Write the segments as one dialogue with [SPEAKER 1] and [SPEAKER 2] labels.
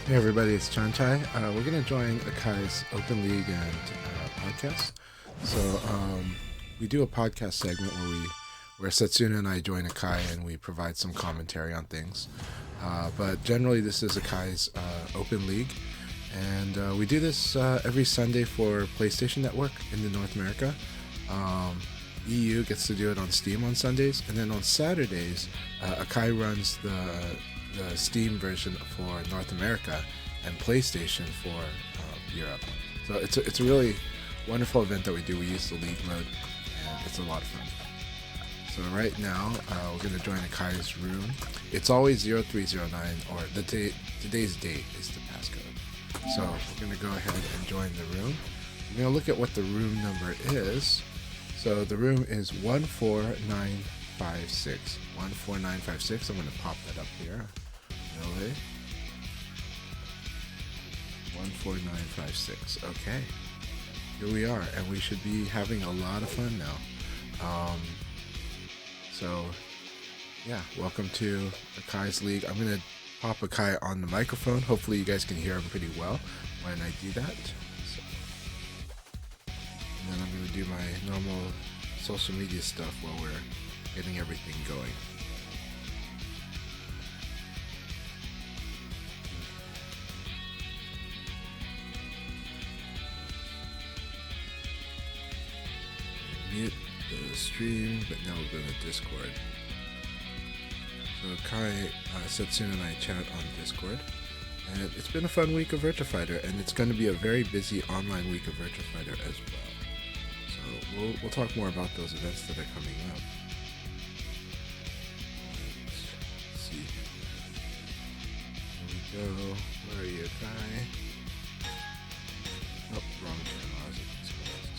[SPEAKER 1] Hey everybody, it's Chanchai. We're going to join AKAI'S Open League and podcast. So we do a podcast segment where Setsuna and I join AKAI and we provide some commentary on things. But generally, this is AKAI'S Open League, and we do this every Sunday for PlayStation Network in the North America. EU gets to do it on Steam on Sundays, and then on Saturdays, AKAI runs the Steam version for North America and PlayStation for Europe. So it's a really wonderful event that we do. We use the League mode, and it's a lot of fun. So right now, we're going to join AKAI'S room. It's always 0309, or today's date is the passcode. So we're going to go ahead and join the room. We're going to look at what the room number is. So the room is 14956. 14956. I'm going to pop that up here. LA 14956. Okay, here we are, and we should be having a lot of fun now. So yeah, welcome to AKAI'S League. I'm gonna pop AKAI on the microphone. Hopefully you guys can hear him pretty well when I do that. So, and then I'm gonna do my normal social media stuff while we're getting everything going. Mute the stream, but now we're going to Discord. So Kai, Setsuna and I chat on Discord, and it's been a fun week of Virtua Fighter, and it's going to be a very busy online week of Virtua Fighter as well. So we'll talk more about those events that are coming up. Let's see. Here we go. Where are you, Kai? Oh, wrong channel. I was looking somewhere else.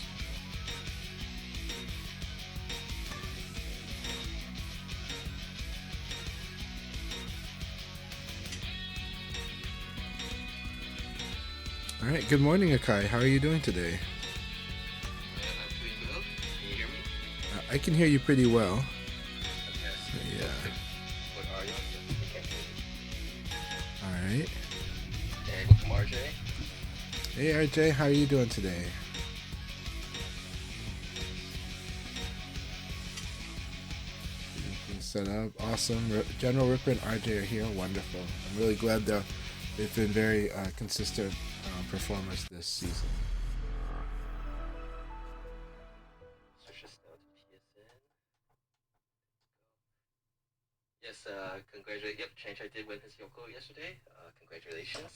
[SPEAKER 1] All right, good morning, AKAI. How are you doing today?
[SPEAKER 2] I'm doing well. Can you hear me?
[SPEAKER 1] I can hear you pretty well.
[SPEAKER 2] Okay.
[SPEAKER 1] So, yeah.
[SPEAKER 2] What are you? I can't hear you.
[SPEAKER 1] All right.
[SPEAKER 2] Hey, welcome RJ.
[SPEAKER 1] Hey, RJ, how are you doing today? Everything's set up. Awesome. General Ripper and RJ are here. Wonderful. I'm really glad they've been very consistent performers this season.
[SPEAKER 2] Switch this now to PSN. Yes, congratulations. Yep, Chanchai did win his Yoko yesterday. Congratulations.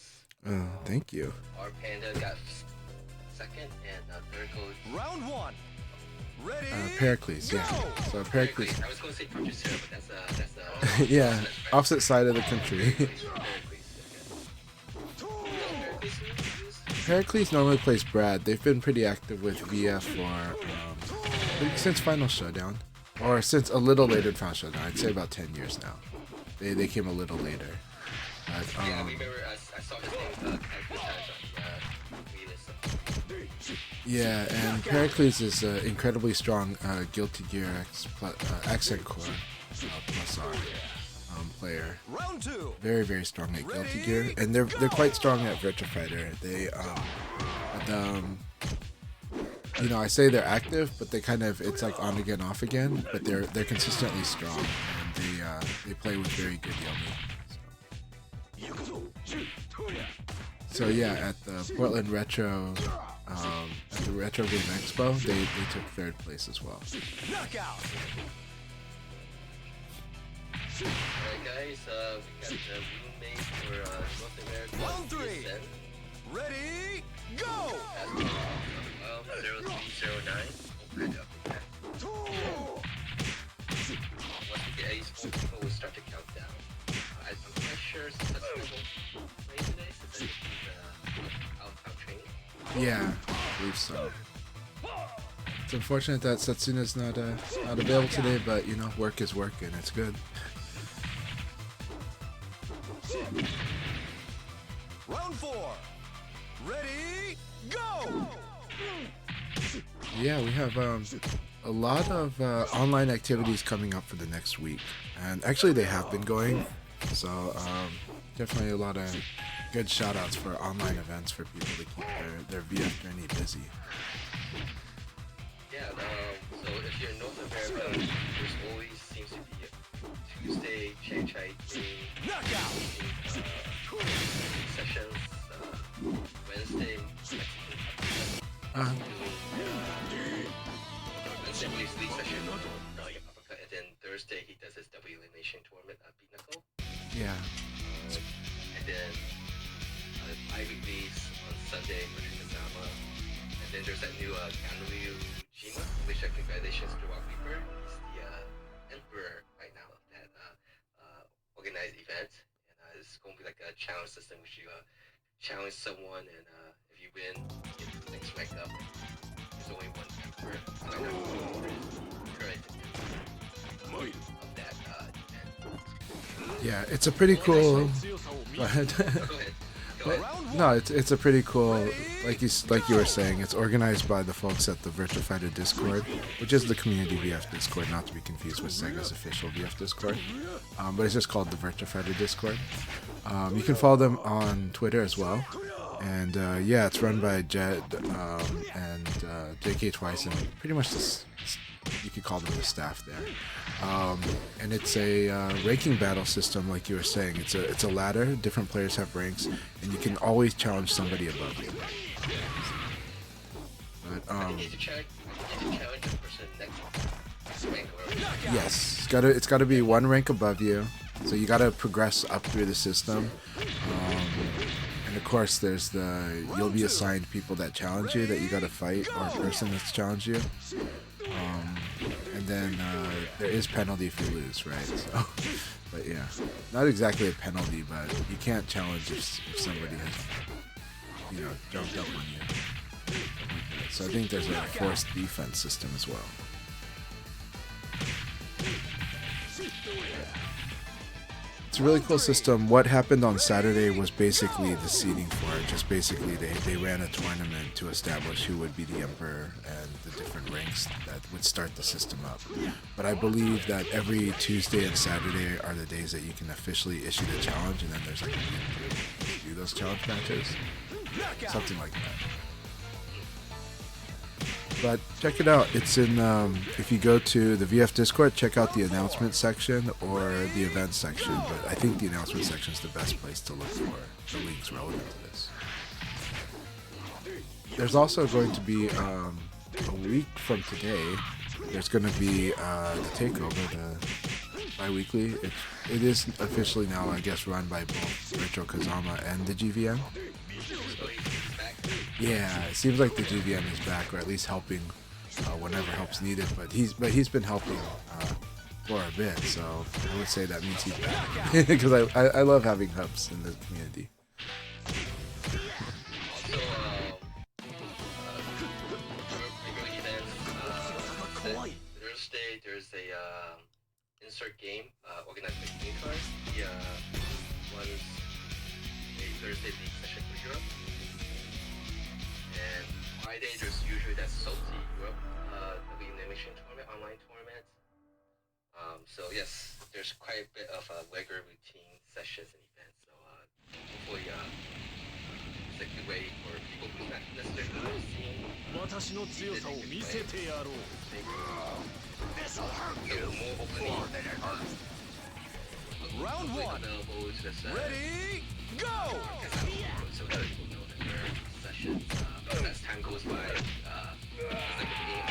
[SPEAKER 1] Thank you.
[SPEAKER 2] Our Panda got second, and third goes
[SPEAKER 3] Round one. Ready?
[SPEAKER 1] Pericles, yeah. So Pericles,
[SPEAKER 2] I was going to say Purchaser, but that's
[SPEAKER 1] yeah, opposite side of the country. Pericles normally plays Brad. They've been pretty active with VF for since Final Showdown, or since a little later than Final Showdown. I'd say about 10 years now. They came a little later. But,
[SPEAKER 2] Yeah, I remember I saw his name a few times on Venus.
[SPEAKER 1] yeah, and Pericles is an incredibly strong Guilty Gear Accent Core plus R player.
[SPEAKER 3] Round two.
[SPEAKER 1] Very, very strong at Guilty Gear, and they're quite strong at Virtua Fighter. They you know, I say they're active, but they kind of, it's like on again, off again. But they're consistently strong, and they play with very good Yomi. So yeah, at the Portland Retro, at the Retro Game Expo, they took third place as well.
[SPEAKER 3] Knockout.
[SPEAKER 2] Alright guys, we got the roommate for North America.
[SPEAKER 3] Round three.
[SPEAKER 2] PSN.
[SPEAKER 3] Ready? Go.
[SPEAKER 2] 0309. Once we get A's full people, we'll start to count down. I'm pretty sure Setsuna won't play today since I think he's out training.
[SPEAKER 1] Yeah, I believe so. It's unfortunate that Setsuna's not available today, but you know, work is work, and it's good.
[SPEAKER 3] Round four. Ready? Go.
[SPEAKER 1] Yeah, we have a lot of online activities coming up for the next week, and actually they have been going So definitely a lot of good shout outs for online events for people to keep their VF journey busy.
[SPEAKER 2] Yeah, so if you're in North America, there's always seems to be a Tuesday Chanchai gaming sessions, Wednesday Mexican
[SPEAKER 1] Uh,
[SPEAKER 2] Wednesday Blaze League session, uppercut, and then Thursday he does his W Elimination Tournament at Pinnacle,
[SPEAKER 1] yeah.
[SPEAKER 2] and then bi-weeklies on Sunday for Kazama, and then there's that new Ganryu Jima, which congratulations to DaRockReaper. He's the emperor right now of that organized event, and it's going to be like a challenge system which you challenge someone, and if you win, you get the next rank up. There's only one emperor, so I know the current emperor of that event.
[SPEAKER 1] Yeah, it's a pretty cool. Go ahead.
[SPEAKER 2] Go ahead. Go ahead.
[SPEAKER 1] No, it's a pretty cool, like you were saying, it's organized by the folks at the Virtua Fighter Discord, which is the community VF Discord, not to be confused with Sega's official VF Discord. But it's just called the Virtua Fighter Discord. You can follow them on Twitter as well. And yeah, it's run by Jed and JK Twice, and pretty much you could call them the staff there. And it's a ranking battle system, like you were saying. It's a ladder. Different players have ranks, and you can always challenge somebody above you. But
[SPEAKER 2] You need to challenge the person next rank or
[SPEAKER 1] yes, it's gotta be one rank above you. So you gotta progress up through the system. And of course, you'll be assigned people that challenge you that you gotta fight, or a person that's challenged you. And then there is penalty if you lose, right? So, but yeah, not exactly a penalty, but you can't challenge if somebody has, jumped up on you. So I think there's a forced defense system as well. It's a really cool system. What happened on Saturday was basically the seeding for it. Just basically they ran a tournament to establish who would be the emperor and the different ranks that would start the system up. But I believe that every Tuesday and Saturday are the days that you can officially issue the challenge, and then there's like a week to do those challenge matches. Something like that. But check it out. It's in, if you go to the VF Discord, check out the announcement section or the events section. But I think the announcement section is the best place to look for the links relevant to this. There's also going to be, a week from today, there's going to be the takeover, the bi-weekly. It is officially now, I guess, run by both Retro Kazama and the GVN. Yeah, it seems like the GVN is back, or at least helping whenever help's needed. But he's been helping for a bit, so I would say that means he's back. Because I love having hubs in the community.
[SPEAKER 2] Thursday there's a insert game organized by Green Card. The one's a Thursday league session for Europe. And Friday there's usually that Salty Europe the animation tournament, online tournament. So yes, there's quite a bit of regular routine sessions and events. So hopefully it's a good way for people who's not necessarily seeing so more opening
[SPEAKER 3] Round one.
[SPEAKER 2] available to this
[SPEAKER 3] Ready, go!
[SPEAKER 2] so that people know that there are sessions. As time goes by, it's like a game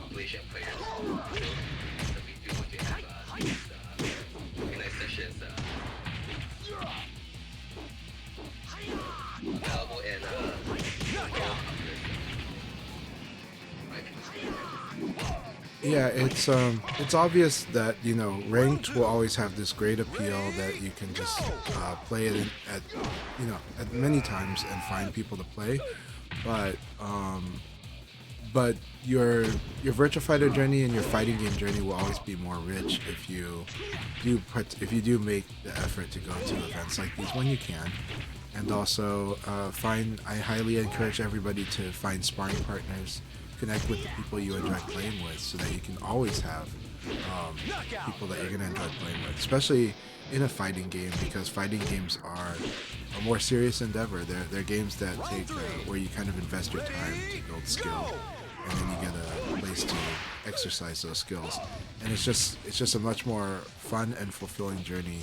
[SPEAKER 2] population of players. So we do want to have these organized sessions available and
[SPEAKER 1] Yeah, it's obvious that ranked will always have this great appeal that you can just play it at many times and find people to play, but your Virtua Fighter journey and your fighting game journey will always be more rich if you do make the effort to go to events like these when you can, and also I highly encourage everybody to find sparring partners. connect with the people you enjoy playing with, so that you can always have people that you're gonna enjoy playing with, especially in a fighting game, because fighting games are a more serious endeavor. They're games that take where you kind of invest your time to build skill, and then you get a place to exercise those skills. And it's just a much more fun and fulfilling journey,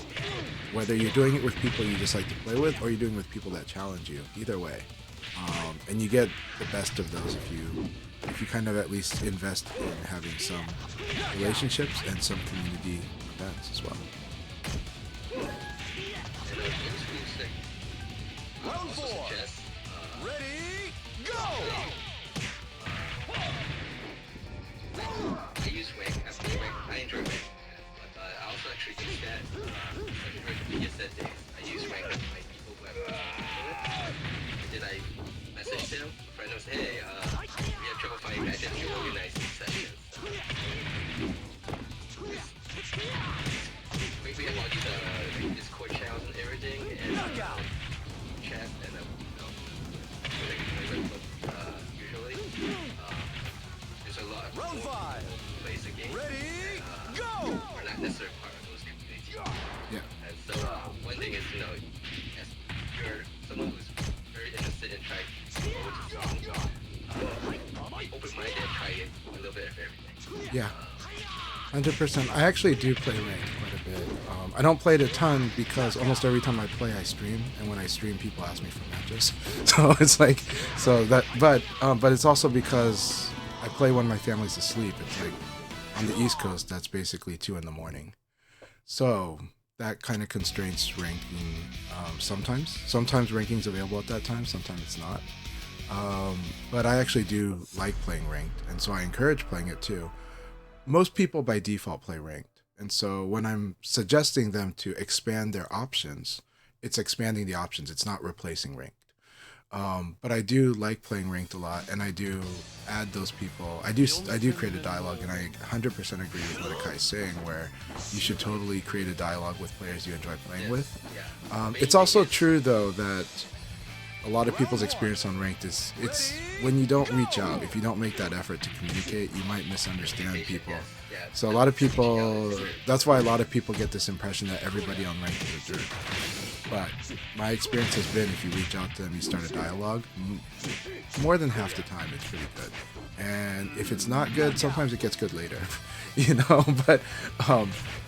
[SPEAKER 1] whether you're doing it with people you just like to play with, or you're doing it with people that challenge you. Either way, and you get the best of those if you kind of at least invest in having some relationships and some community events as well.
[SPEAKER 3] Round 4. Ready, go!
[SPEAKER 2] I use rank, I enjoy rank, but I also actually use that, especially during the previous set days, I use rank with my people who have and then I message them, a friend knows, hey, we have trouble finding matches, you organize these sessions. We have all these Discord channels and everything, and chat, and usually, there's a lot of
[SPEAKER 3] Round
[SPEAKER 2] people
[SPEAKER 3] 5.
[SPEAKER 2] who plays the game.
[SPEAKER 3] Ready,
[SPEAKER 2] And,
[SPEAKER 3] go!
[SPEAKER 2] are not necessarily part of those communities.
[SPEAKER 1] Yeah.
[SPEAKER 2] And so one thing is, as you're someone who's very interested in trying to go to something, be open-minded and try it a little bit of everything.
[SPEAKER 1] Yeah. 100%. I actually do play ranked quite a bit. I don't play it a ton because almost every time I play, I stream, and when I stream, people ask me for matches. So it's like, but it's also because I play when my family's asleep. It's like on the East Coast, that's basically 2 in the morning. So that kind of constrains ranking. Sometimes ranking's available at that time. Sometimes it's not. But I actually do like playing ranked, and so I encourage playing it too. Most people by default play ranked, and so when I'm suggesting them to expand their options, it's expanding the options. It's not replacing ranked. But I do like playing ranked a lot, and I do add those people. I do create a dialogue, and I 100% agree with what AKAI'S saying, where you should totally create a dialogue with players you enjoy playing with. It's also true though that a lot of people's experience on ranked is it's when you don't reach out, if you don't make that effort to communicate, you might misunderstand people. So a lot of people, that's why a lot of people get this impression that everybody on ranked is a jerk. But my experience has been, if you reach out to them, you start a dialogue, more than half the time it's pretty good. And if it's not good, sometimes it gets good later, but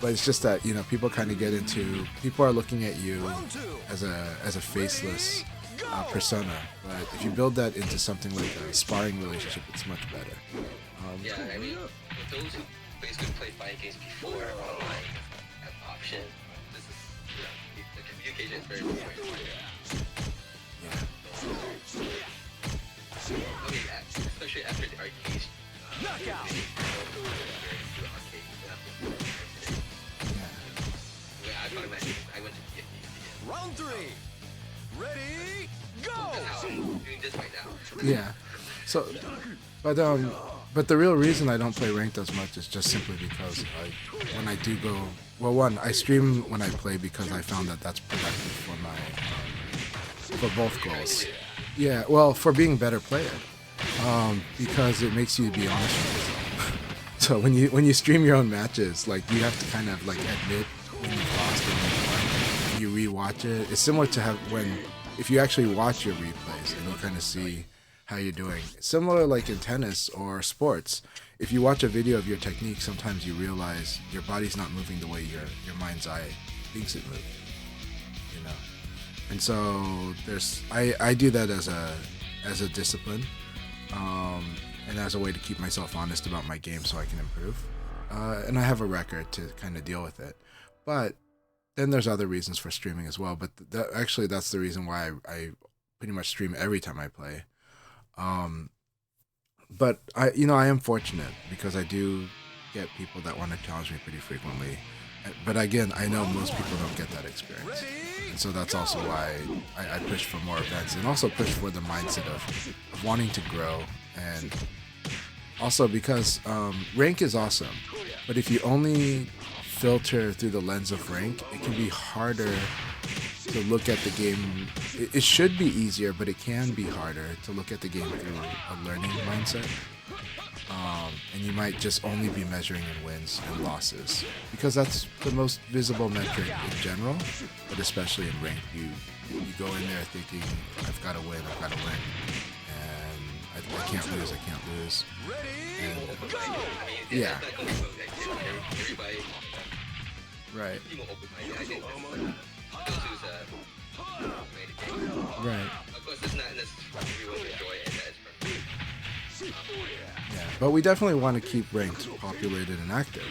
[SPEAKER 1] it's just that, people kind of get into, people are looking at you as a faceless persona, but if you build that into something like a sparring relationship, it's much better.
[SPEAKER 2] Yeah, I mean, for those who basically play fighting games before online have option, this is, the communication is very important. Especially after the arcade. I went to VF5US.
[SPEAKER 3] Round 3. Ready, go!
[SPEAKER 2] That's how I'm doing this right now.
[SPEAKER 1] Yeah. So, but the real reason I don't play ranked as much is just simply because when I do go, I stream when I play because I found that that's productive for both goals. Yeah, well, for being a better player, because it makes you be honest with yourself. So when you stream your own matches, like you have to kind of like admit when you've lost and you rewatch it. It's similar to if you actually watch your replays and you kind of see how you're doing. It's similar like in tennis or sports. If you watch a video of your technique, sometimes you realize your body's not moving the way your mind's eye thinks it moved. And so I do that as a discipline, and as a way to keep myself honest about my game so I can improve. And I have a record to kind of deal with it. But then there's other reasons for streaming as well. But actually, that's the reason why I pretty much stream every time I play. But I am fortunate because I do get people that want to challenge me pretty frequently. But again, I know most people don't get that experience. And so that's also why I push for more events, and also push for the mindset of wanting to grow. And also because rank is awesome, but if you only filter through the lens of rank, it can be harder to look at the game. It should be easier, but it can be harder to look at the game through a learning mindset. and you might just only be measuring in wins and losses because that's the most visible metric in general, but especially in rank, you go in there thinking, I've got to win, and I can't lose, and yeah, right, right.
[SPEAKER 2] Of course, it's not necessarily everyone will enjoy it, and that is perfect.
[SPEAKER 1] Yeah, but we definitely want to keep ranked populated and active.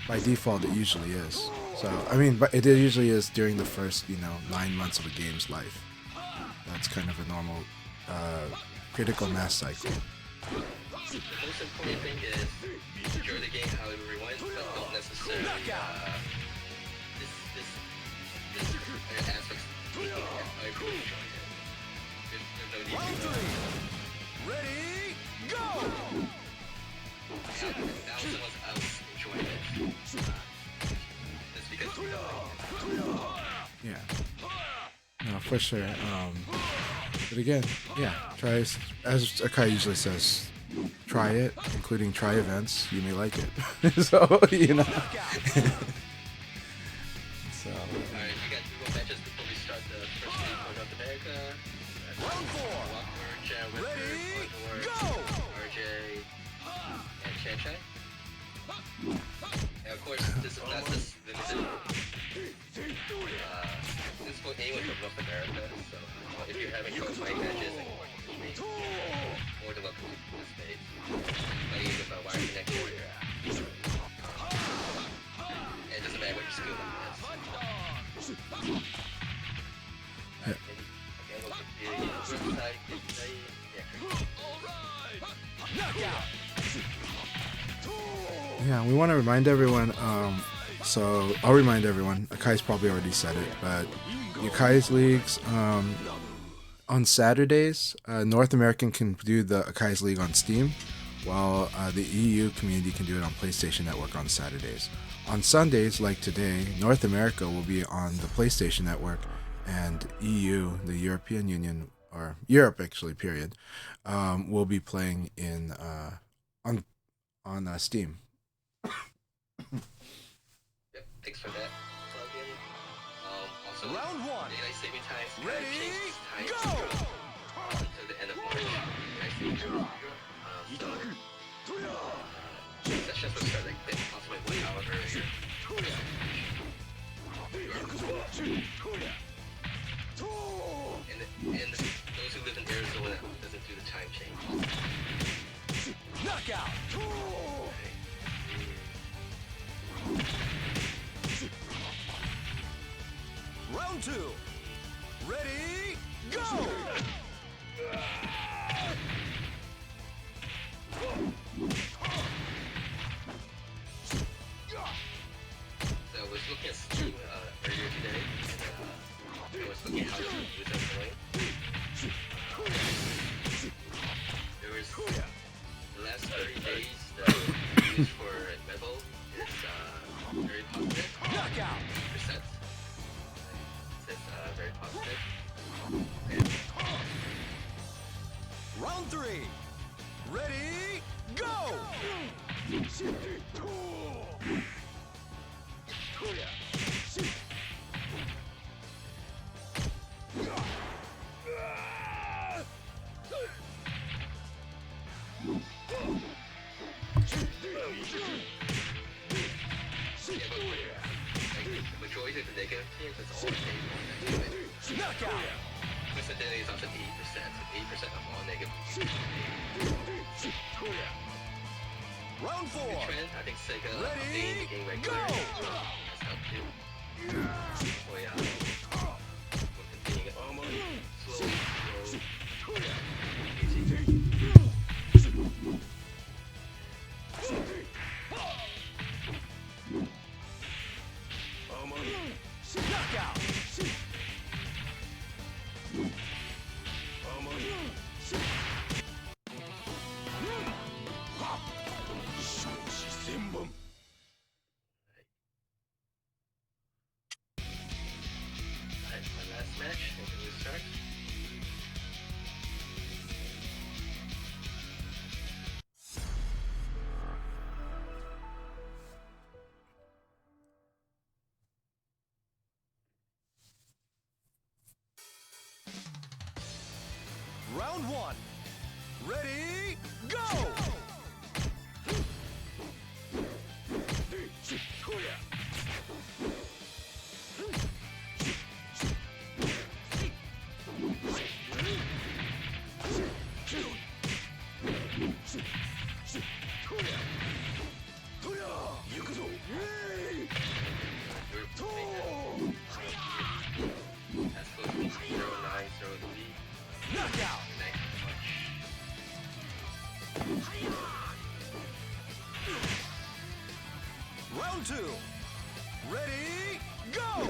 [SPEAKER 1] By default, it usually is. So, I mean, but it usually is during the first, 9 months of a game's life. That's kind of a normal critical mass cycle.
[SPEAKER 2] The most important thing is enjoy the game how everyone, but don't necessarily this aspects taking how everyone enjoy it. There's no need
[SPEAKER 3] Round
[SPEAKER 2] to
[SPEAKER 3] 3. Ready, go!
[SPEAKER 2] now someone else enjoying it. Just because we don't like it.
[SPEAKER 1] Yeah. No, for sure. But again, yeah, try, as Akai usually says, try it, including try events. You may like it. So, So.
[SPEAKER 2] Alright, we got 2 more matches before we start the first league for North America.
[SPEAKER 3] Round 4.
[SPEAKER 2] Walker, Jan,
[SPEAKER 3] Ready,
[SPEAKER 2] Webber,
[SPEAKER 3] go!
[SPEAKER 2] RJ, and Chanchai. And of course, this is not just limited. This is for anyone from North America, so if you're having trouble playing matches and more than welcome to participate. Playing with a wire connection. It doesn't matter what your skill level is.
[SPEAKER 1] Yeah.
[SPEAKER 2] Okay, look at the website.
[SPEAKER 3] Knockout!
[SPEAKER 1] Yeah, we want to remind everyone. So I'll remind everyone. Akai's probably already said it, but Akai's leagues on Saturdays, North American can do the Akai's League on Steam, while the EU community can do it on PlayStation Network on Saturdays. On Sundays, like today, North America will be on the PlayStation Network, and EU, the European Union, or Europe actually, period, will be playing in on Steam.
[SPEAKER 2] Yep, thanks for that plug-in. Also,
[SPEAKER 3] Round 1.
[SPEAKER 2] daylight saving times kind of
[SPEAKER 3] Ready,
[SPEAKER 2] changed time
[SPEAKER 3] go!
[SPEAKER 2] until the end of March. Daylight saving time. Sessions will start like possibly 1 hour earlier. And those who live in Arizona doesn't do the time change.
[SPEAKER 3] Knockout! Round 2. Ready, go!
[SPEAKER 2] So I was looking at Steam earlier today, and I was looking at how to use it going. There was the last 30 days that was used for metal is very positive.
[SPEAKER 3] Knockout!
[SPEAKER 2] Percent. It's very positive. And
[SPEAKER 3] Round 3. Ready, go!
[SPEAKER 2] the majority of the negative teams is all negative.
[SPEAKER 3] Knockout!
[SPEAKER 2] Coincidentally, it's also 80%. So 80% of all negative
[SPEAKER 3] Round 4.
[SPEAKER 2] trend. I think Sega
[SPEAKER 3] Ready,
[SPEAKER 2] updating the game regularly
[SPEAKER 3] go!
[SPEAKER 2] has helped too. Oh yeah. We're continuing it slowly,
[SPEAKER 3] Knockout! Round one. Ready, go! Knockout! Round two. Ready, go!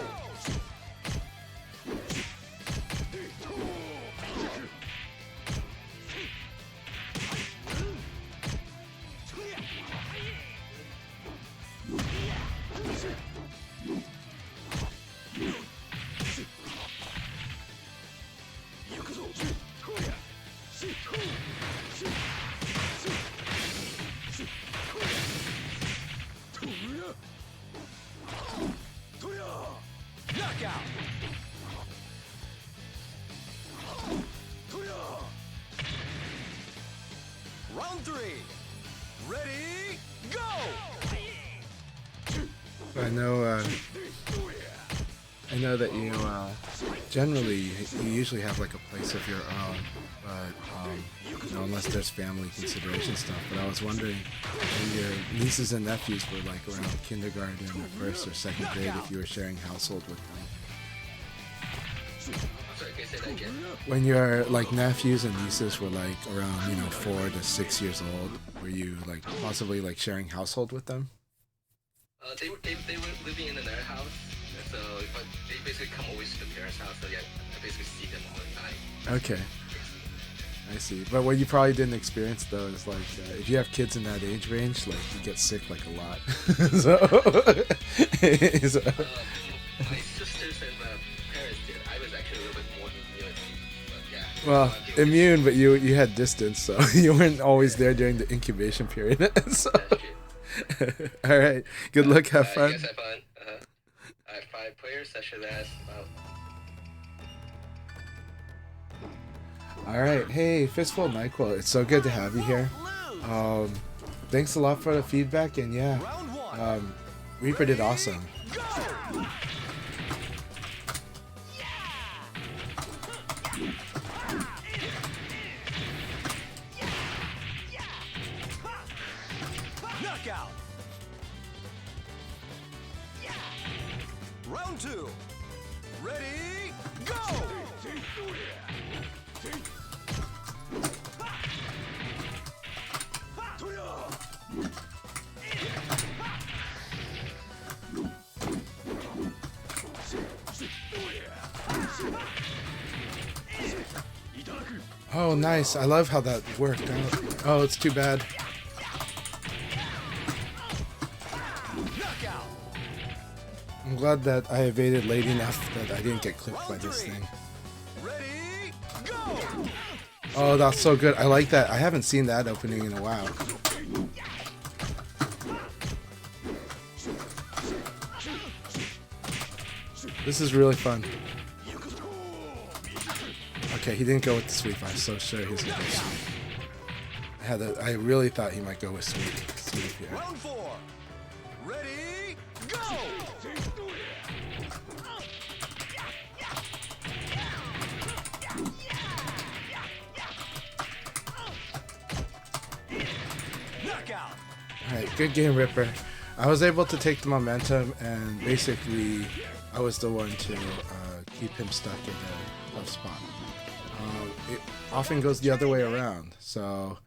[SPEAKER 3] Knockout! Round three. Ready, go!
[SPEAKER 1] I know that you generally you usually have like a place of your own, but unless there's family consideration stuff. But I was wondering when your nieces and nephews were like around kindergarten or first or second grade, if you were sharing household with them.
[SPEAKER 2] Sorry, can I say that again?
[SPEAKER 1] When your like nephews and nieces were like around 4 to 6 years old, were you like possibly like sharing household with them?
[SPEAKER 2] They were living in another house, so but they basically come always to the parents' house, so yeah, I basically see them all the time.
[SPEAKER 1] Okay, I see. But what you probably didn't experience though is like if you have kids in that age range, like you get sick like a lot. so,
[SPEAKER 2] My sisters and parents did. I was actually a little bit more immune, but yeah.
[SPEAKER 1] well, immune, but you had distance, so you weren't always there during the incubation period. so, all right, good luck, have
[SPEAKER 2] You
[SPEAKER 1] fun.
[SPEAKER 2] guys have fun. I have 5 players. That should last about.
[SPEAKER 1] All right, hey, Fistful of NyQuil, it's so good to have you here. Thanks a lot for the feedback, and yeah,
[SPEAKER 3] Round one.
[SPEAKER 1] Reaper did awesome.
[SPEAKER 3] Go! Knockout! Round two. Ready, go!
[SPEAKER 1] Oh, nice. I love how that worked out. Oh, it's too bad.
[SPEAKER 3] Knockout!
[SPEAKER 1] I'm glad that I evaded late enough that I didn't get clipped by this thing.
[SPEAKER 3] Ready, go!
[SPEAKER 1] Oh, that's so good. I like that. I haven't seen that opening in a while. This is really fun. Okay, he didn't go with the sweep. I was so sure he was going to go sweep. I really thought he might go with sweep here.
[SPEAKER 3] Round four. Ready, go! Knockout!
[SPEAKER 1] Alright, good game, Ripper. I was able to take the momentum, and basically, I was the one to keep him stuck in a tough spot. It often goes the other way around, so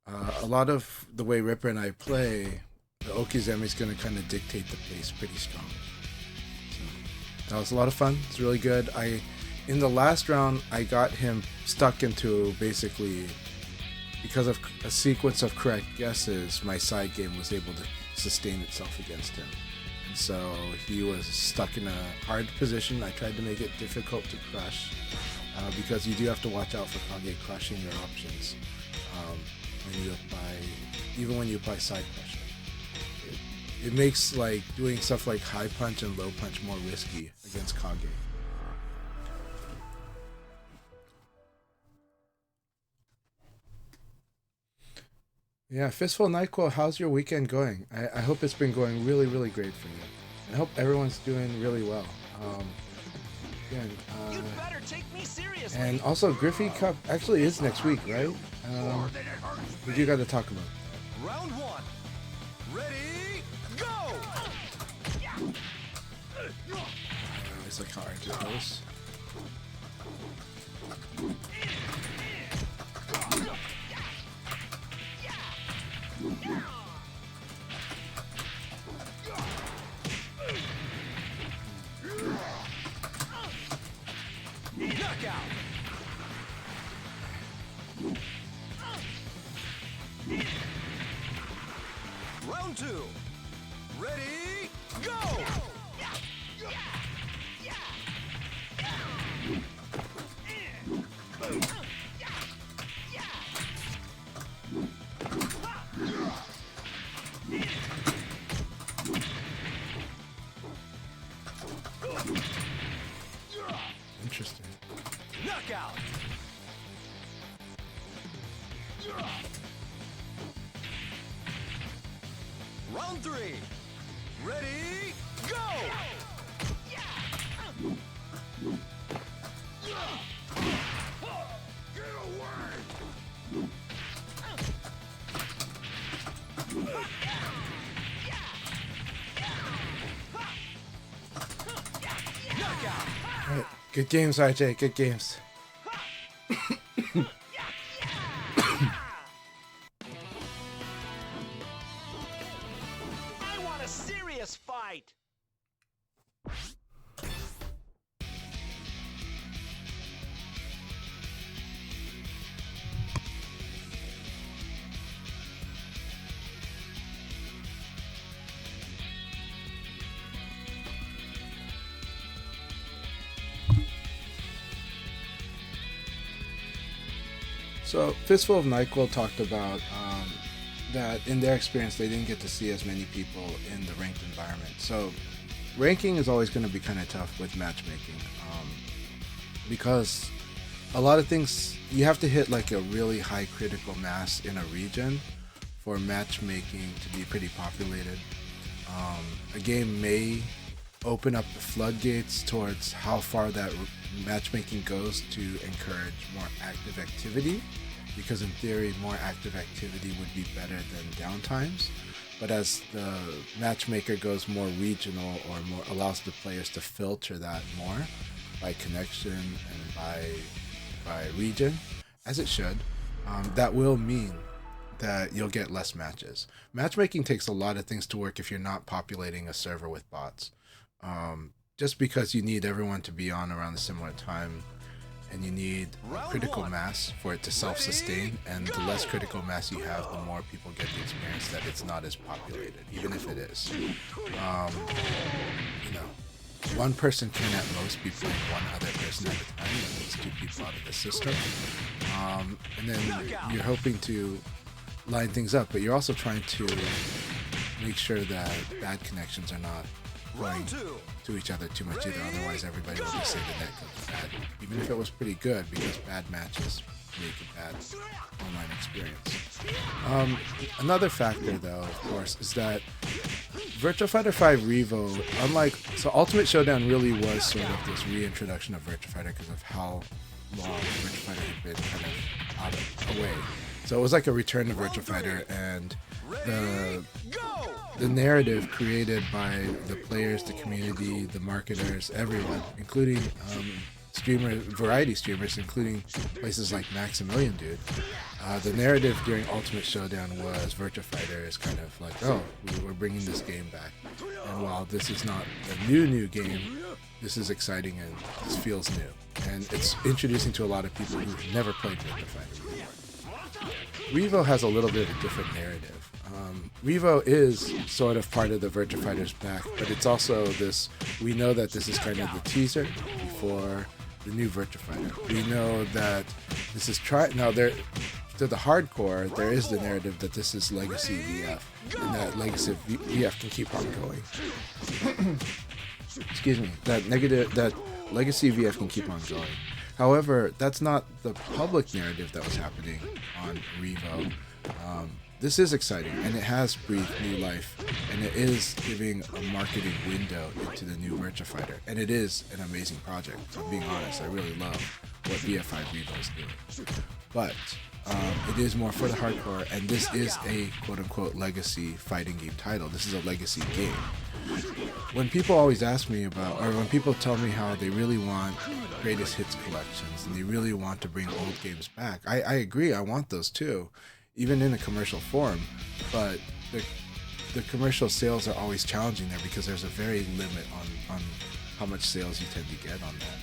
[SPEAKER 1] a lot of the way Ripper and I play, the Okizeme is going to kind of dictate the pace pretty strong. So, that was a lot of fun. It's really good. In the last round, I got him stuck into basically, because of a sequence of correct guesses, my side game was able to sustain itself against him. And so he was stuck in a hard position. I tried to make it difficult to crush, because you do have to watch out for Kage crushing your options when you apply, even when you apply side pressure. It makes like doing stuff like high punch and low punch more risky against Kage. Yeah, Fistful Nyquil, how's your weekend going? I hope it's been going really, really great for you. And I hope everyone's doing really well. Again,
[SPEAKER 3] You'd better take me seriously.
[SPEAKER 1] and also Griffey Cup actually is next week, right? We do got to talk about
[SPEAKER 3] Round one. Ready, go!
[SPEAKER 1] it's like how RJ goes.
[SPEAKER 3] Knockout. Round two. Ready, go!
[SPEAKER 1] Interesting.
[SPEAKER 3] Knockout. Round three. Ready, go! Get away! Knockout.
[SPEAKER 1] All right. Good games, RJ. Good games.
[SPEAKER 3] I want a serious fight.
[SPEAKER 1] So, Fistful of Nyquil talked about that in their experience, they didn't get to see as many people in the ranked environment. So, ranking is always going to be kind of tough with matchmaking because a lot of things you have to hit like a really high critical mass in a region for matchmaking to be pretty populated. A game may open up the floodgates towards how far that matchmaking goes to encourage more active activity, because in theory more active activity would be better than downtimes. But as the matchmaker goes more regional or more allows the players to filter that more by connection and by region, as it should, that will mean that you'll get less matches. Matchmaking takes a lot of things to work if you're not populating a server with bots. Just because you need everyone to be on around a similar time, and you need critical mass for it to self-sustain, and the less critical mass you have, the more people get the experience that it's not as populated, even if it is. One person can at most be playing one other person at a time, that means two people out of the system. And then you're hoping to line things up, but you're also trying to make sure that bad connections are not going to each other too much either, otherwise everybody will just say the net goes bad, even if it was pretty good, because bad matches make a bad online experience. Another factor though, of course, is that Virtua Fighter 5 Revo, so Ultimate Showdown really was sort of this reintroduction of Virtua Fighter because of how long Virtua Fighter had been kind of away. So it was like a return to Virtua Fighter, and the narrative created by the players, the community, the marketers, everyone, including variety streamers, including places like Maximilian Dude. The narrative during Ultimate Showdown was Virtua Fighter is kind of like, oh, we're bringing this game back. And while this is not a new game, this is exciting and this feels new. And it's introducing to a lot of people who've never played Virtua Fighter before. Revo has a little bit of a different narrative. Revo is sort of part of the Virtua Fighter's back, but it's also this, we know that this is kind of the teaser before the new Virtua Fighter. We know that this is now there, to the hardcore, there is the narrative that this is Legacy VF, and that Legacy VF can keep on going. Excuse me, that Legacy VF can keep on going. However, that's not the public narrative that was happening on Revo. this is exciting, and it has breathed new life, and it is giving a marketing window into the new Virtua Fighter, and it is an amazing project. If I'm being honest, I really love what VF5US is doing. But it is more for the hardcore, and this is a quote-unquote legacy fighting game title. This is a legacy game. When people always ask me about, or when people tell me how they really want greatest hits collections, and they really want to bring old games back, I agree, I want those too, even in a commercial form, but the commercial sales are always challenging there because there's a very limit on how much sales you tend to get on that,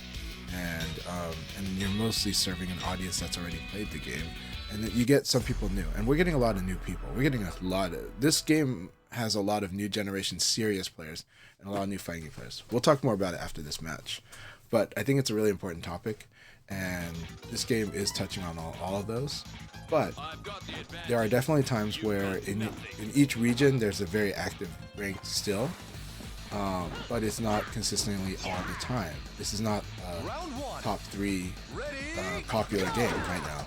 [SPEAKER 1] and you're mostly serving an audience that's already played the game, and that you get some people new, and we're getting a lot of new people. We're getting a lot of, this game has a lot of new generation serious players and a lot of new fighting game players. We'll talk more about it after this match, but I think it's a really important topic, and this game is touching on all of those. But there are definitely times where in each region there's a very active ranked still, but it's not consistently all the time. This is not a top 3 popular game right now.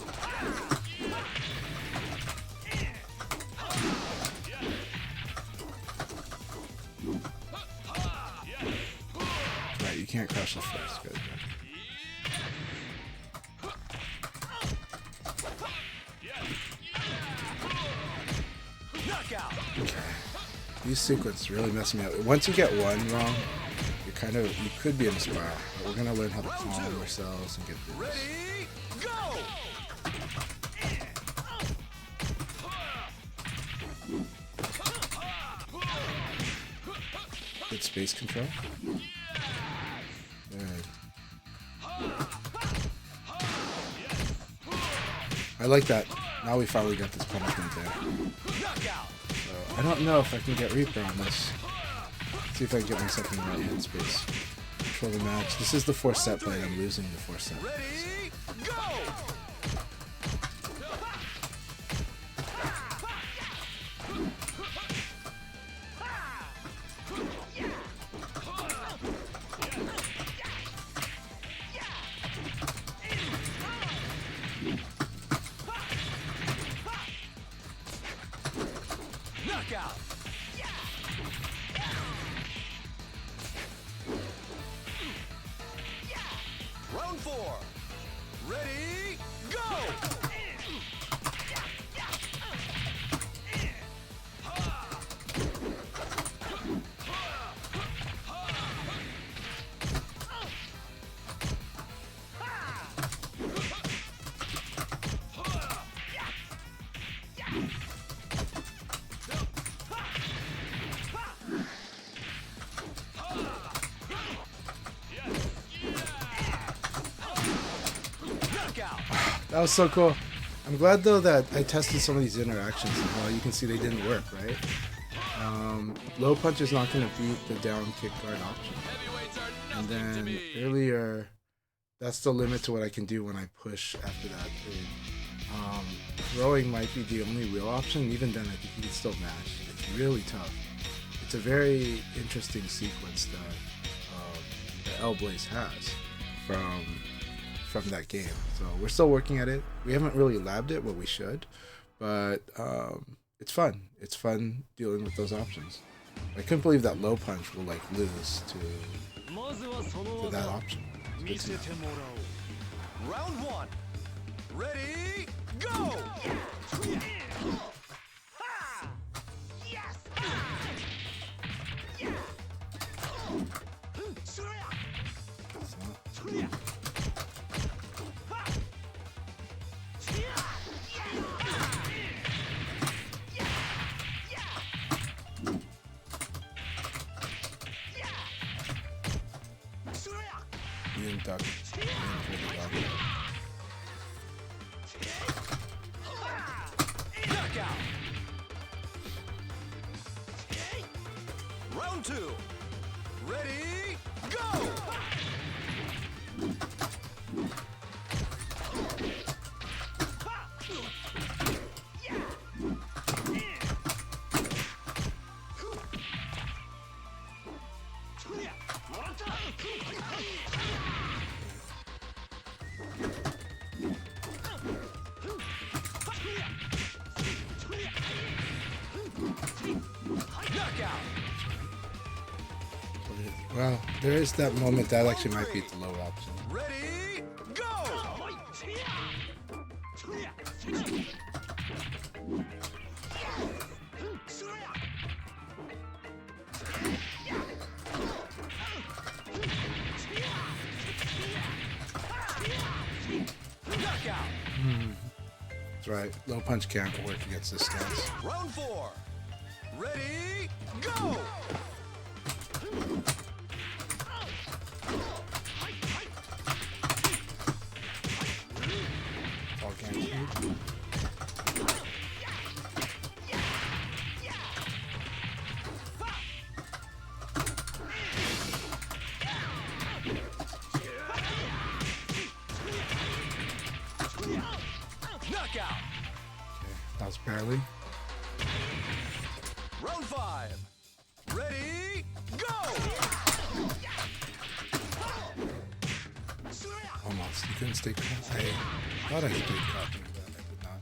[SPEAKER 1] Right, you can't crush the first. Good. Okay. These sequences really mess me up. Once you get one wrong, you could be in a spiral. But we're gonna learn how to calm ourselves and get through this.
[SPEAKER 3] Ready, go!
[SPEAKER 1] Good space control. Good. I like that. Now we finally got this punishment there. So I don't know if I can get Reaper on this. Let's see if I can get myself in the right hand space. Control the match. This is the 4-set play. I'm losing the 4-set.
[SPEAKER 3] Ready, go! Knockout! Round 4. Ready, go!
[SPEAKER 1] That was so cool. I'm glad though that I tested some of these interactions and how you can see they didn't work, right? Low punch is not going to beat the down kick guard option. And then earlier, that's the limit to what I can do when I push after that. Throwing might be the only real option. Even then, I think you can still mash. It's really tough. It's a very interesting sequence that L-Blaze has from that game. So we're still working at it. We haven't really labbed it, but we should. But it's fun. It's fun dealing with those options. I couldn't believe that low punch will like lose to that option. It's good to know.
[SPEAKER 3] Round 1. Ready, go!
[SPEAKER 1] You didn't duck. You didn't duck.
[SPEAKER 3] Knockout! Round 2. Ready, go!
[SPEAKER 1] Well, there is that moment that actually might be the low option.
[SPEAKER 3] Ready, go! Knockout!
[SPEAKER 1] That's right. Low punch can't work against this stance.
[SPEAKER 3] Round 4. Ready, go!
[SPEAKER 1] All guaranteed.
[SPEAKER 3] Knockout!
[SPEAKER 1] That was barely.
[SPEAKER 3] Round 5. Ready, go!
[SPEAKER 1] Almost. You couldn't stay calm. I thought I stayed calm, but I did not.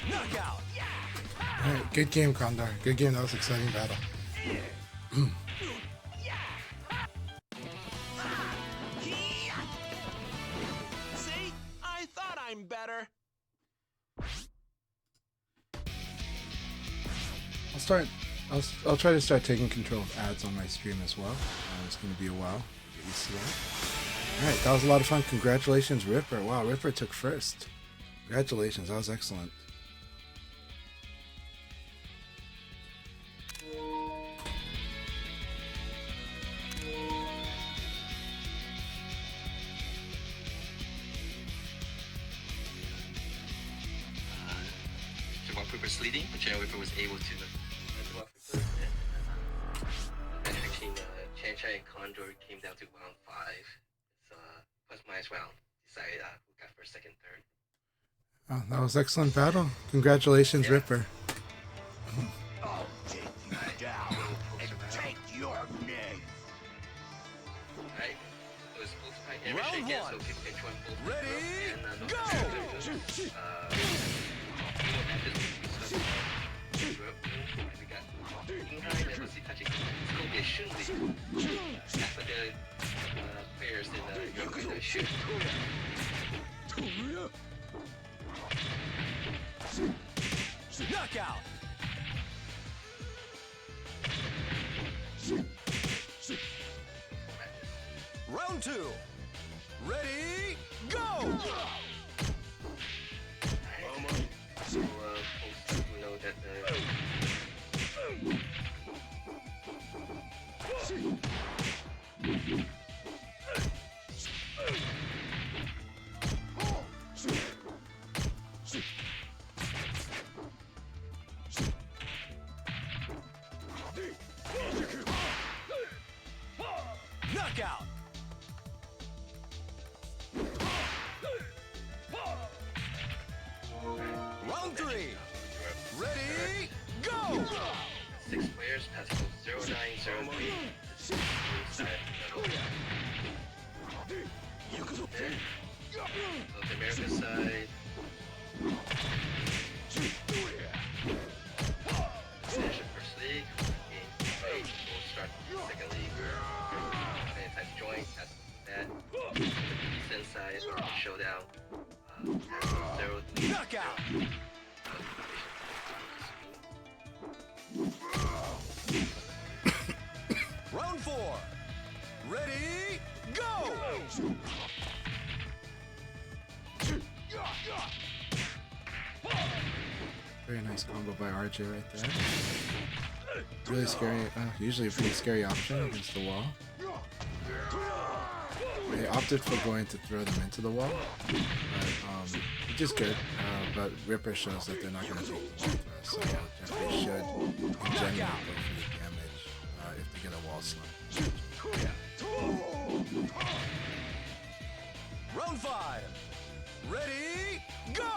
[SPEAKER 3] Knockout!
[SPEAKER 1] Alright, good game, Condor. Good game. That was an exciting battle.
[SPEAKER 3] See? I thought I'm better.
[SPEAKER 1] I'll try to start taking control of ads on my stream as well. It's going to be a while. Get used to that. Alright, that was a lot of fun. Congratulations, Ripper. Wow, Ripper took first. Congratulations. That was excellent.
[SPEAKER 2] DaRockReaper was leading, but Chanchai was able to DaRockReaper, and actually Chanchai and Condor came down to round 5. It's plus minus round. Decided who got first, second, third.
[SPEAKER 1] Oh, that was excellent battle. Congratulations,
[SPEAKER 2] Yeah.
[SPEAKER 1] Ripper.
[SPEAKER 3] I'll take you down and take your name.
[SPEAKER 2] Alright, it was both fight and
[SPEAKER 3] Round
[SPEAKER 2] again, so
[SPEAKER 3] one.
[SPEAKER 2] kick pinch one both.
[SPEAKER 3] Ready,
[SPEAKER 2] and,
[SPEAKER 3] go!
[SPEAKER 2] We got Inghai and Lucy touching. It's going to be a Shun League. That's what the players in Europe are going to shoot.
[SPEAKER 3] Knockout! Round 2. Ready, go!
[SPEAKER 2] So, folks who know that
[SPEAKER 3] Knockout! Round 3. Ready, go!
[SPEAKER 2] 6 players, pass code 0903. So the American side. Finish the first league. Game 8. We'll start the second league. And time to join. That's that. The Eastern side showdown. Pass code 03.
[SPEAKER 3] Knockout! Round 4. Ready, go!
[SPEAKER 1] Very nice combo by RJ right there. Really scary. Usually a pretty scary option against the wall. They opted for going to throw them into the wall, but which is good. But Ripper shows that they're not going to take the wall throw, so they should, in general, go for the damage if they get a wall slump.
[SPEAKER 3] Round 5. Ready, go!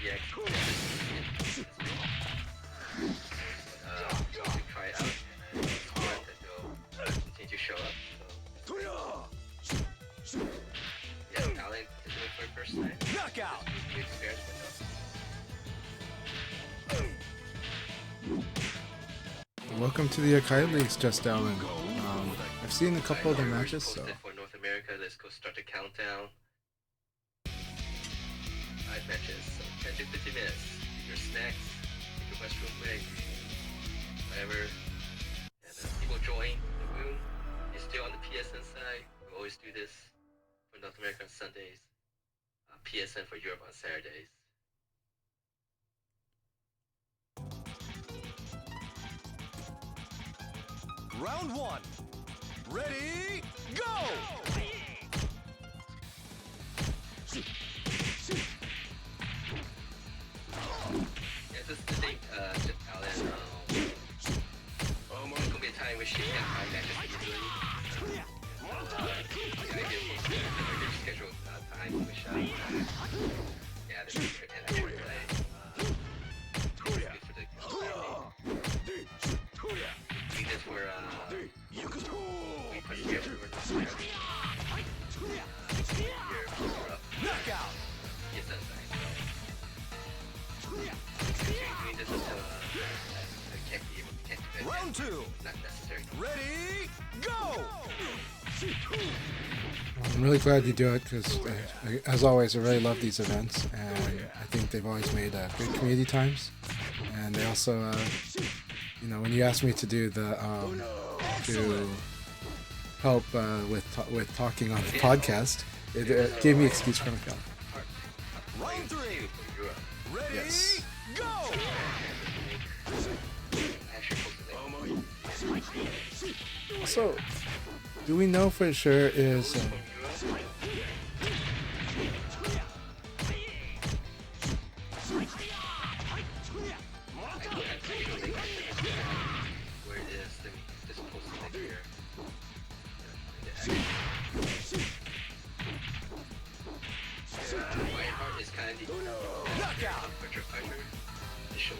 [SPEAKER 2] GX. You try it out, and score it, and they'll continue to show up. So, yeah, Alan is doing it for the first time.
[SPEAKER 3] Knockout.
[SPEAKER 2] This new experience with them.
[SPEAKER 1] Welcome to the Akai Leagues, Just Alan. I've seen a couple of the
[SPEAKER 2] Already
[SPEAKER 1] matches, so
[SPEAKER 2] posted for North America. Let's go start the countdown. 5 matches, so 10 to 50 minutes. Get your snacks, take your restroom break, whatever. And people join the room. You're still on the PSN side. We always do this for North America on Sundays. PSN for Europe on Saturdays.
[SPEAKER 3] Round 1. Ready, go!
[SPEAKER 2] Yeah, this is the thing, just Alan. There's gonna be a time where she can't find matches easily. The idea was to regular schedule time, which yeah, this is an extra play. It's good for the community. We did for we put together for this year.
[SPEAKER 3] Knockout.
[SPEAKER 2] PSN side. So doing this until can't be able to do it.
[SPEAKER 3] Round 2.
[SPEAKER 2] Not necessary.
[SPEAKER 3] Ready, go!
[SPEAKER 1] I'm really glad you do it because, as always, I really love these events, and I think they've always made great community times. And they also, you know, when you asked me to do the to help with talking on the podcast, it gave me excuse for myself.
[SPEAKER 3] Round 3. Ready,
[SPEAKER 1] Yes.
[SPEAKER 3] go!
[SPEAKER 1] So, do we know for sure is
[SPEAKER 2] Where it is, then just post it like here. Reinhardt is kind of the virtual fighter. They show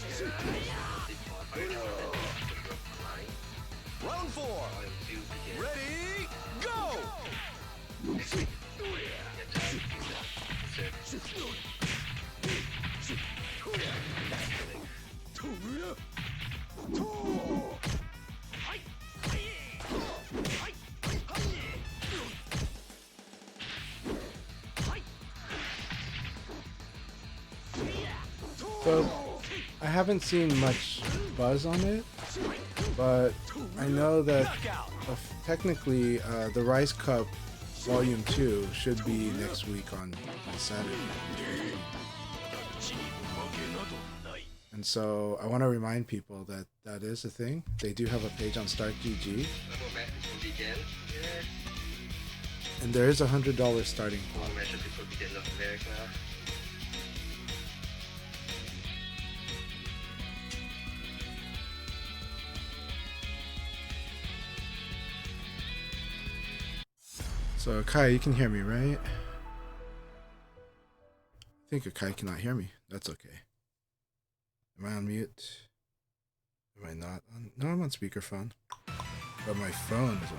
[SPEAKER 2] the qualifier tournament online.
[SPEAKER 3] Round 4.
[SPEAKER 2] Volume 2 begins
[SPEAKER 3] Ready, go!
[SPEAKER 2] next week. Yeah, time to use that.
[SPEAKER 1] so? I haven't seen much buzz on it, but I know that technically the Rise Cup Volume 2 should be next week on Saturday. And so I want to remind people that that is a thing. They do have a page on StartGG,
[SPEAKER 2] Level matches will begin here.
[SPEAKER 1] and there is $100 starting
[SPEAKER 2] All
[SPEAKER 1] pot.
[SPEAKER 2] matches will begin in North America.
[SPEAKER 1] So Akai, you can hear me, right? I think Akai cannot hear me. That's okay. Am I on mute? Am I not? No, I'm on speakerphone. But my phone is on.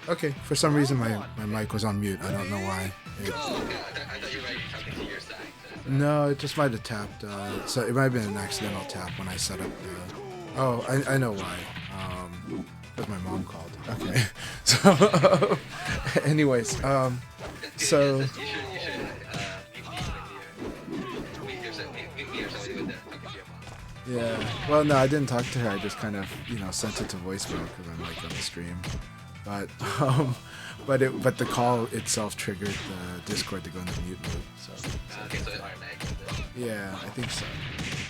[SPEAKER 1] Okay, for some reason my mic was on mute. I don't know why.
[SPEAKER 2] Oh, God, I thought you were talking to your side.
[SPEAKER 1] No, it just might have tapped. So it might have been an accidental tap when I set up the... Oh, I know why. Because my mom called. Okay. So, anyways, so...
[SPEAKER 2] You should mute me or somebody with that talking to your mom.
[SPEAKER 1] Yeah. Well, no, I didn't talk to her. I just kind of, sent it to voicemail because I'm like on the stream. But but the call itself triggered the Discord to go into mute mode. So
[SPEAKER 2] Okay, so it automatically does.
[SPEAKER 1] yeah, I think so.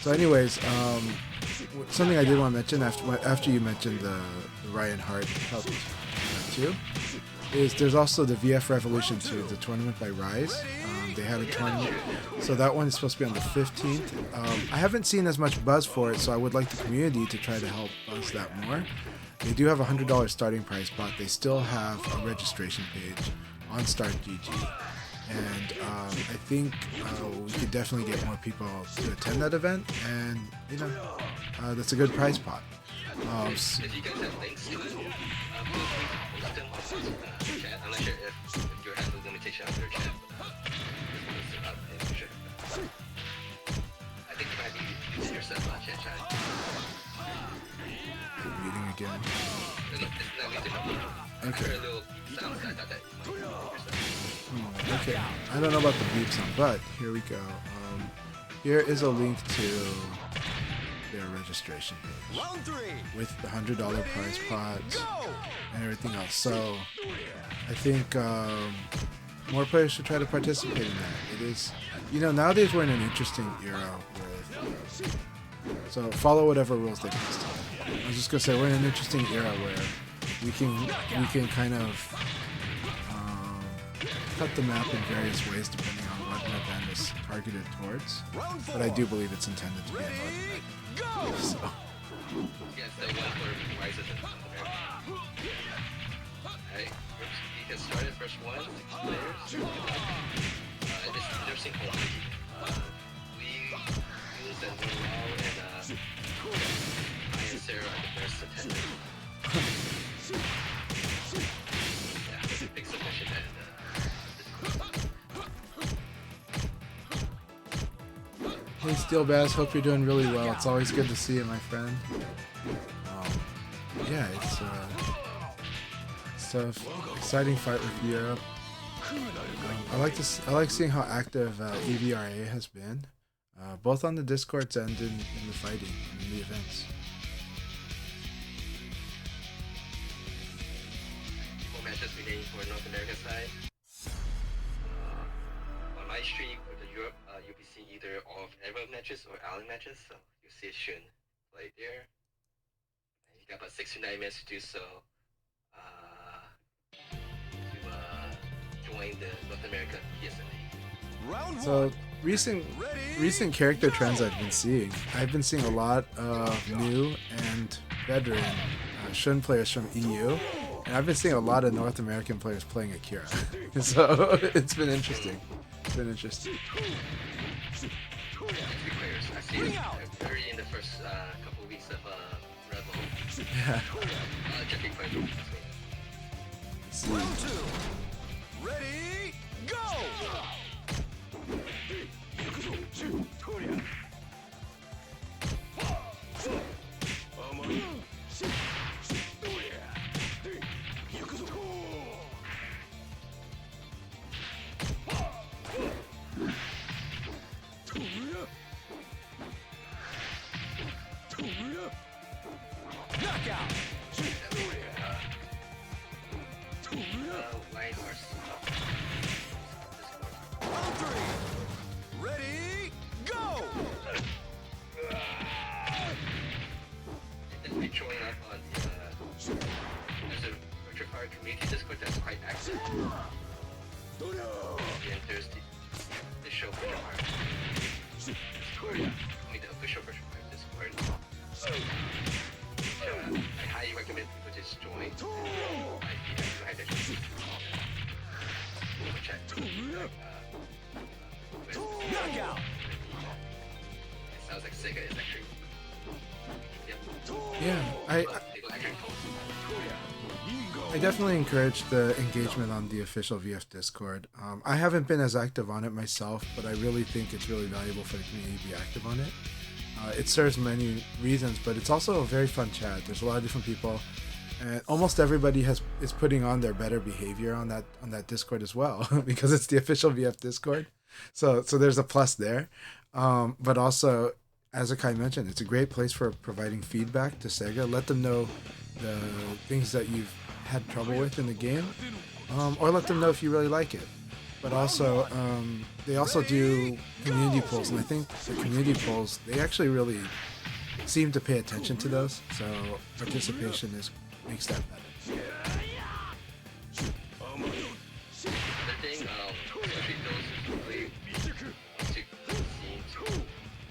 [SPEAKER 1] So anyways, something I did want to mention after you mentioned the Ryan Hart Cup 2 is there's also the VF Revolution 2, the tournament by Rise. They had a tournament, so that one is supposed to be on the 15th. I haven't seen as much buzz for it, so I would like the community to try to help buzz that more. They do have a $100 starting price, but they still have a registration page on StartGG. and I think we could definitely get more people to attend that event, and that's a good prize pot.
[SPEAKER 2] If you guys have links to it, feel free to post them on chat. I'm not sure if you have the limitation on your chat, but just post it up and we should have that. I think you might be using yourself on Chanchai.
[SPEAKER 1] Reading again.
[SPEAKER 2] It's not muted. I
[SPEAKER 1] Okay.
[SPEAKER 2] heard a little beep sound, so I thought that you might be using yourself.
[SPEAKER 1] Okay. I don't know about the beep sound, but here we go. Here is a link to their registration page
[SPEAKER 3] Round 3.
[SPEAKER 1] with the $100 prize pots
[SPEAKER 3] Go!
[SPEAKER 1] and everything else. So I think more players should try to participate in that. It is, nowadays we're in an interesting era with. So follow whatever rules they post. I was just gonna say we're in an interesting era where we can kind of cut the map in various ways depending on what an event is targeted towards.
[SPEAKER 3] Round 4.
[SPEAKER 1] But I do believe it's intended to be a North American.
[SPEAKER 3] Go!
[SPEAKER 1] So
[SPEAKER 2] Yes, the one for Rises in North America. Alright, you can start at first one, 6 players. It's interesting for we use and do well, and I and Sarah are the best attended. Yeah, it's a big submission and
[SPEAKER 1] hey Steel Bass, hope you're doing really well. It's always good to see you, my friend. Yeah, it's an exciting fight with Europe. I like seeing how active EVRA has been, both on the Discords and in the fighting and in the events.
[SPEAKER 2] more matches remaining for North America side. On my stream for the Europe, you'll be seeing either all of Emerald matches or Allen matches, so you'll see it soon. Right there. And you got about 6 to 9 minutes to do so. To join the North America PSNA.
[SPEAKER 3] Round 1.
[SPEAKER 1] So recent character trends I've been seeing a lot of new and veteran Shun players from EU, and I've been seeing a lot of North American players playing Akira. So it's been interesting.
[SPEAKER 2] Three players. I see it already in the first couple of weeks of Rebel.
[SPEAKER 1] Yeah.
[SPEAKER 2] Jeffrey played.
[SPEAKER 3] Round 2. Ready, go! Knockout!
[SPEAKER 2] White horse.
[SPEAKER 3] Round 3. Ready, go!
[SPEAKER 2] Definitely showing up on the there's a virtual card community Discord that's quite active. And there's the show virtual card Discord. I mean the official virtual card Discord. I highly recommend people just join. I think check.
[SPEAKER 3] Knockout!
[SPEAKER 2] It sounds like Sega is actually. Yep.
[SPEAKER 1] Yeah,
[SPEAKER 2] They will actually post.
[SPEAKER 1] I definitely encourage the engagement on the official VF Discord. I haven't been as active on it myself, but I really think it's really valuable for the community to be active on it. It serves many reasons, but it's also a very fun chat. There's a lot of different people, and almost everybody is putting on their better behavior on that Discord as well, because it's the official VF Discord. So there's a plus there, but also, as Akai mentioned, it's a great place for providing feedback to Sega. Let them know the things that you've had trouble with in the game, or let them know if you really like it. But also, they also do community polls, and I think the community polls, they actually really seem to pay attention to those, so participation makes that better.
[SPEAKER 2] The thing, especially those who really want to see to live,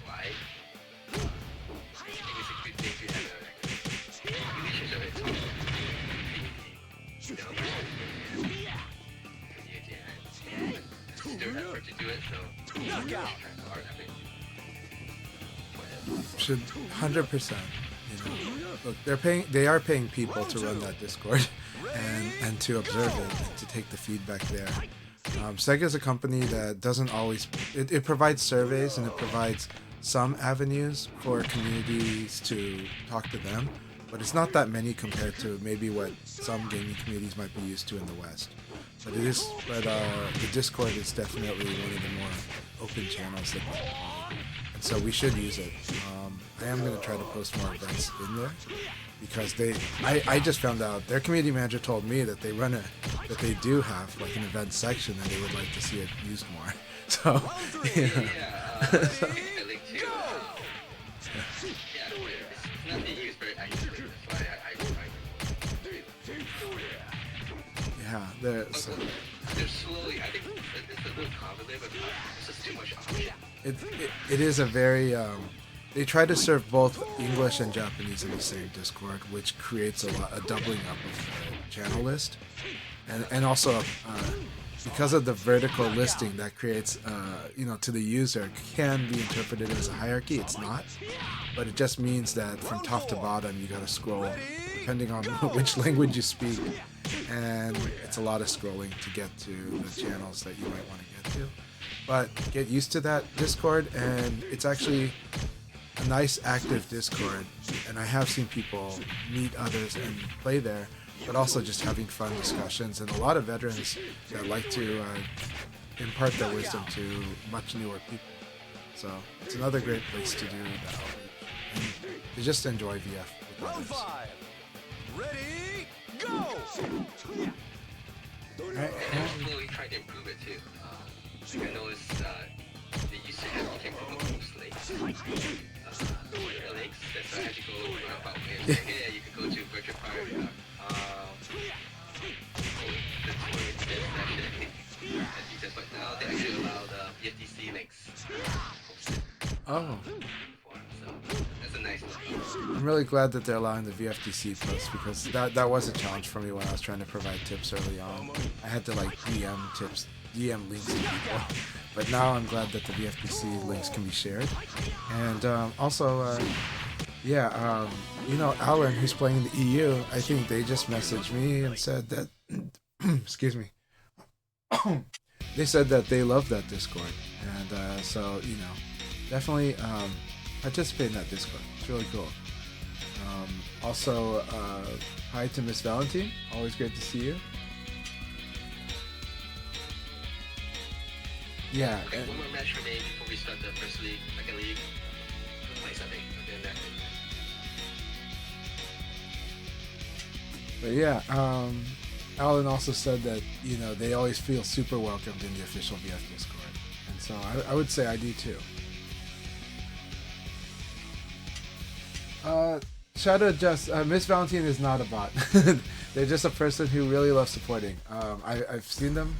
[SPEAKER 2] I think it's a good thing to have a relationship between the developers and the community. And are epic.
[SPEAKER 1] Should 100%. You know, look, they are paying people to run that Discord, and to observe it and to take the feedback there. Sega is a company that doesn't always. It provides surveys and it provides some avenues for communities to talk to them, but it's not that many compared to maybe what some gaming communities might be used to in the West. But it is. But the Discord is definitely one of the more open channels that they provide, and so we should use it. I am going to try to post more events in there because I just found out their community manager told me that they do have like an event section and they would like to see it used more. So yeah.
[SPEAKER 2] I link to it's not being used very actively. That's why
[SPEAKER 1] Yeah,
[SPEAKER 2] they're slowly. I think it's a little convoluted, but it's just too much option.
[SPEAKER 1] It is a very they try to serve both English and Japanese in the same Discord, which creates a doubling up of the channel list, and also because of the vertical listing that creates to the user can be interpreted as a hierarchy. It's not, but it just means that from top to bottom you gotta scroll depending on which language you speak, and it's a lot of scrolling to get to the channels that you might want to get to. But get used to that Discord, and it's actually a nice active Discord, and I have seen people meet others and play there, but also just having fun discussions, and a lot of veterans that like to impart their wisdom to much newer people. So it's another great place to do that outreach and to just enjoy VF with others.
[SPEAKER 3] Ready, go!
[SPEAKER 1] Right.
[SPEAKER 2] And slowly trying to improve it too. I noticed they used to have you can promote boost links. Links. That's why I had to go about way and say, hey, you could go to virtualpirate.com. The tour instead. But now they actually allow the VFTC links.
[SPEAKER 1] Oh.
[SPEAKER 2] So that's a nice thing.
[SPEAKER 1] I'm really glad that they're allowing the VFDC posts because that was a challenge for me when I was trying to provide tips early on. I had to like DM links to people, but now I'm glad that the VFDC links can be shared. And also, Alan, who's playing in the EU, I think they just messaged me and said that, excuse me, they said that they love that Discord, and so definitely participate in that Discord. It's really cool. Also, hi to Miss Valentine. Always great to see you. Yeah.
[SPEAKER 2] Okay, one more match for me before we start the first league, second league. We'll play something, and then that's it.
[SPEAKER 1] But yeah, Alan also said that they always feel super welcomed in the official VF Discord, and so I would say I do too. Shadow Miss Valentine is not a bot. They're just a person who really loves supporting. I've seen them.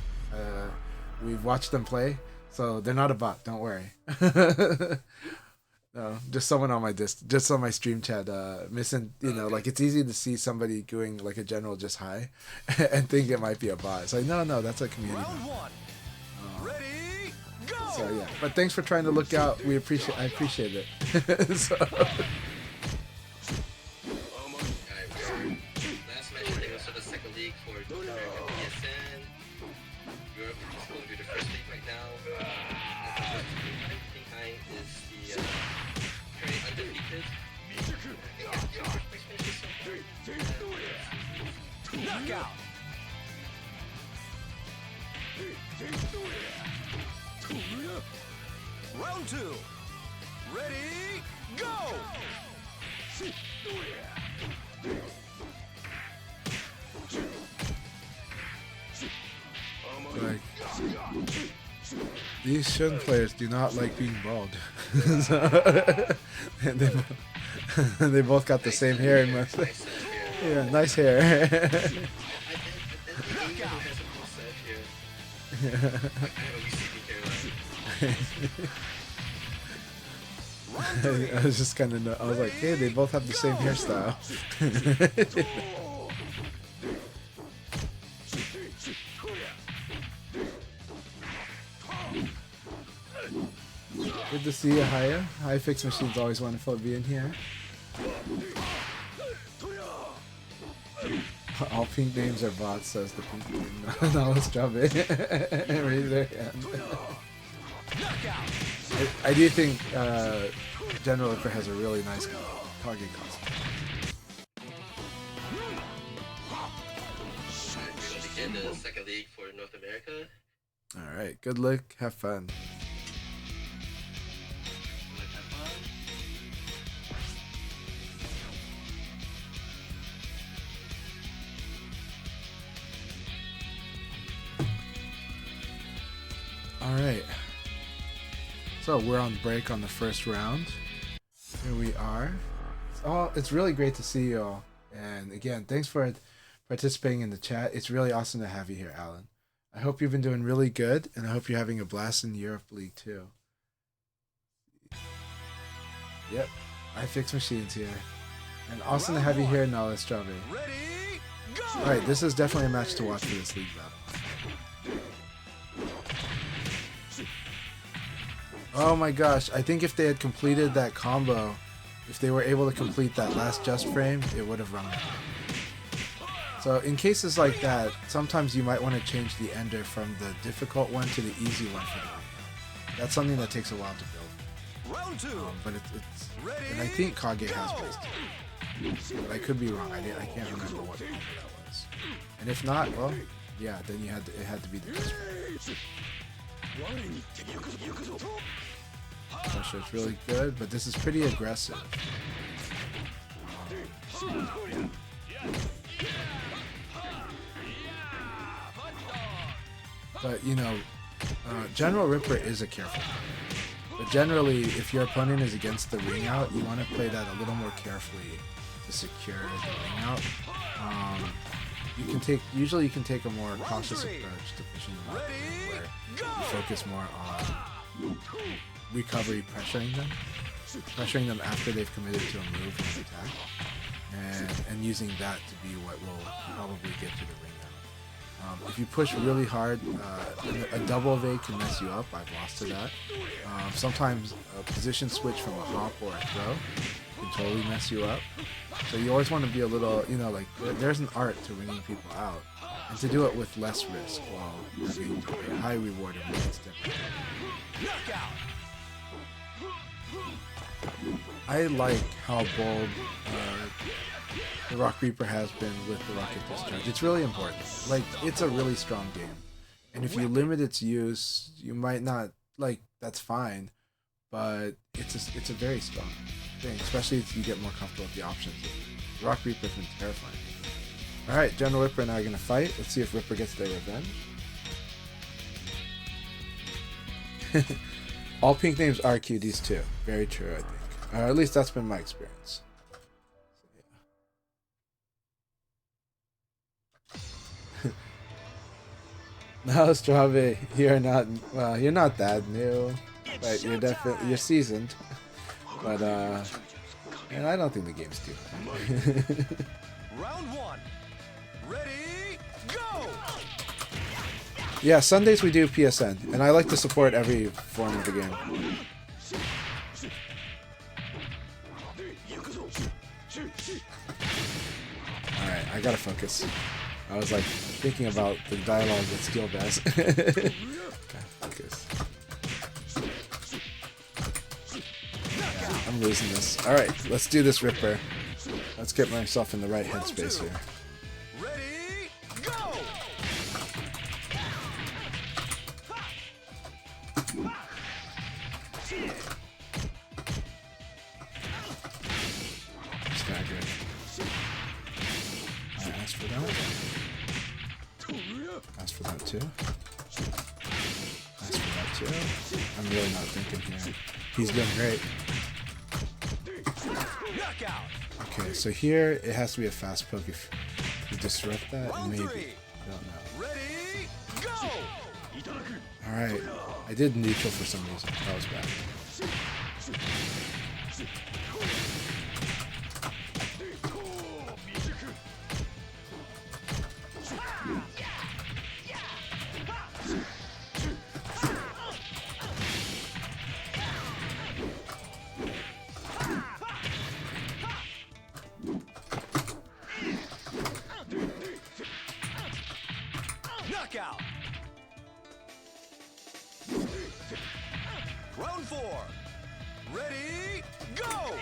[SPEAKER 1] We've watched them play, so they're not a bot. Don't worry. No, just someone on my stream chat. Missing, like it's easy to see somebody doing like a general just hi, and think it might be a bot. It's like no, that's a community member.
[SPEAKER 3] Ready, go!
[SPEAKER 1] So yeah, but thanks for trying to look out. I appreciate it. So.
[SPEAKER 2] Last match, I think was for the second league for PSN. Europe is going through the first league right now. Behind is the currently undefeated.
[SPEAKER 3] Knockout! Round 2. Ready, go!
[SPEAKER 1] Like, these Shun players do not like being bald. And they both got the same hair and mustache. Yeah, nice hair. I was just kind of, I was like, hey, they both have the same hairstyle. Good to see you, Haya. Hi, Fix Machine's always wonderful being here. All pink names are bots, says the pink name. No, let's drop it. Raise their hand. I do think General Ripper has a really nice Kage costume.
[SPEAKER 2] We're going to begin the second league for North America.
[SPEAKER 1] Alright, good luck, have fun. Alright. So we're on break on the first round. Here we are. It's really great to see you all. And again, thanks for participating in the chat. It's really awesome to have you here, Alan. I hope you've been doing really good, and I hope you're having a blast in the Europe League too. Yep, I Fix Machines here. And awesome to have you here, Nala Strawberry. Alright, this is definitely a match to watch for this league battle. Oh my gosh, I think if they had completed that combo, if they were able to complete that last just frame, it would have run out. So in cases like that, sometimes you might want to change the ender from the difficult one to the easy one for the ring. That's something that takes a while to build.
[SPEAKER 3] Round two.
[SPEAKER 1] But and I think Kage has placed it. But I could be wrong. I can't remember what combo that was. And if not, well, yeah, then it had to be the best frame. Pressure is really good, but this is pretty aggressive. But you know, General Ripper is a careful player. But generally, if your opponent is against the ring out, you want to play that a little more carefully to secure the ring out. Usually you can take a more cautious approach to pushing them out, where you focus more on recovery, pressuring them after they've committed to a move and an attack, and using that to be what will probably get you the ring out. If you push really hard, a double evade can mess you up. I've lost to that. Sometimes a position switch from a hop or a throw can totally mess you up. So you always want to be a little, you know, like there's an art to ringing people out, and to do it with less risk while having a high reward of it's different. I like how bold DaRockReaper has been with the rocket discharge. It's really important. Like, it's a really strong game, and if you limit its use, you might not, like, that's fine, but it's a very strong thing, especially if you get more comfortable with the options. DaRockReaper's been terrifying. Alright, General Ripper and I are going to fight. Let's see if Ripper gets their revenge. All pink names are cuties too. Very true, I think. Or at least that's been my experience. So, yeah. No, Strawberry, you're not that new, but you're seasoned. But and I don't think the game's too hard.
[SPEAKER 3] Round one. Ready, go!
[SPEAKER 1] Yeah, Sundays we do PSN, and I like to support every form of the game. Alright, I gotta focus. I was like thinking about the dialogue with Steel Bass. Gotta focus. Yeah, I'm losing this. Alright, let's do this, Ripper. Let's get myself in the right headspace here.
[SPEAKER 3] Ready, go!
[SPEAKER 1] Staggered. I asked for that. Asked for that too. Asked for that too. I'm really not thinking here. He's doing great. Okay, so here it has to be a fast poke. If you disrupt that, maybe. I don't know.
[SPEAKER 3] Ready, go!
[SPEAKER 1] Alright. I did neutral for some reason. That was bad.
[SPEAKER 3] Ready, go!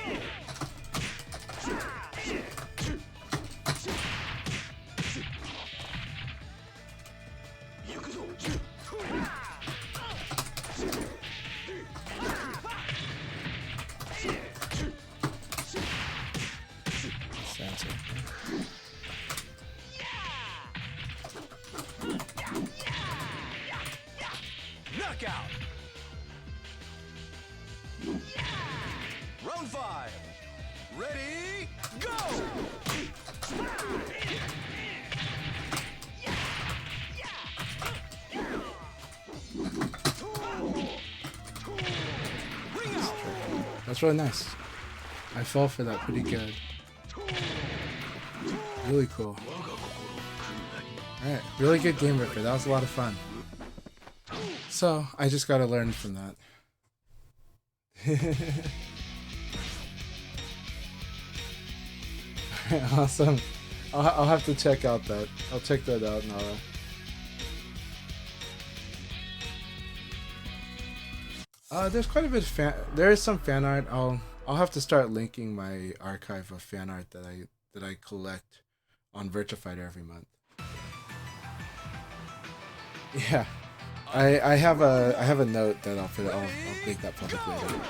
[SPEAKER 1] Sensor.
[SPEAKER 3] Knockout! Round 5. Ready, go! Ring out!
[SPEAKER 1] That's really nice. I fell for that pretty good. Really cool. Alright, really good game, Ripper. That was a lot of fun. So, I just gotta learn from that. Awesome. I'll have to check out that. I'll check that out, Nara. There's quite a bit of there is some fan art. I'll have to start linking my archive of fan art that I collect on Virtua Fighter every month. Yeah. I have a note that I'll make that public later.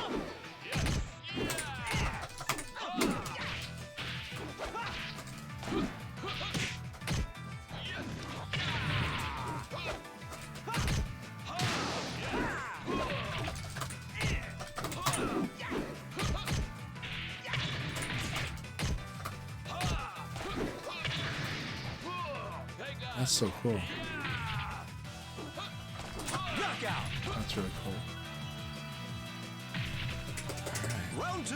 [SPEAKER 1] That's so cool. That's really cool. Alright.
[SPEAKER 3] Round 2.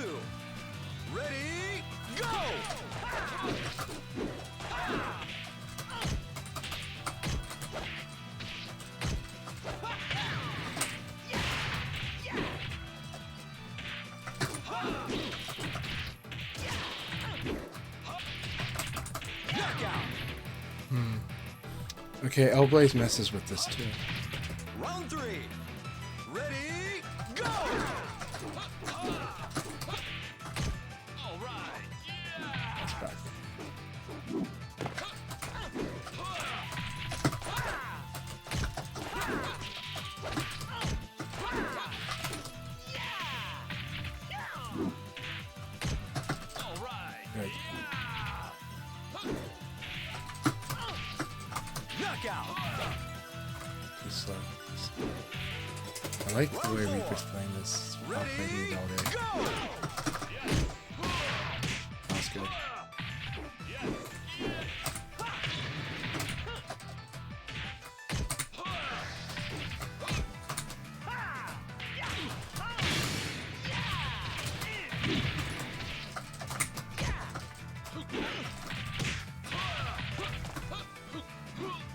[SPEAKER 3] Ready, go!
[SPEAKER 1] Okay, L-Blaze messes with this too.
[SPEAKER 3] Round 3. Ready, go!
[SPEAKER 1] That's back. Good.
[SPEAKER 3] Knockout!
[SPEAKER 1] Too slow. I like the way Reaper's playing this.
[SPEAKER 3] Ready,
[SPEAKER 1] all day.
[SPEAKER 3] go!
[SPEAKER 1] That's good.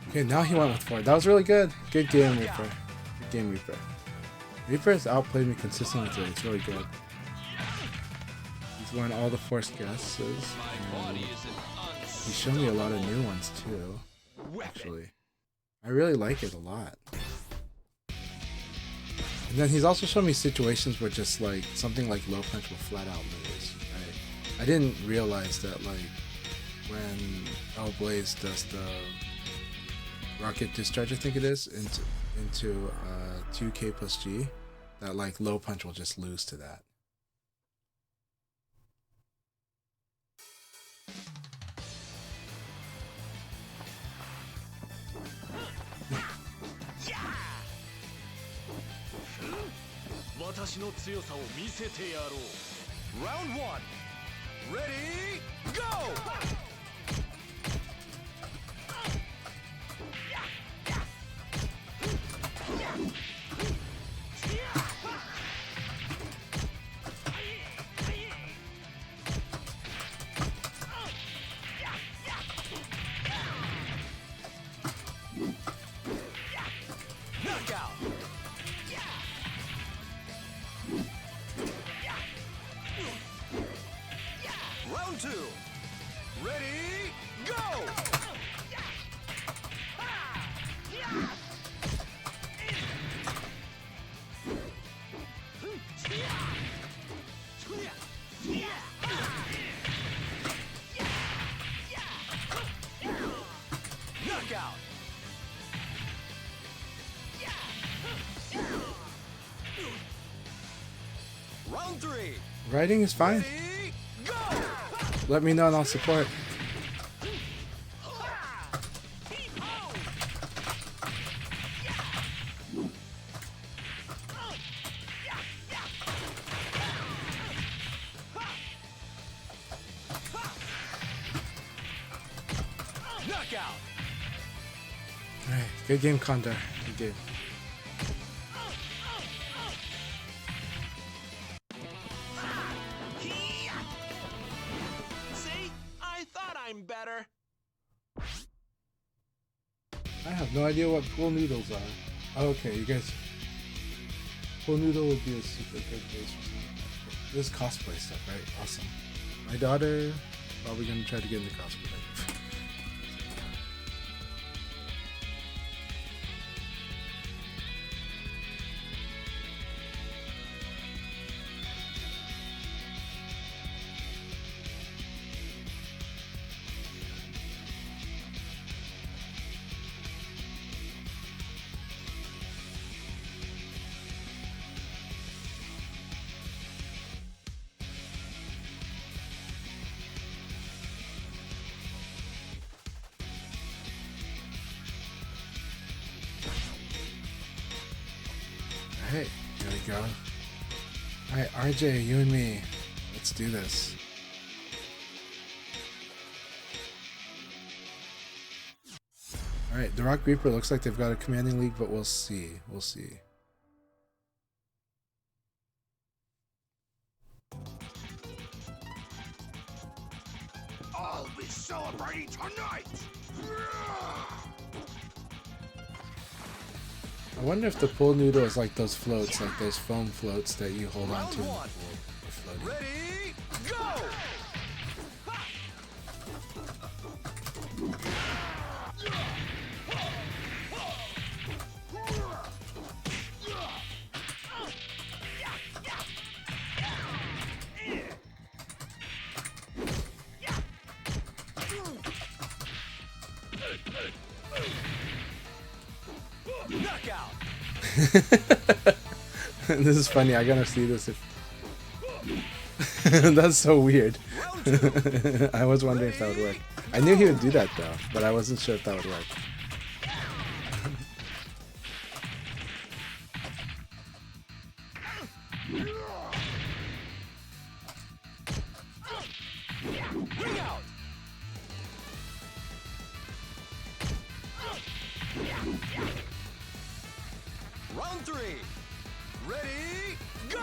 [SPEAKER 1] Okay, now he went with 4. That was really good. Good game, Reaper. Good game, Reaper. Reaper has outplayed me consistently today. It's really good. He's won all the forced guesses. And he's shown me a lot of new ones too. Actually, I really like it a lot. And then he's also shown me situations where just like something like low punch will flat out lose. Right? I didn't realize that like when L-Blaze does the rocket discharge, I think it is, into 2K plus G, that like low punch will just lose to that.
[SPEAKER 3] Round 1. Ready, go! Knockout! Round 2. Ready, go!
[SPEAKER 4] Round 3.
[SPEAKER 1] Writing is fine.
[SPEAKER 4] Ready, go!
[SPEAKER 1] Let me know and I'll support.
[SPEAKER 4] Knockout.
[SPEAKER 1] Alright, good game, Condor. Good game.
[SPEAKER 4] See? I thought I'm better.
[SPEAKER 1] I have no idea what pool noodles are. Oh, okay, you guys. Pool noodle would be a super good base for something. This is cosplay stuff, right? Awesome. My daughter probably gonna try to get into cosplay. Alright, here we go. Alright, RJ, you and me. Let's do this. Alright, DaRockReaper looks like they've got a commanding league, but we'll see. We'll see.
[SPEAKER 3] I'll be celebrating tonight.
[SPEAKER 1] I wonder if the pool noodle is like those floats, like those foam floats that you hold on to in the
[SPEAKER 4] Round
[SPEAKER 1] pool. They're floating.
[SPEAKER 4] Ready, go! Knockout.
[SPEAKER 1] This is funny. I gotta see this. That's so weird.
[SPEAKER 4] Round 2.
[SPEAKER 1] I was wondering if that would work. I knew he would do that though, but I wasn't sure if that would work.
[SPEAKER 4] Ring out. Round 3. Ready, go!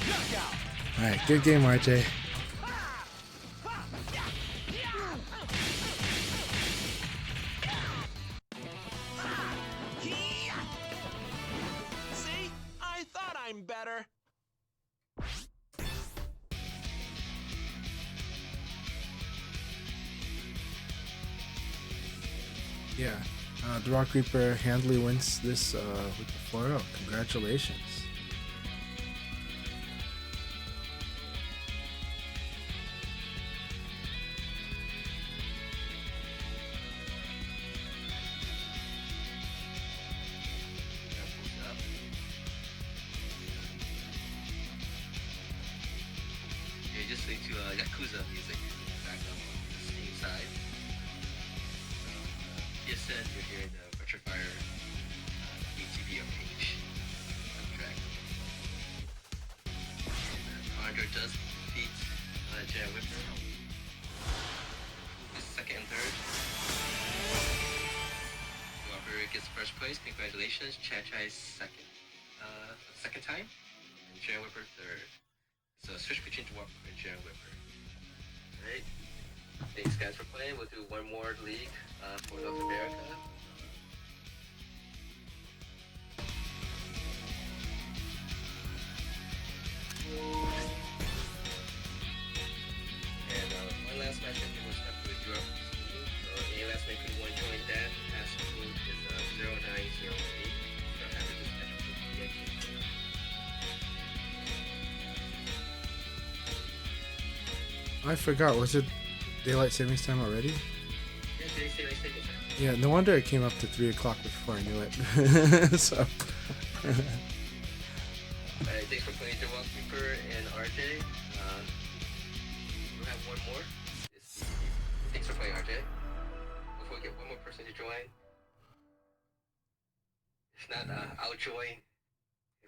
[SPEAKER 4] Knockout.
[SPEAKER 1] Alright, good game, RJ.
[SPEAKER 4] See? I thought I'm better.
[SPEAKER 1] Yeah, DaRockReaper handily wins this with the 4-0. Congratulations.
[SPEAKER 2] Yeah, just listening to Yakuza music back on the Steam side. PSN, you're hearing the Retrofire ATV of H track. And Condor does defeat Jan Whipper. Who's second and third. Whoever gets first place, congratulations. Chanchai second. Second time. And Jan Whipper third. So switch between DaRockReaper and Jan Whipper. Alright. Thanks guys for playing. We'll do one more league for North America. And one last match I think was up with Europe. So any last match you want to join that, pass code is 0908. So after this match will be
[SPEAKER 1] I forgot. Was it daylight savings time already?
[SPEAKER 2] Yeah, today's daylight savings time.
[SPEAKER 1] Yeah, no wonder it came up to 3 o'clock before I knew it. So.
[SPEAKER 2] Alright, thanks for playing DaRockReaper and RJ. We'll have one more. Thanks for playing RJ. Before we get one more person to join. If not, I'll join.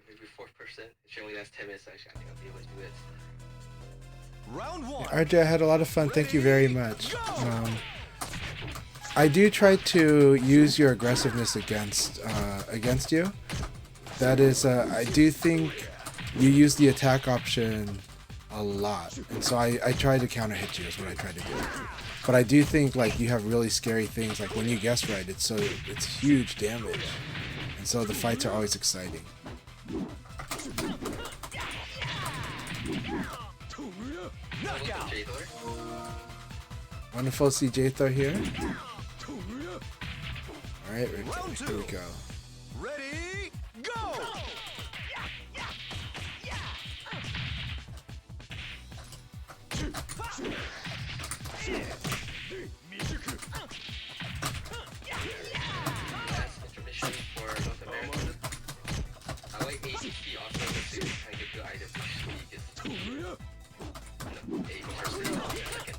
[SPEAKER 2] Maybe fourth person. It should only last 10 minutes actually. I think I'll be able to do this.
[SPEAKER 4] Round 1.
[SPEAKER 1] RJ, I had a lot of fun. Thank you very much. I do try to use your aggressiveness against you. That is, I do think you use the attack option a lot, and so I try to counter hit you is what I try to do. But I do think like you have really scary things. Like when you guess right, it's huge damage, and so the fights are always exciting.
[SPEAKER 2] Knockout.
[SPEAKER 1] Wonderful to see J-Thor here. Alright, here we go.
[SPEAKER 4] Ready, go!
[SPEAKER 2] Last intermission for North America. I like ACC also to try to get good items which league is a person second.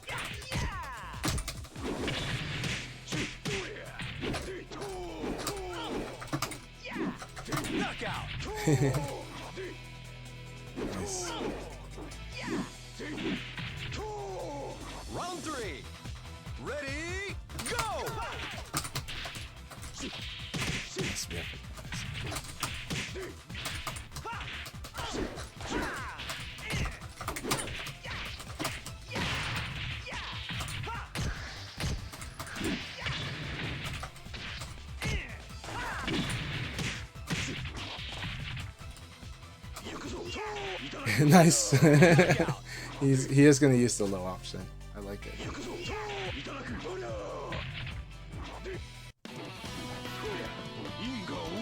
[SPEAKER 4] Knockout.
[SPEAKER 1] Nice.
[SPEAKER 4] Round 3. Ready, go!
[SPEAKER 1] Yes, yeah. Nice. He is gonna use the low option. I like it.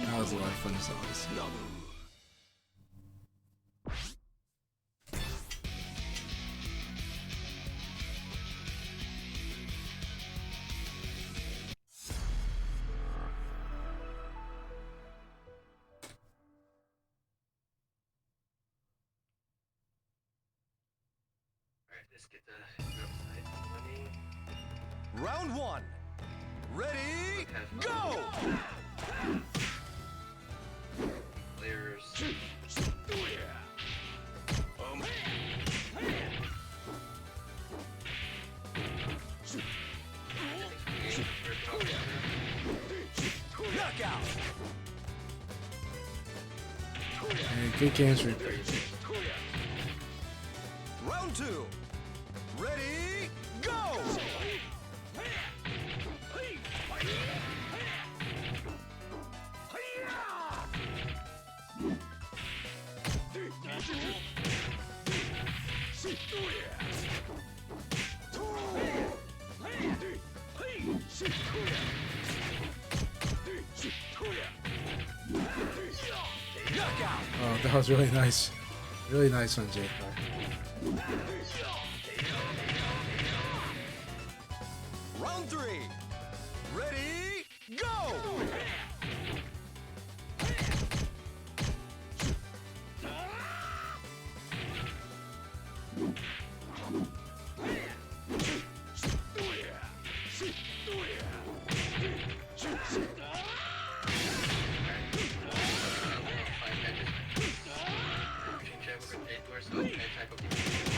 [SPEAKER 1] That was a lot of fun as always.
[SPEAKER 2] Alright, let's get the website running.
[SPEAKER 4] Round 1. Ready, go!
[SPEAKER 2] Players.
[SPEAKER 4] Knockout.
[SPEAKER 1] Hey, good games, Reaper.
[SPEAKER 4] Round 2. Ready, go! Knockout.
[SPEAKER 1] Oh, that was really nice. Really nice one, Jake.
[SPEAKER 4] Round 3. Ready, go!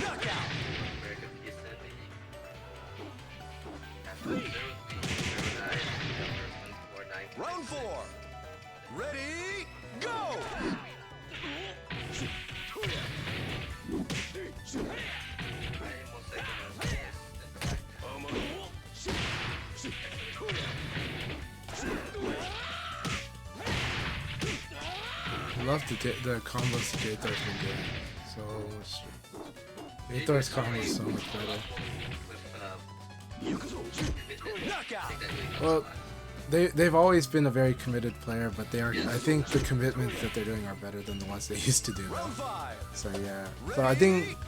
[SPEAKER 4] Knockout. Round 4. Ready, go!
[SPEAKER 1] I love the combos that J-Thor's been doing. So much. J-Thor's combo is so much better.
[SPEAKER 4] Knockout.
[SPEAKER 1] Well, they've always been a very committed player, but they are. I think the commitments that they're doing are better than the ones they used to do.
[SPEAKER 4] Round 5.
[SPEAKER 1] So yeah. So I think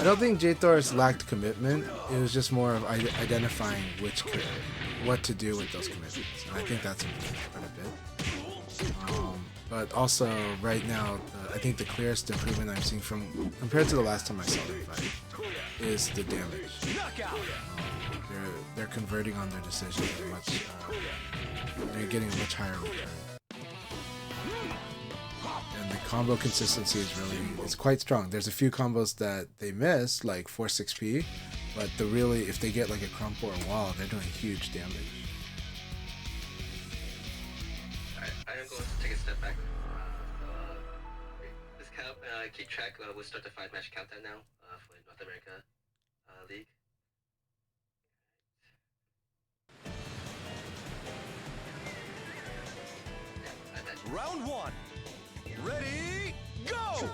[SPEAKER 1] don't think J-Thor's lacked commitment. It was just more of identifying what to do with those commitments, and I think that's improved quite a bit. But also, right now, I think the clearest improvement I'm seeing compared to the last time I saw them fight is the damage. They're converting on their decisions they're getting a much higher return. And the combo consistency is quite strong. There's a few combos that they miss, like 4-6P, but if they get like a crump or a wall, they're doing huge damage.
[SPEAKER 2] I am going to take a step back. This keep track. We'll start the 5-match countdown now for North America League.
[SPEAKER 4] Round 1. Ready, go!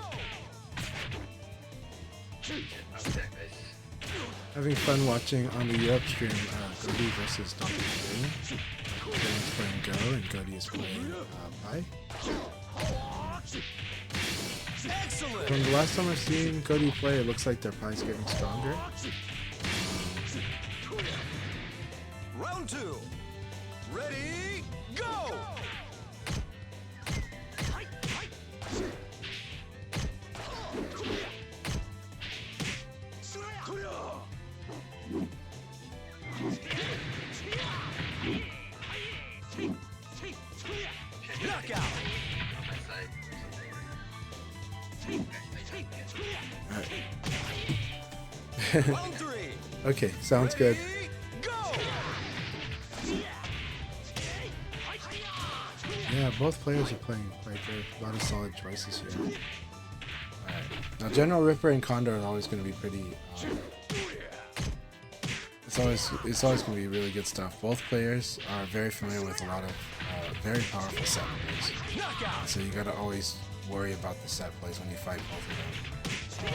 [SPEAKER 1] Having fun watching on the Europe stream Goody versus Dr. J. James playing Go and Goody is playing Pi.
[SPEAKER 4] Excellent!
[SPEAKER 1] From the last time I've seen Goody play, it looks like their Pi's getting stronger.
[SPEAKER 4] Round 2. Ready, go! Knockout! Round 3.
[SPEAKER 1] Okay, sounds good.
[SPEAKER 4] Go!
[SPEAKER 1] Yeah, both players are playing quite good. A lot of solid choices here. Alright. Now, General Ripper and Condor are always going to be pretty... It's always going to be really good stuff. Both players are very familiar with a lot of very powerful set plays. So you got to always worry about the set plays when you fight both of them.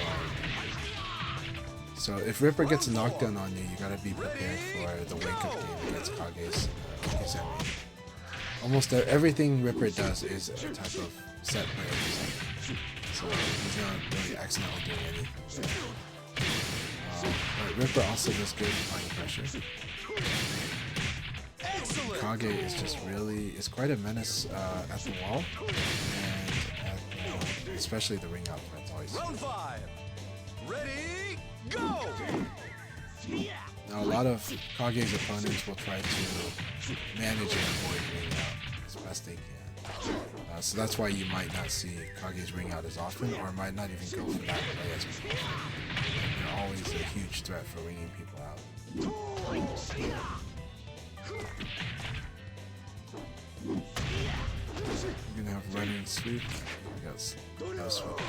[SPEAKER 1] So if Ripper gets a knockdown on you, you got to be prepared for the wake-up game against Kage's enemy. Almost everything Ripper does is a type of set play. So he's not really accidentally doing anything. But Ripper also does good applying pressure. Kage is just is quite a menace at the wall, and especially the ring out threats always.
[SPEAKER 4] Round 5. Ready, go!
[SPEAKER 1] Now a lot of Kage's opponents will try to manage and avoid ring out as best they can. So that's why you might not see Kage's ring out as often, or might not even go for that play as often. They're always a huge threat for ringing people out. We're gonna have run and sweep. Yes, no sweep.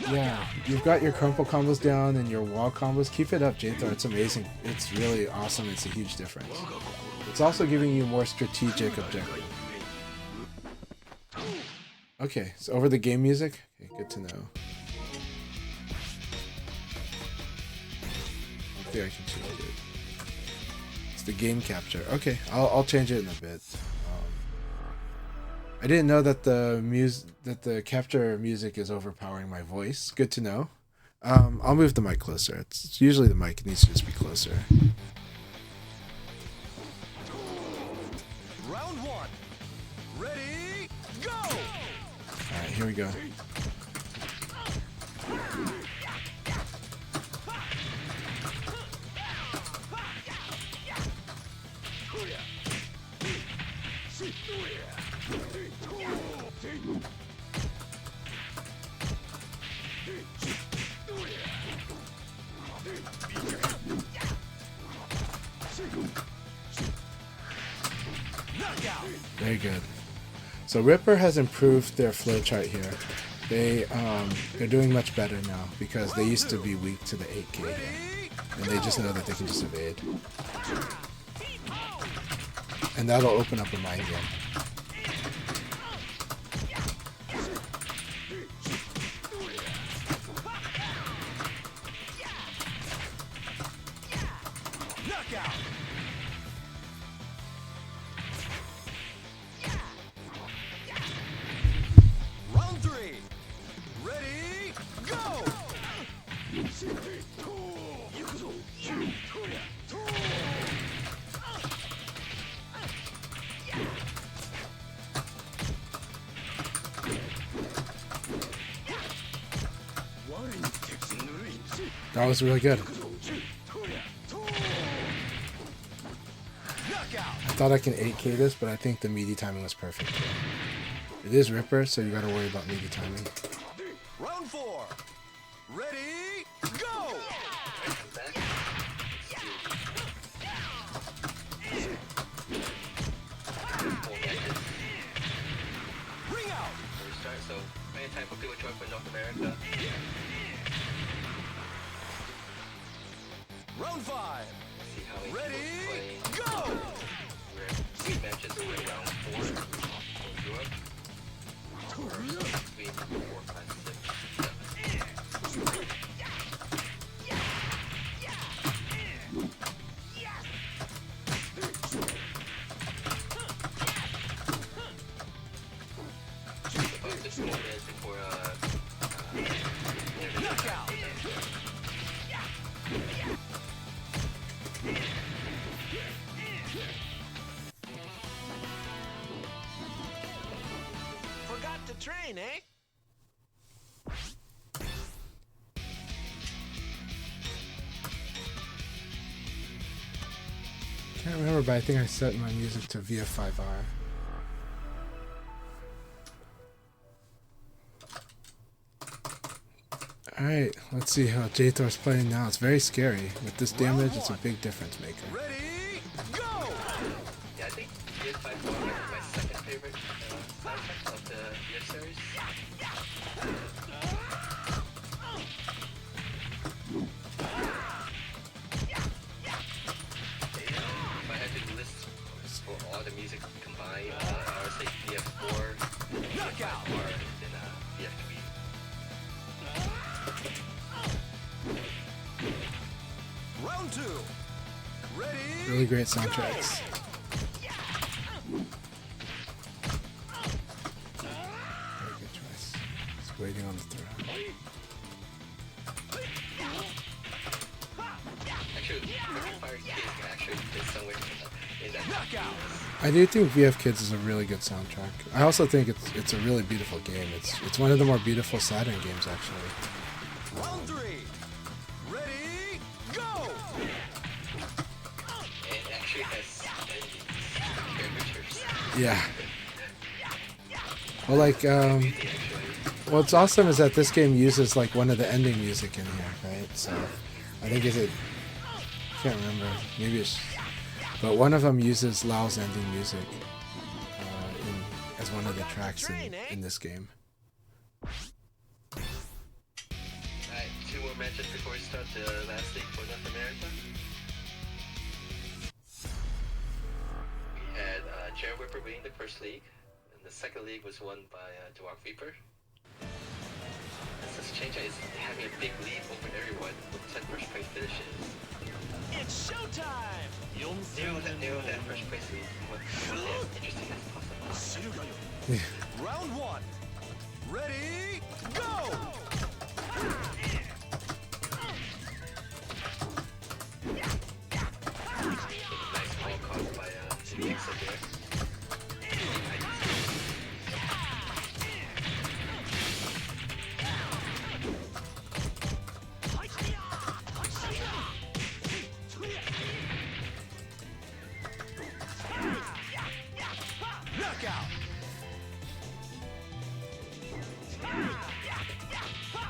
[SPEAKER 1] Yeah, you've got your crumple combos down and your wall combos. Keep it up, J-Thor. It's amazing. It's really awesome. It's a huge difference. It's also giving you more strategic objectives. Okay, so over the game music. Okay, good to know. Hopefully I can change it. It's the game capture. Okay, I'll change it in a bit. I didn't know that the capture music is overpowering my voice. Good to know. I'll move the mic closer. It's usually the mic needs to just be closer.
[SPEAKER 4] Round 1. Ready, go!
[SPEAKER 1] Alright, here we go. Very good. So Ripper has improved their flow chart here. They're doing much better now because they used to be weak to the 8K, and they just know that they can just evade. And that'll open up a mind game.
[SPEAKER 4] Knockout! Round 3.
[SPEAKER 1] That was really good. I thought I can 8K this, but I think the meaty timing was perfect. It is Ripper, so you gotta worry about meaty timing.
[SPEAKER 4] Round 4. Ready, go! Ring out!
[SPEAKER 2] Start, so many time for people join for North America.
[SPEAKER 4] Round 5.
[SPEAKER 2] See how many
[SPEAKER 4] Ready,
[SPEAKER 2] people
[SPEAKER 4] go!
[SPEAKER 2] We're 3 matches away round 4 in Europe. 3, 4, 5, 6, 7. About 6 more minutes before
[SPEAKER 4] Knockout! Forgot to train, eh?
[SPEAKER 1] Can't remember, but I think I set my music to VF5R. Alright, let's see how J-Thor's playing now. It's very scary. With this damage, it's a big difference maker.
[SPEAKER 4] Ready, go!
[SPEAKER 2] Yeah, I think VF5 is my second favorite soundtrack of the VF series. If I had to list for all the music combined, I would say VF4,
[SPEAKER 4] Knockout!
[SPEAKER 2] VF5R, and VF3.
[SPEAKER 4] Round 2. Ready,
[SPEAKER 1] Really great soundtracks. Very good choice. Just waiting on the throw.
[SPEAKER 2] Actually, Fire Kids can actually fit somewhere in that.
[SPEAKER 4] knockout!
[SPEAKER 1] I do think VF Kids is a really good soundtrack. I also think it's a really beautiful game. It's one of the more beautiful Saturn games, actually.
[SPEAKER 4] Round 3. Ready, go!
[SPEAKER 2] It actually has caricatures.
[SPEAKER 1] Yeah. Well, like,
[SPEAKER 2] Music, actually.
[SPEAKER 1] what's awesome is that this game uses like one of the ending music in here, right? So I think I can't remember, maybe it's, but one of them uses Lao's ending music as one of the tracks in this game.
[SPEAKER 2] Alright, 2 more matches before we start the last league for North America. We had DaRockReaper winning the first league, and the second league was won by DaRockReaper. Since Chanchai is having a big lead over everyone with 10 first place finishes,
[SPEAKER 4] It's showtime!
[SPEAKER 2] narrow that first place lead as interesting as possible.
[SPEAKER 4] Round 1. Ready, go!
[SPEAKER 2] Nice ball caught by the exit there.
[SPEAKER 4] Knockout!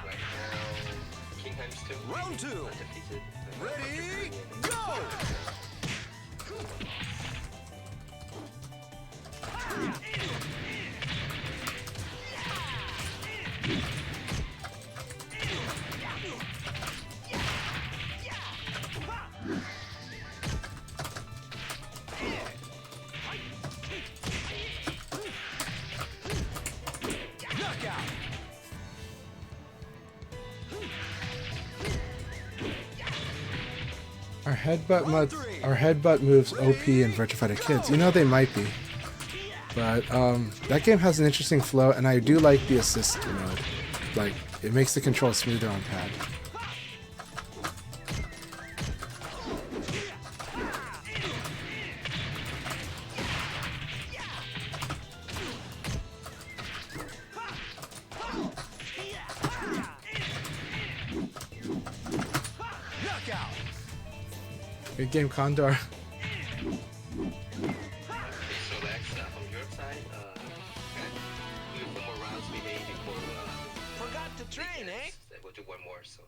[SPEAKER 2] Right now, Kingheim's still
[SPEAKER 4] Round 2.
[SPEAKER 2] undefeated.
[SPEAKER 4] Ready, go! Knockout!
[SPEAKER 1] Our headbutt moves OP in Virtua Fighter Kids. You know they might be, but that game has an interesting flow, and I do like the assist mode. Like it makes the control smoother on pad. Good game, Condor.
[SPEAKER 2] Okay, so Lex, from your side, we have one more rounds we made before
[SPEAKER 4] Forgot to train, eh?
[SPEAKER 2] then we'll do one more. So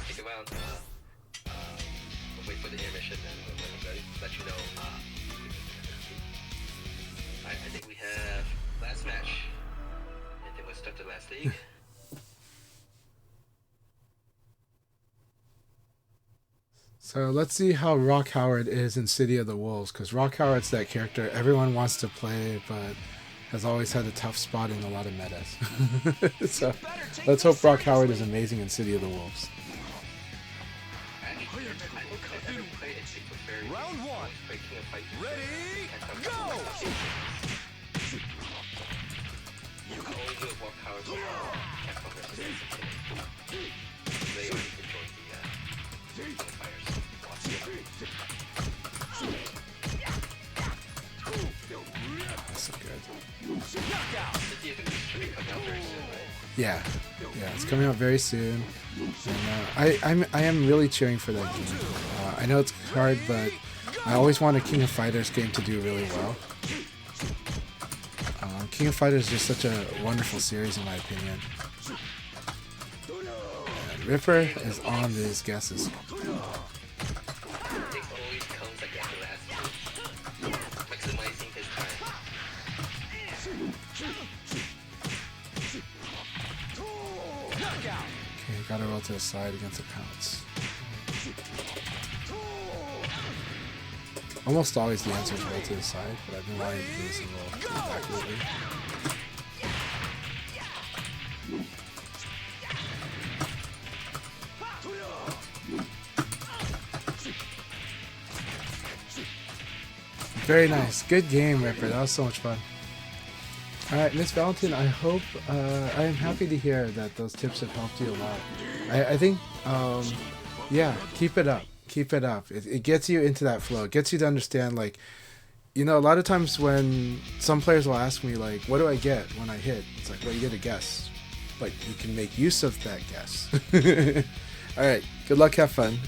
[SPEAKER 2] stick around. We'll wait for the intermission, and we'll let you know. I think we have last match, and then we'll start the last league.
[SPEAKER 1] So let's see how Rock Howard is in City of the Wolves, because Rock Howard's that character everyone wants to play, but has always had a tough spot in a lot of metas. So let's hope Rock Howard is amazing in City of the Wolves.
[SPEAKER 4] Round one. Ready, go!
[SPEAKER 2] You can only do walk Howard Capcom versus NCT. They already controlled the fires.
[SPEAKER 1] That's so good.
[SPEAKER 4] Knockout.
[SPEAKER 2] City of the Beast should be coming out very soon, right?
[SPEAKER 1] Yeah, it's coming out very soon. And, I am really cheering for that game. I know it's hard, but I always want a King of Fighters game to do really well. King of Fighters is just such a wonderful series in my opinion. And Ripper is on these guesses.
[SPEAKER 2] It always comes like at the last minute, maximizing his time.
[SPEAKER 4] Knockout.
[SPEAKER 1] Okay, gotta roll to the side against the pounce. Almost always the answer is roll to the side, but I've been wanting to do this and roll back lately. Very nice. Good game, Ripper. That was so much fun. Alright, Miss Valentin, I hope, I am happy to hear that those tips have helped you a lot. I think, yeah, keep it up. Keep it up. It gets you into that flow. It gets you to understand, like, you know, a lot of times when some players will ask me, like, what do I get when I hit? It's like, well, you get a guess. But you can make use of that guess. Alright, good luck, have fun.
[SPEAKER 2] Yep,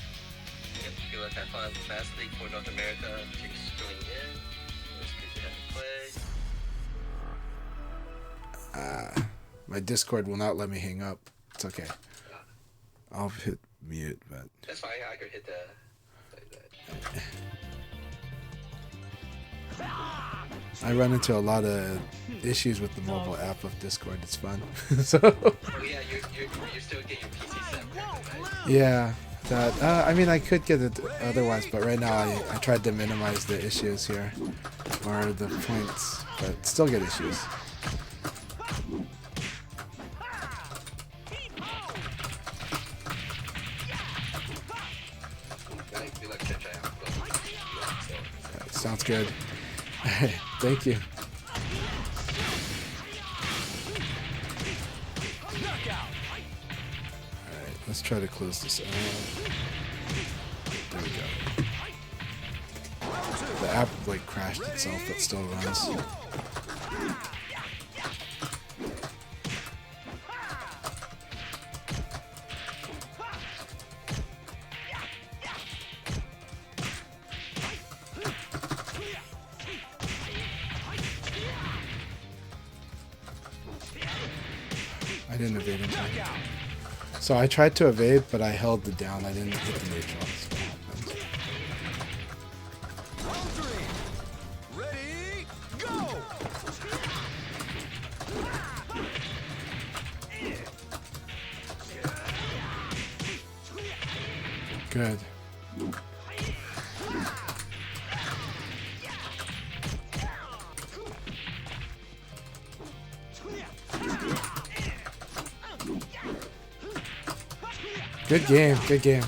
[SPEAKER 2] good luck, have fun. Last league for North America. Chicks joining in. It's good to have to play.
[SPEAKER 1] My Discord will not let me hang up. It's okay. I'll hit mute, but...
[SPEAKER 2] That's fine, I could hit the...
[SPEAKER 1] I run into a lot of issues with the mobile app of Discord. It's fun. So...
[SPEAKER 2] Oh yeah, you're still getting your PC set, right?
[SPEAKER 1] Yeah, that. I mean, I could get it otherwise, but right now I tried to minimize the issues here, or the points, but still get issues.
[SPEAKER 2] Good luck, Chanchai.
[SPEAKER 1] Sounds good. Thank you. Alright, let's try to close this out. There we go. The app like crashed itself, but still runs. I didn't evade in time. So I tried to evade, but I held the down. I didn't hit the neutral. That's what happened.
[SPEAKER 4] Round three. Ready, go!
[SPEAKER 1] Good. Good game, good game.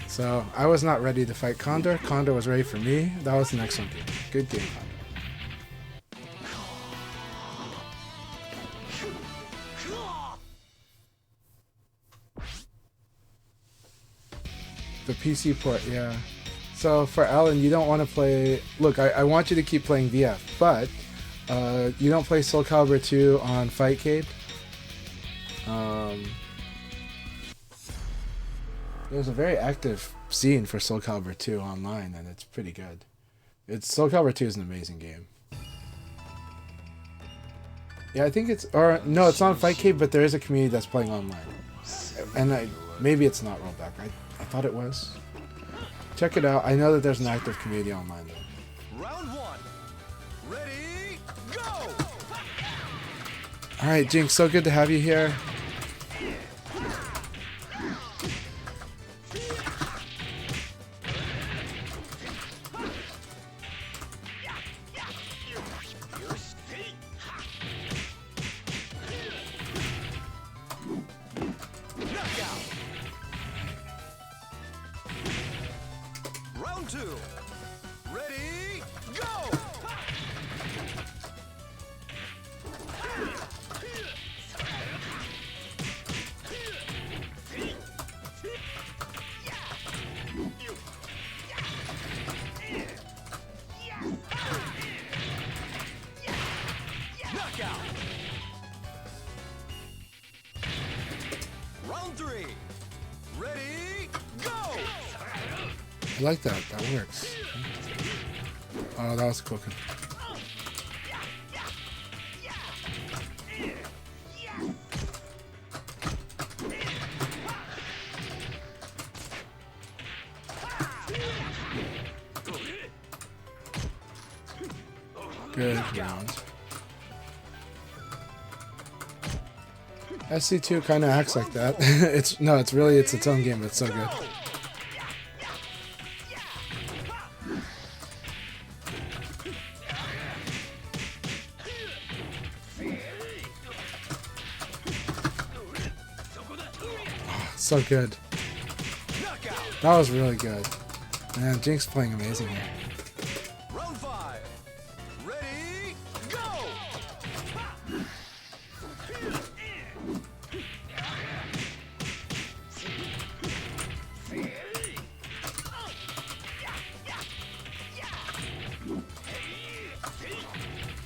[SPEAKER 1] So I was not ready to fight Condor. Condor was ready for me. That was an excellent game. Good game, Condor. The PC port, yeah. So for Alan, you don't want to play... Look, I want you to keep playing VF, but you don't play Soul Calibur 2 on Fightcade. There's a very active scene for Soul Calibur 2 online, and it's pretty good. Soul Calibur 2 is an amazing game. Yeah, I think it's... Or, no, it's not Fightcade, but there is a community that's playing online. And maybe it's not rolled back. I thought it was. Check it out. I know that there's an active community online, though.
[SPEAKER 4] Round one. Ready, go!
[SPEAKER 1] Alright, Jinx, so good to have you here.
[SPEAKER 4] Round two. Ready, go! Knockout. Round three. Ready, go!
[SPEAKER 1] I like that. That works. Oh, that was cool. Good round. SC2 kind of acts like that. It's its own game, but it's so good. So good. That was really good. Man, Jinx playing amazing here.
[SPEAKER 4] Round five. Ready, go!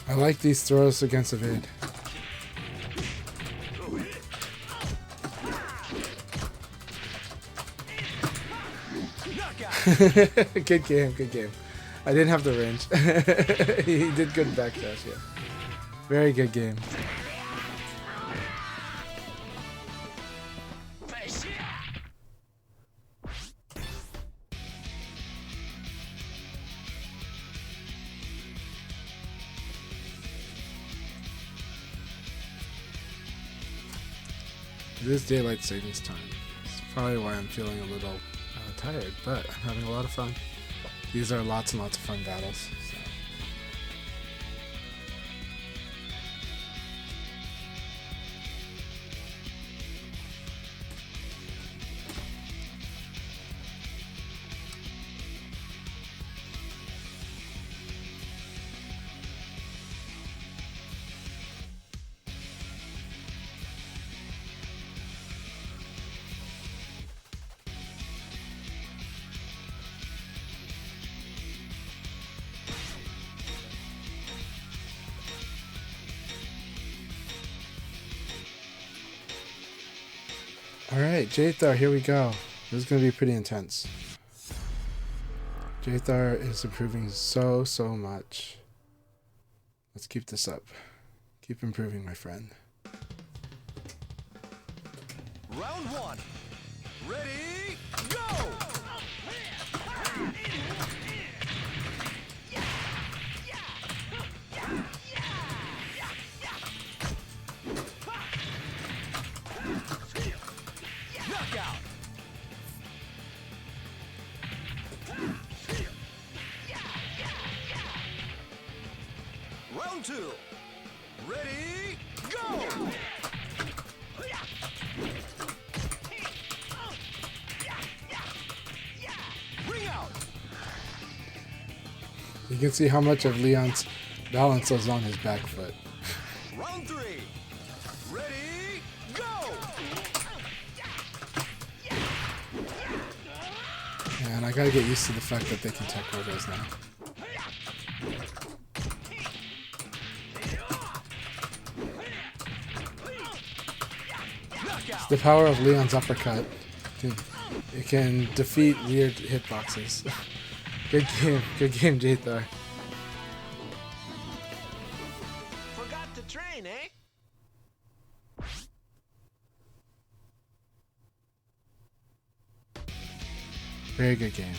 [SPEAKER 1] I like these throws against evade. Good game, good game. I didn't have the range. He did good backdash, yeah. Very good game. It is daylight savings time. It's probably why I'm feeling a little tired, but I'm having a lot of fun. These are lots and lots of fun battles. So. Alright, Jathar, here we go. This is going to be pretty intense. Jathar is improving so much. Let's keep this up. Keep improving, my friend.
[SPEAKER 4] Round one. Ready, go! Knockout. Round two. Ready, go! Ring out.
[SPEAKER 1] You can see how much of Leon's balance was on his back foot.
[SPEAKER 4] Round three. Ready, go!
[SPEAKER 1] And I gotta get used to the fact that they can tech combos now. It's the power of Leon's uppercut. It can defeat weird hitboxes. Good game, J-Thar.
[SPEAKER 4] Forgot to train, eh?
[SPEAKER 1] Very good game.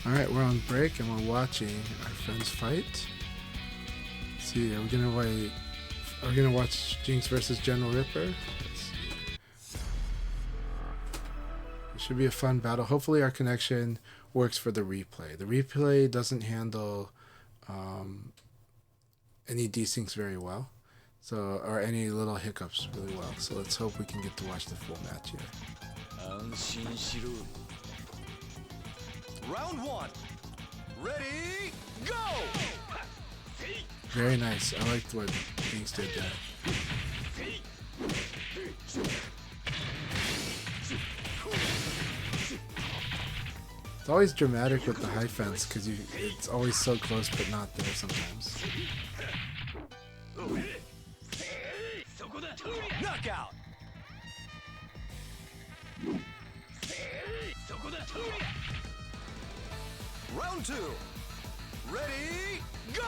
[SPEAKER 1] Alright, we're on break and we're watching our friends fight. Let's see, are we gonna watch Jinx versus General Ripper? Let's see. It should be a fun battle. Hopefully our connection works for the replay. The replay doesn't handle any desyncs very well. So, or any little hiccups really well. So let's hope we can get to watch the full match here.
[SPEAKER 4] Round 1. Ready, go!
[SPEAKER 1] Very nice. I liked what Jinx did there. It's always dramatic with the high fence because it's always so close but not there sometimes.
[SPEAKER 4] Knockout! Round 2. Ready, go!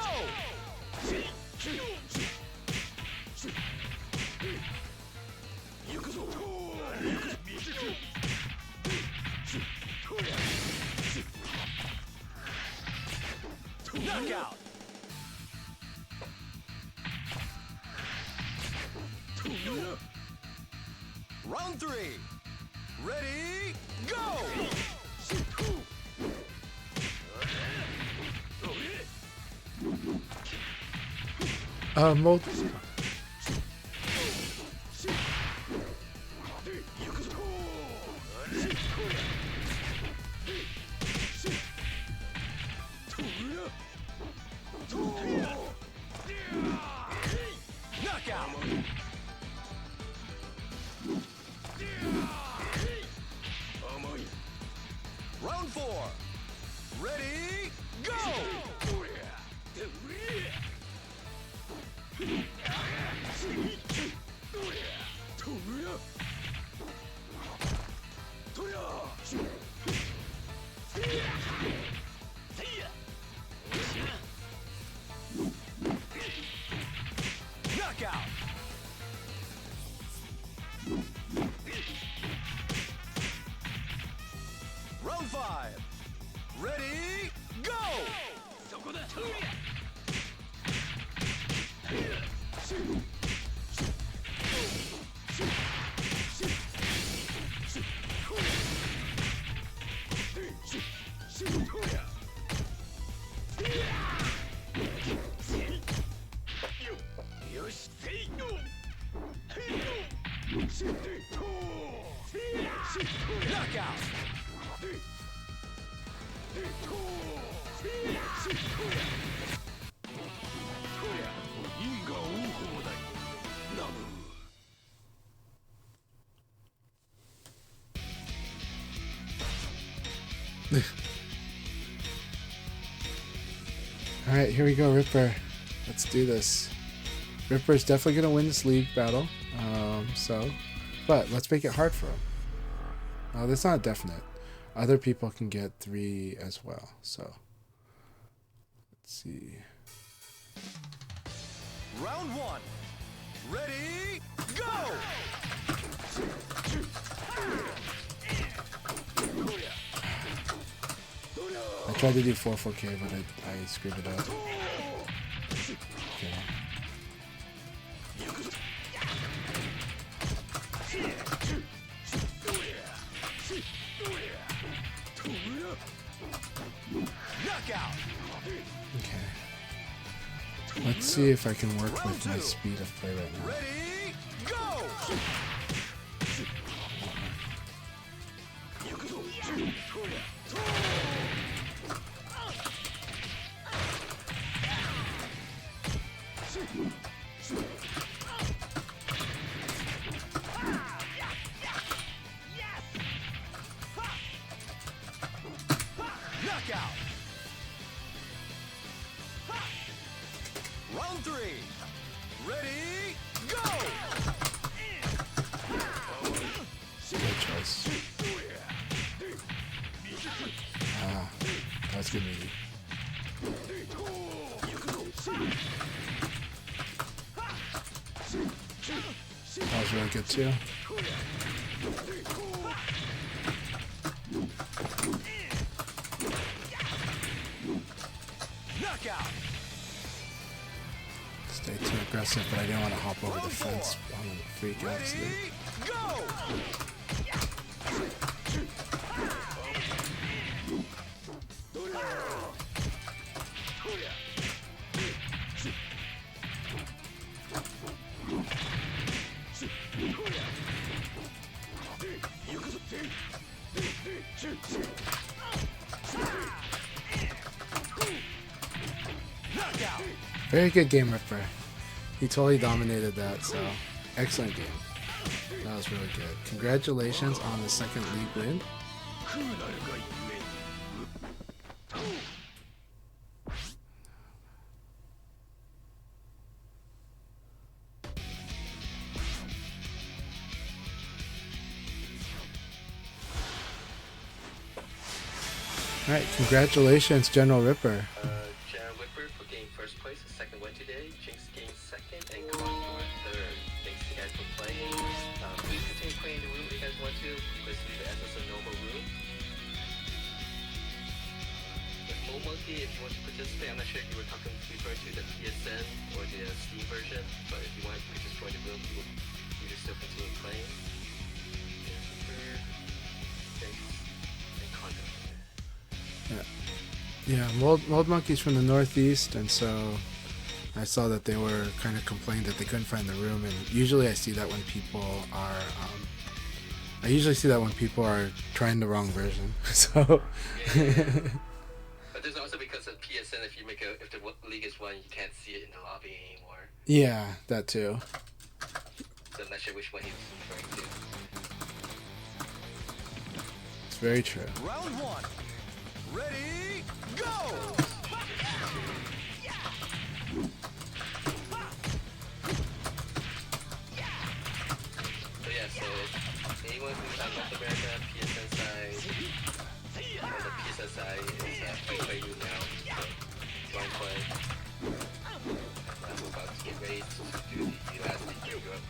[SPEAKER 4] Knockout! Round 3. Ready, go!
[SPEAKER 1] Mold.
[SPEAKER 4] Knockout! Round 4. Ready, go! Knockout! Round 5. Ready, go! Knockout!
[SPEAKER 1] Alright, here we go, Ripper. Let's do this. Ripper's definitely going to win this league battle. But let's make it hard for him. That's not definite. Other people can get 3 as well. So see.
[SPEAKER 4] Round 1. Ready, go!
[SPEAKER 1] I tried to do 4-4K, but I screwed it up. Okay.
[SPEAKER 4] Knockout!
[SPEAKER 1] Okay. Let's see if I can work with my speed of play right now.
[SPEAKER 4] Ready, go! Knockout! Round 3. Ready, go!
[SPEAKER 1] Good choice. Ah, that's good meaty. That was really good too.
[SPEAKER 4] Knockout!
[SPEAKER 1] Stay too aggressive, but I didn't want to hop over the fence on a freak accident.
[SPEAKER 4] Ready, go! Knockout!
[SPEAKER 1] Very good game, Ripper. He totally dominated that, so excellent game. That was really good. Congratulations on the second league win. Alright, congratulations, General Ripper.
[SPEAKER 2] General Whipper for getting first place, the second win today. Jinx getting second, and Condor third. Thanks you guys for playing. Please continue playing in the room if you guys want to. Please leave it as a normal room. With MoldMonkey, if you want to participate, I'm not sure if you were referring to the PSN or the Steam version, but if you want, you can just join the room. You can still continue playing. Thanks, and Condor.
[SPEAKER 1] Yeah, MoldMonkey's from the Northeast, and so I saw that they were kind of complaining that they couldn't find the room. And usually I see that when people are, trying the wrong version. So.
[SPEAKER 2] But there's also because of PSN, if the league is won, you can't see it in the lobby anymore.
[SPEAKER 1] Yeah, that too.
[SPEAKER 2] So I'm not sure which one he's referring to.
[SPEAKER 1] It's very true.
[SPEAKER 4] Round 1. Ready, go!
[SPEAKER 2] So yeah, so anyone who's on North America, PSN side, on the PSN side is free play you now. So join play. I'm about to get ready to do the last DQ Europe.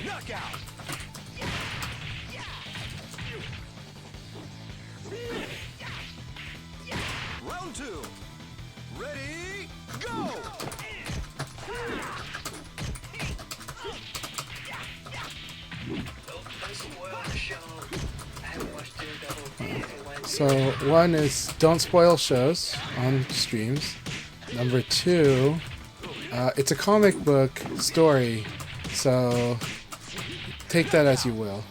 [SPEAKER 4] Knockout! Round 2. Ready, go!
[SPEAKER 2] Don't spoil the show. I haven't watched Daredevil.
[SPEAKER 1] So one is don't spoil shows on streams. Number 2, it's a comic book story, so take that as you will.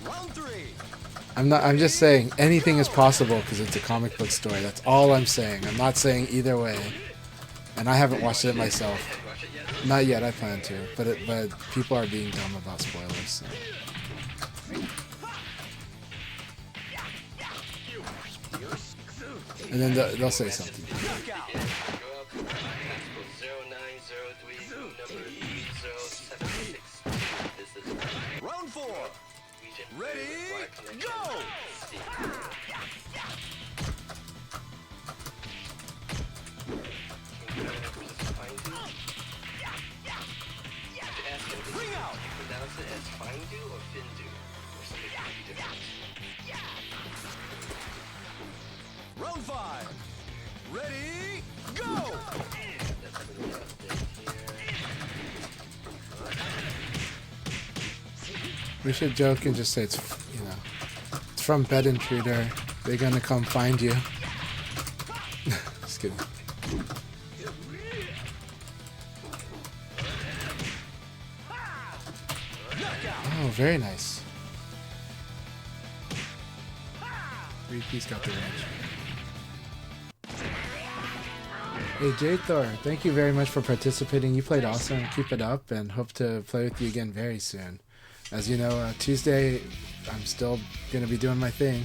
[SPEAKER 4] Round 3.
[SPEAKER 1] I'm just saying anything is possible because it's a comic book story. That's all I'm saying. I'm not saying either way. And I haven't watched it myself.
[SPEAKER 2] Watch it yet?
[SPEAKER 1] Not yet, I plan to. But people are being dumb about spoilers. So. And then they'll say something.
[SPEAKER 4] Knockout!
[SPEAKER 2] Go up, passport 0903, room number number 30762. This is
[SPEAKER 4] Round 4.
[SPEAKER 2] region
[SPEAKER 4] Ready,
[SPEAKER 2] wide connection.
[SPEAKER 4] go!
[SPEAKER 2] See.
[SPEAKER 4] Ring out.
[SPEAKER 2] Pronounce it as Findu or Findu, or something completely different.
[SPEAKER 4] Round 5. Ready, go!
[SPEAKER 2] Let's have a little update here.
[SPEAKER 1] We should joke and just say it's, you know, it's from Bed Intruder. They're gonna come find you. Just kidding. Oh, very nice. Repeat's got the range. Hey J-Thor, thank you very much for participating. You played awesome. Keep it up and hope to play with you again very soon. As you know, Tuesday I'm still going to be doing my thing,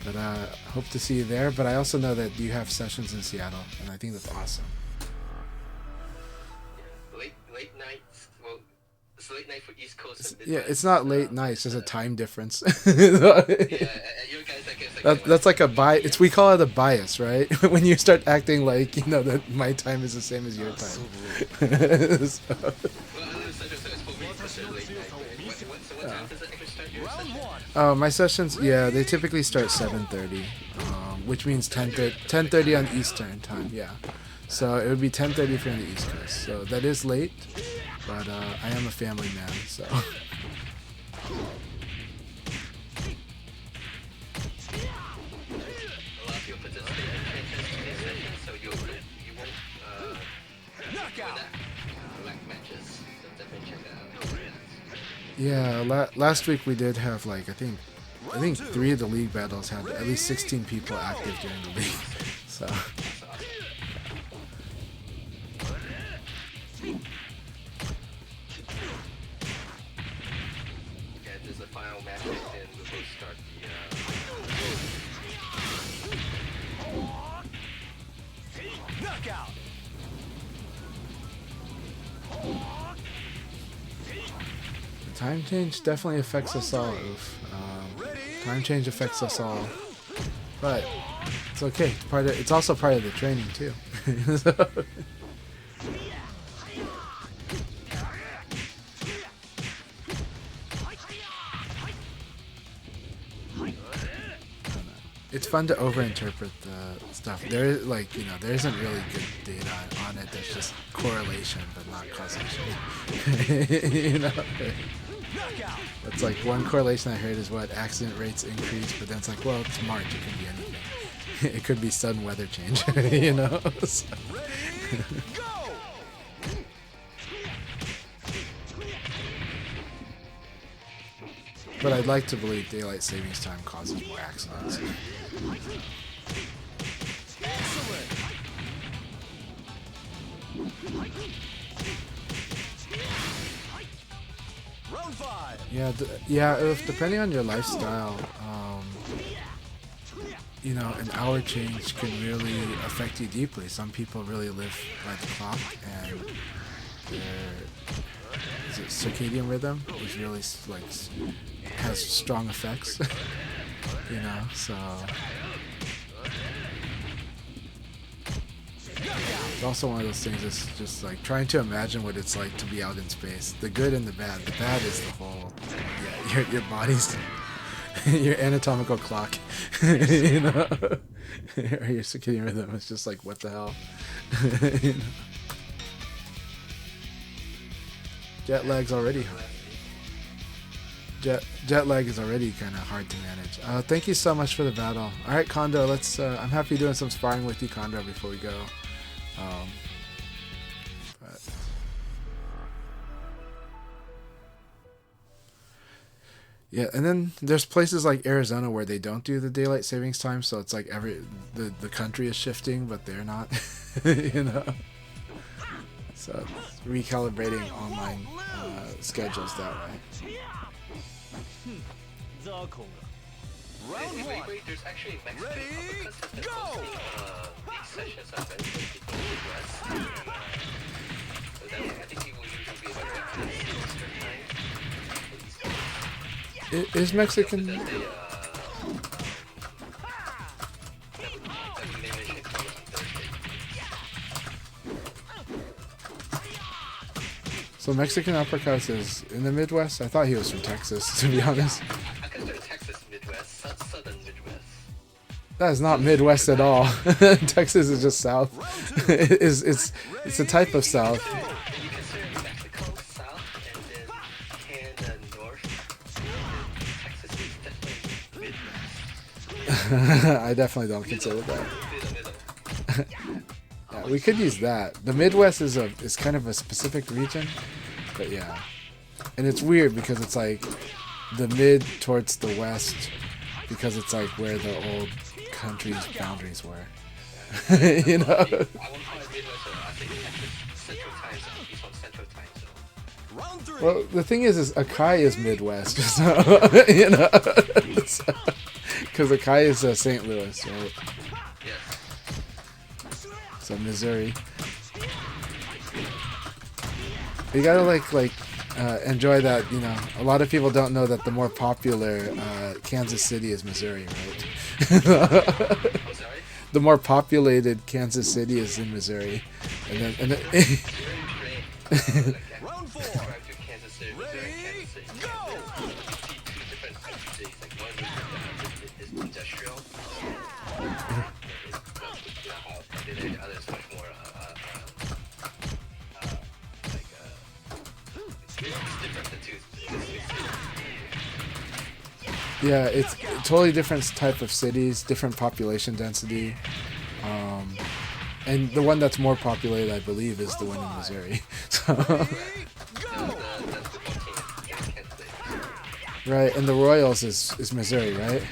[SPEAKER 1] but hope to see you there. But I also know that you have sessions in Seattle, and I think that's awesome.
[SPEAKER 2] Late nights. Well, it's late night for East Coast. And
[SPEAKER 1] Yeah,
[SPEAKER 2] Midwest,
[SPEAKER 1] it's not late night, it's just a time difference.
[SPEAKER 2] Yeah, you guys, I guess.
[SPEAKER 1] That's like a bias. We call it a bias, right? When you start acting like, you know, that my time is the same as your time. So-
[SPEAKER 2] Well, I know Central, so it's supposed to be late night. So what time does it actually start your
[SPEAKER 4] Round
[SPEAKER 2] session?
[SPEAKER 4] 1.
[SPEAKER 1] Oh, my sessions, yeah, they typically start 7:30, which means 10:30 on Eastern time, yeah. So it would be 10:30 if you're on the East Coast. So that is late, but I am a family man, so.
[SPEAKER 2] A lot of people participate in Chanchai's session, so you won't
[SPEAKER 4] Knockout.
[SPEAKER 2] black matches. So definitely check that out.
[SPEAKER 1] Yeah, last week we did have like I think 3 of the league battles had at least 16 people active during the league. So
[SPEAKER 2] Yeah, there's a final match, and then we'll start the.
[SPEAKER 4] Knockout.
[SPEAKER 1] the time change definitely affects us all. Oof. Time change affects us all, but it's okay. It's also part of the training too. So- It's fun to overinterpret the stuff. There, like, you know, there isn't really good data on it. There's just correlation, but not causation. You know,
[SPEAKER 4] Knockout.
[SPEAKER 1] it's like one correlation I heard is what accident rates increase, but then it's like, well, it's March. It could be anything. It could be sudden weather change. You know. So-
[SPEAKER 4] Ready, go!
[SPEAKER 1] but I'd like to believe daylight savings time causes more accidents.
[SPEAKER 4] Excellent. Round 5.
[SPEAKER 1] Yeah. Depending on your lifestyle, you know, an hour change can really affect you deeply. Some people really live by the clock, and their circadian rhythm is really like has strong effects. You know, so it's also one of those things that's just like trying to imagine what it's like to be out in space. The good and the bad. The bad is the whole, yeah, your body's your anatomical clock. You know, or your circadian rhythm is just like, what the hell. You know? Jet lag's already hard. Jet lag is already kind of hard to manage. Thank you so much for the battle. All right, Kondo, let's. I'm happy doing some sparring with you, Kondo, before we go. But yeah, and then there's places like Arizona where they don't do the daylight savings time, so it's like the country is shifting, but they're not. You know. So it's recalibrating online schedules that way.
[SPEAKER 4] Round 1.
[SPEAKER 2] Wait, there's actually Mexican
[SPEAKER 4] Ready,
[SPEAKER 2] uppercuts has been
[SPEAKER 4] go!
[SPEAKER 2] hosting big sessions on Wednesday between the US and so that, I think people use
[SPEAKER 1] Is Mexican?
[SPEAKER 2] There's a animation coming on Thursday.
[SPEAKER 1] So Mexican uppercuts is in the Midwest? I thought he was from Texas, to be honest.
[SPEAKER 2] I consider Texas Midwest, southern Midwest.
[SPEAKER 1] That is not Midwest at all. Texas is just South. It's a type of South.
[SPEAKER 2] Then you consider Mexico south, and then Canada north, and then Texas is definitely Midwest.
[SPEAKER 1] I definitely don't consider that.
[SPEAKER 2] Middle.
[SPEAKER 1] Yeah, we could use that. The Midwest is kind of a specific region, but yeah. And it's weird because it's like the mid towards the west, because it's like where the old country's boundaries were. You know?
[SPEAKER 2] I won't call it Midwest, I think Texas Central Time Zone. He's on Central Time Zone.
[SPEAKER 4] Round 3.
[SPEAKER 1] Well, the thing is Akai is Midwest, so, you know, because Akai is St. Louis, right?
[SPEAKER 2] Yes.
[SPEAKER 1] So Missouri. You gotta enjoy that. You know, a lot of people don't know that the more popular Kansas City is Missouri, right?
[SPEAKER 2] I'm sorry?
[SPEAKER 1] The more populated Kansas City is in Missouri, and then
[SPEAKER 4] Round 4.
[SPEAKER 2] Drive to Kansas City, Missouri, Kansas City.
[SPEAKER 4] Go!
[SPEAKER 2] You see two different types of cities. Like one is industrial, and then the other is much more it's different. The two cities.
[SPEAKER 1] yeah, it's totally different type of cities, different population density, and the one that's more populated, I believe, is the one in Missouri. So,
[SPEAKER 2] That's the football team in Kansas City.
[SPEAKER 1] right, and the Royals is Missouri, right?
[SPEAKER 2] I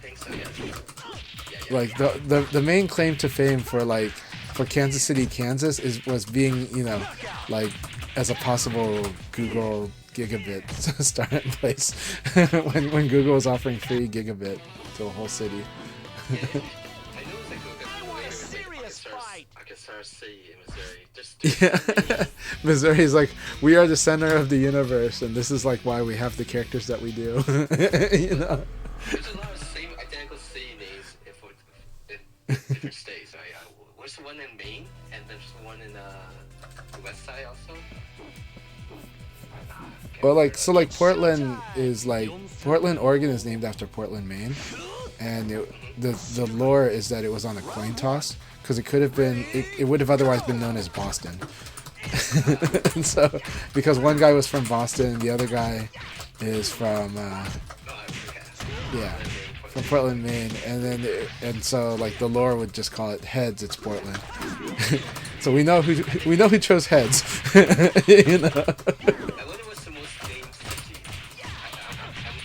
[SPEAKER 2] think so. Yes. Yeah.
[SPEAKER 1] Like the main claim to fame for Kansas City, Kansas was being, you know, like as a possible Google gigabit starting place when Google was offering free gigabit to a whole city.
[SPEAKER 2] I know it's like Arkansas City in Missouri. Just
[SPEAKER 1] Yeah. Missouri is like, we are the center of the universe, and this is like why we have the characters that we do. You know.
[SPEAKER 2] There's a lot of same identical city names in different states, right? Where's the one in Maine? And there's one in the west side also?
[SPEAKER 1] Well, Portland is Portland, Oregon is named after Portland, Maine, and the lore is that it was on a coin toss because it could have been, it would have otherwise been known as Boston. And so, because one guy was from Boston, the other guy is from from Portland, Maine, and so the lore would just call it Heads. It's Portland. So we know who chose Heads. You know.
[SPEAKER 2] I wonder what's the most named city.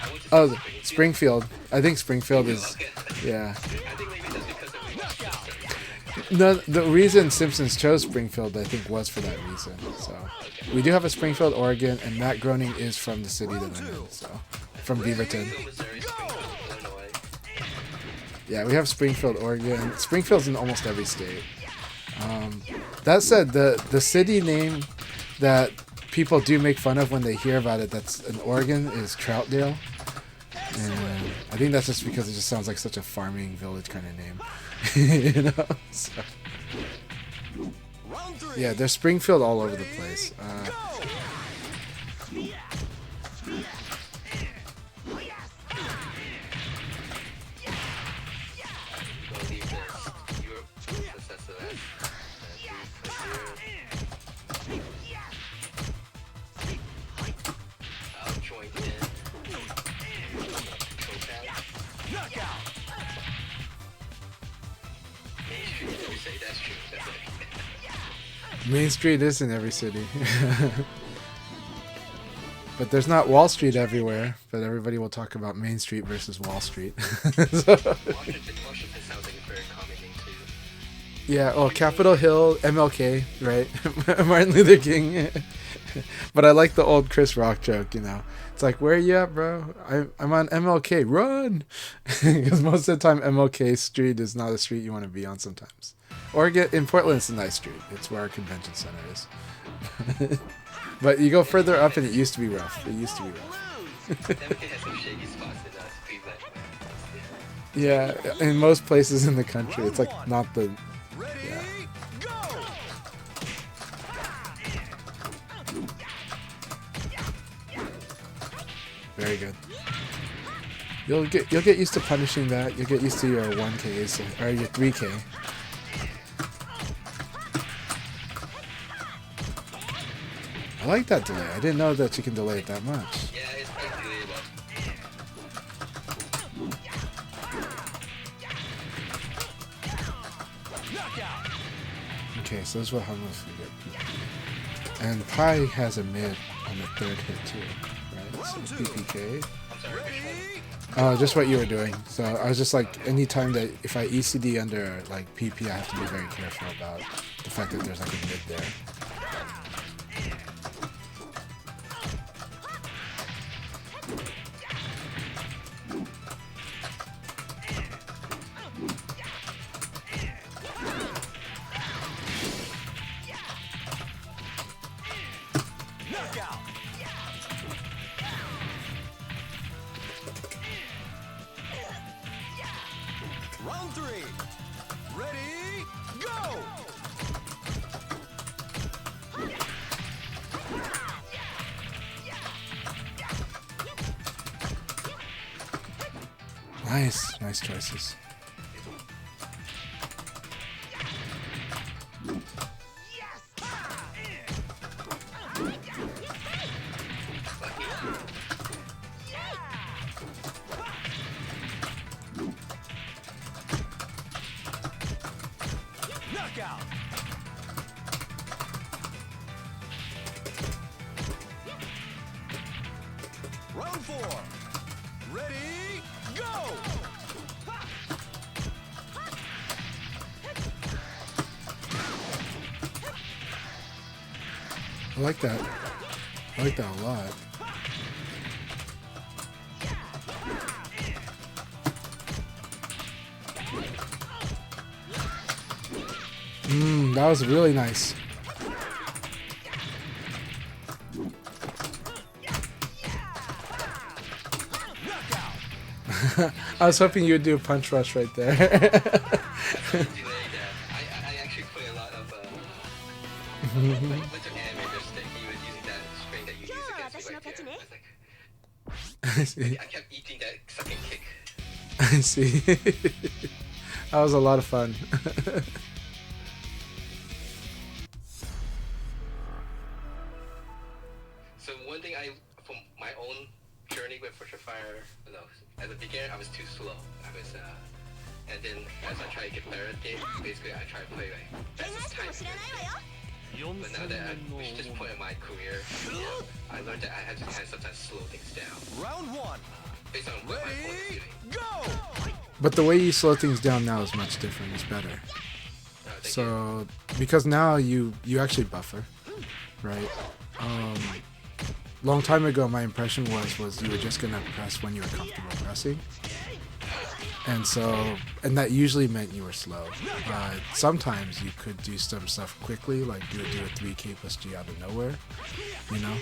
[SPEAKER 2] I went to
[SPEAKER 1] Oh, Springfield. I think Springfield is,
[SPEAKER 2] Okay.
[SPEAKER 1] yeah.
[SPEAKER 2] I think maybe that's because of we watched this.
[SPEAKER 1] No, the reason Simpsons chose Springfield, I think, was for that reason. So we do have a Springfield, Oregon, and Matt Groening is from the city that I'm in. So from Beaverton.
[SPEAKER 2] Missouri, Springfield, Illinois.
[SPEAKER 1] Yeah, we have Springfield, Oregon. Springfield's in almost every state. That said, the city name that people do make fun of when they hear about it that's in Oregon is Troutdale. And I think that's just because it just sounds like such a farming village kind of name. You know? So,
[SPEAKER 4] Round 3.
[SPEAKER 1] yeah, there's Springfield all over the place.
[SPEAKER 2] We'll leave this Europe, that's the last. I'll join in.
[SPEAKER 4] Knockout.
[SPEAKER 2] Main Street, we say that's true. That's it.
[SPEAKER 1] Main Street is in every city. But there's not Wall Street everywhere, but everybody will talk about Main Street versus Wall Street. So,
[SPEAKER 2] Washington sounds like a very common name too.
[SPEAKER 1] yeah, well, Capitol Hill, MLK, right? Martin Luther King. But I like the old Chris Rock joke, you know. It's like, where are you at, bro? I'm on MLK. Run! Because most of the time, MLK Street is not a street you want to be on sometimes. Or in Portland, it's a nice street. It's where our convention center is. But you go further up and it used to be rough. It used to be rough.
[SPEAKER 2] Definitely has some shady spots in Cleveland.
[SPEAKER 1] Yeah, in most places in the country, it's like not the.
[SPEAKER 4] Ready,
[SPEAKER 1] Yeah.
[SPEAKER 4] go!
[SPEAKER 1] Very good. You'll get used to punishing that. You'll get used to your 1Ks or your 3K. I like that delay. I didn't know that you can delay it that much.
[SPEAKER 2] Yeah, it's quite delayable.
[SPEAKER 4] Knockout!
[SPEAKER 1] Okay, so this is what happens we get. And Pi has a mid on the third hit too, right? So PPK.
[SPEAKER 2] I'm sorry, which one?
[SPEAKER 1] Just what you were doing. So I was just like, anytime that if I ECD under like PP, I have to be very careful about the fact that there's like a mid there.
[SPEAKER 4] Knockout! Round 3. Ready, go!
[SPEAKER 1] Nice choices.
[SPEAKER 4] Knockout! Round 4. Ready, go!
[SPEAKER 1] I like that. I like that a lot. That was really nice. I was hoping you would do a punch rush right there.
[SPEAKER 2] Delay that. I actually play a lot of like what's your animator stick? He was using that string that you use against me right there. I was like,
[SPEAKER 1] I see.
[SPEAKER 2] I kept eating that sucking kick.
[SPEAKER 1] I see. That was a lot of fun.
[SPEAKER 2] So one thing from my own journey with Street Fighter, no, as a beginner I was too slow. And then as I try to get better at the game, basically I try to play like fast as time. But now that I'm reached this point in my career, I learned that I had to kind of sometimes slow things down
[SPEAKER 4] Round 1.
[SPEAKER 2] based on what my opponent is
[SPEAKER 4] Ready,
[SPEAKER 2] doing.
[SPEAKER 4] go!
[SPEAKER 1] But the way you slow things down now is much different. It's better.
[SPEAKER 2] Thank you.
[SPEAKER 1] So because now you actually buffer, right? Long time ago, my impression was you were just gonna press when you were comfortable pressing, and that usually meant you were slow. Sometimes you could do some stuff quickly, like you would do a 3K plus G out of nowhere, you know.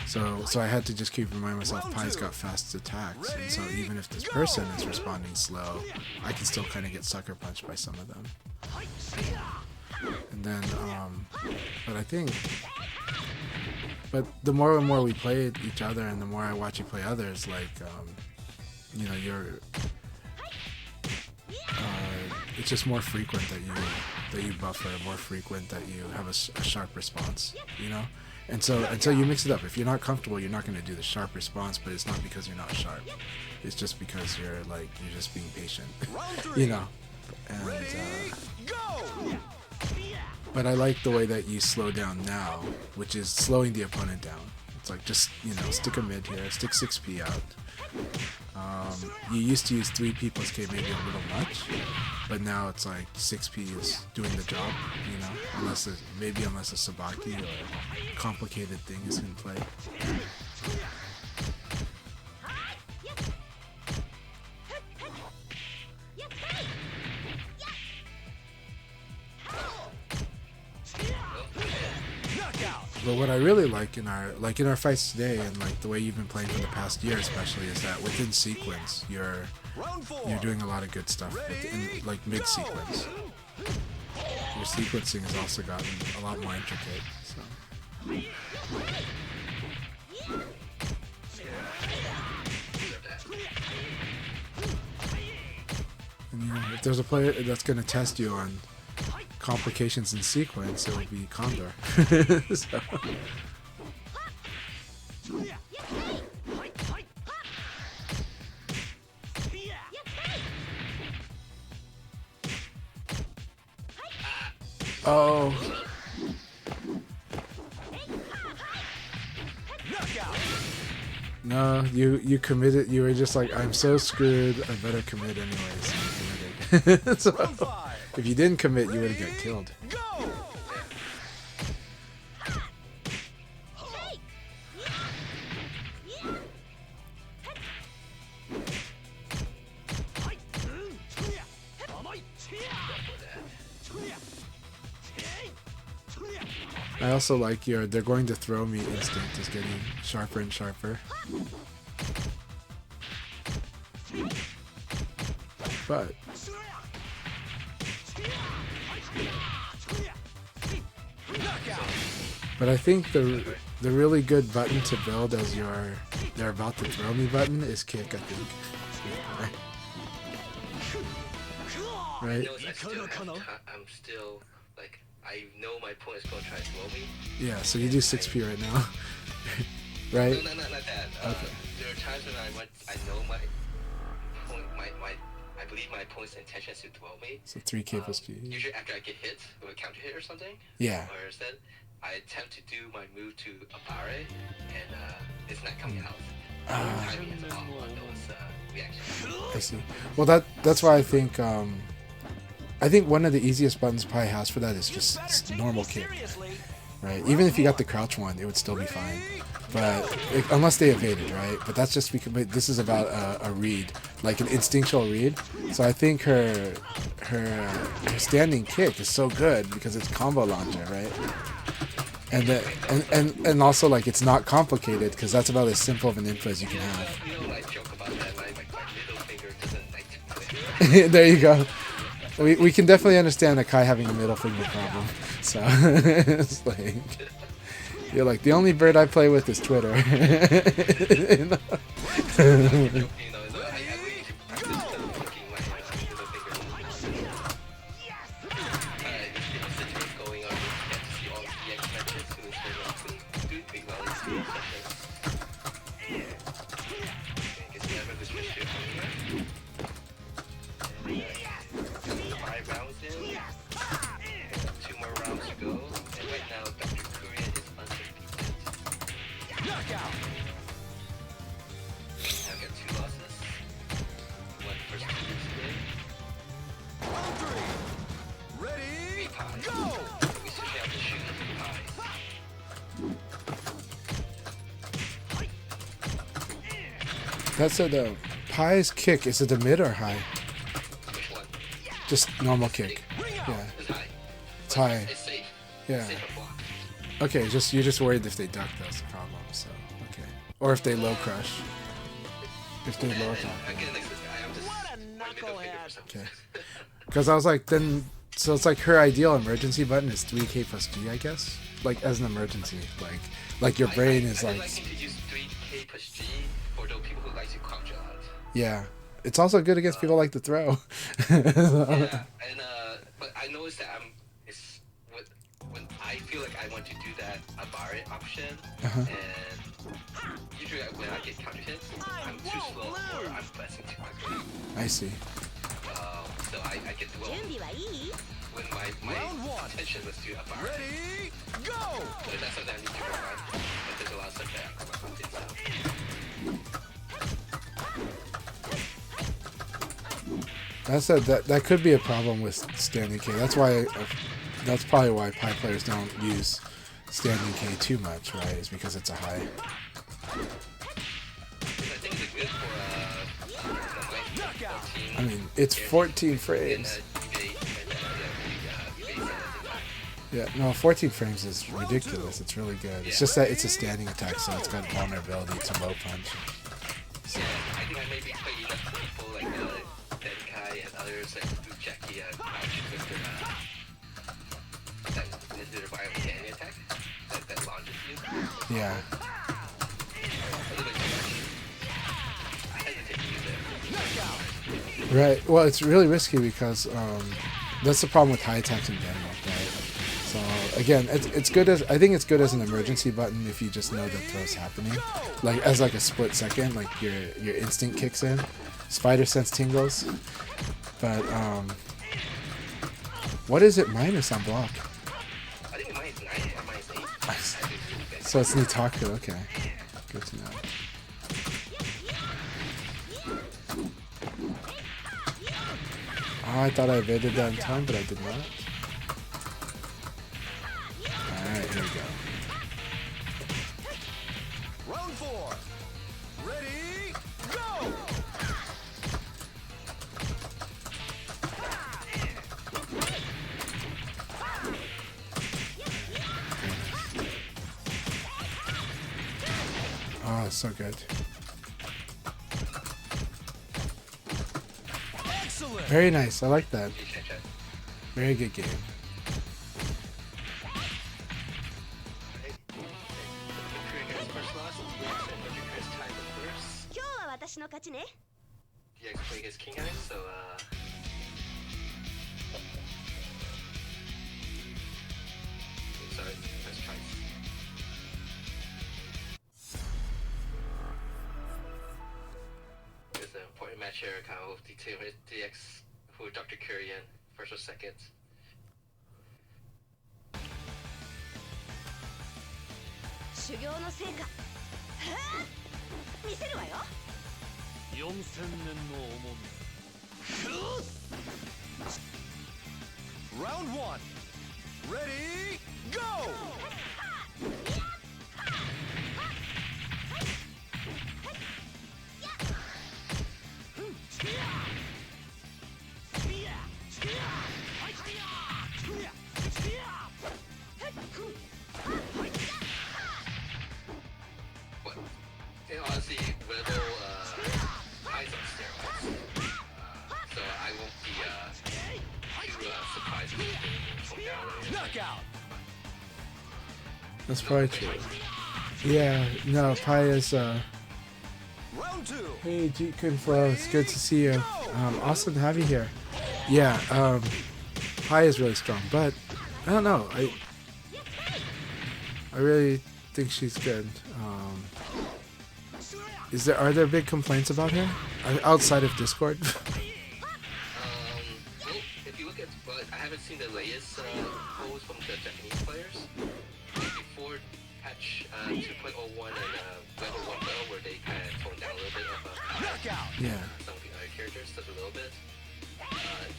[SPEAKER 1] So I had to just keep reminding myself, Pi's got fast attacks, and so even if this person is responding slow, I can still kind of get sucker punched by some of them. And then, but the more and more we play each other, and the more I watch you play others, like, you know, it's just more frequent that you buffer, more frequent that you have a sharp response, you know. And so you mix it up. If you're not comfortable, you're not going to do the sharp response, but it's not because you're not sharp. It's just because you're just being patient, you know. And
[SPEAKER 4] Go!
[SPEAKER 1] but I like the way that you slow down now, which is slowing the opponent down. It's like just, you know, stick a mid here, stick 6P out. You used to use 3P plus K maybe a little much, but now it's like 6P is doing the job, you know, unless a Sabaki or a complicated thing is in play.
[SPEAKER 4] Knockout!
[SPEAKER 1] But what I really like in our fights today, and like the way you've been playing for the past year especially, is that within sequence you're doing a lot of good stuff in like mid sequence. Your sequencing has also gotten a lot more intricate. So. And, you know, if there's a player that's going to test you on complications in sequence, it would be Condor. So. Oh. No, you committed. You were just like, I'm so screwed. I better commit anyways. So you committed. So if you didn't commit, you would have got killed. I also like your they're going to throw me instinct is getting sharper and sharper. But I think the really good button to build as they're about to throw me button is kick, I think. Right?
[SPEAKER 2] I'm still like I know my opponent's gonna try to throw me.
[SPEAKER 1] Yeah, so you do 6P right now. Right?
[SPEAKER 2] No, not that.
[SPEAKER 1] Okay.
[SPEAKER 2] There are times when I know my I believe my opponent's intention is to throw me.
[SPEAKER 1] So 3K plus G.
[SPEAKER 2] Usually after I get hit with a counter hit or something.
[SPEAKER 1] Yeah.
[SPEAKER 2] Or instead, I attempt to do my move to Abare, and it's not coming out. Timing is off on those reactions.
[SPEAKER 1] I see. Well, that's why I think one of the easiest buttons Pi has for that is just normal kick, right? Even if you got the crouch one, it would still be fine. But unless they evaded, right? But that's just because this is about a read, like an instinctual read. So I think her standing kick is so good because it's combo launcher, right? And also like it's not complicated because that's about as simple of an input as you can have.
[SPEAKER 2] You know, I joke about that. My middle finger doesn't like to play.
[SPEAKER 1] There you go. We can definitely understand Akai having a middle finger problem. So it's like you're like the only bird I play with is Twitter. You know? That said, Pi's kick, is it a mid or high?
[SPEAKER 2] Which one?
[SPEAKER 1] Just normal kick. Yeah.
[SPEAKER 2] It's high.
[SPEAKER 1] It's high.
[SPEAKER 2] It's safe.
[SPEAKER 1] Yeah.
[SPEAKER 2] Safe and block.
[SPEAKER 1] Okay, you're just worried if they duck, that's the problem, so, okay. Or if they low crush. If they low top.
[SPEAKER 2] Again, I'm just my middle finger for some
[SPEAKER 1] Okay.
[SPEAKER 2] reason.
[SPEAKER 1] Because I was like, then, so it's like her ideal emergency button is 3K plus G, I guess? Like, as an emergency. Like your brain is
[SPEAKER 2] I
[SPEAKER 1] like...
[SPEAKER 2] like to use 3K plus G for those people who like to crouch a lot.
[SPEAKER 1] Yeah. It's also good against people like to throw.
[SPEAKER 2] Yeah, and but I noticed that when I feel like I want to do that Abare option, and usually when I get counter hits, I'm too slow or I'm pressing too quickly.
[SPEAKER 1] I see.
[SPEAKER 2] So I get when my intention was to Abare.
[SPEAKER 4] Ready, go!
[SPEAKER 2] So that's what I need to work on. But there's a lot of stuff that I can work on things
[SPEAKER 1] That said, that could be a problem with standing K. That's why, that's probably why Pi players don't use standing K too much, right? Is because it's a high.
[SPEAKER 2] I think it's good for
[SPEAKER 1] I mean, it's 14 frames. Yeah, no, 14 frames is ridiculous. It's really good. It's just that it's a standing attack, so it's got vulnerability to low punch. So.
[SPEAKER 2] Yeah, I think I maybe play enough people like Denkai and others that do check the crouch with their violent standing attack that launches you.
[SPEAKER 1] Yeah.
[SPEAKER 2] A little bit too much. I hesitate to use it.
[SPEAKER 1] Right. Well, it's really risky because that's the problem with high attacks in general, right? So again, it's good as I think it's good as an emergency button if you just know the throw's happening, like as like a split second, like your instinct kicks in, spider sense tingles. But what is it minus on block?
[SPEAKER 2] I think mine is 9 or mine is 8.
[SPEAKER 1] So it's Nitaku. Okay, good to know. Oh, I thought I evaded that in time, but I did not. Alright, here we go.
[SPEAKER 4] Round 4. Ready, go!
[SPEAKER 1] Oh, so good.
[SPEAKER 4] Excellent!
[SPEAKER 1] Very nice. I like that.
[SPEAKER 2] Okay, Chanchai.
[SPEAKER 1] Very good game.
[SPEAKER 2] Alright. Korean guys first loss, DX and Nordic guys tied the first.
[SPEAKER 5] 今日は私の勝ちね。
[SPEAKER 2] DX play against King guys, so sorry, let's try. It's an important match here, kind of with DX who Dr. Kurian, first or second.
[SPEAKER 5] 修行の成果。はあ見せるわよ。
[SPEAKER 4] 4000年の重み。Round 1. Ready, go!
[SPEAKER 2] What? And honestly, Rebel eyes on steroids. So I won't be too surprised if he from down.
[SPEAKER 4] Knockout!
[SPEAKER 1] That's probably true. Yeah, no, Pi is,
[SPEAKER 4] Round 2.
[SPEAKER 1] hey, Jeet Flo, it's good to see you. Awesome to have you here. Yeah, Pi is really strong, but I don't know. I really think she's good. Are there big complaints about her outside of Discord?
[SPEAKER 2] Well, if you look at, well, I haven't seen the latest polls from the Japanese players. Before patch 2.01 and level 1 battle, where they kind of toned down a little bit of
[SPEAKER 4] Knockout!
[SPEAKER 1] Yeah.
[SPEAKER 2] some of the other characters, just a little bit.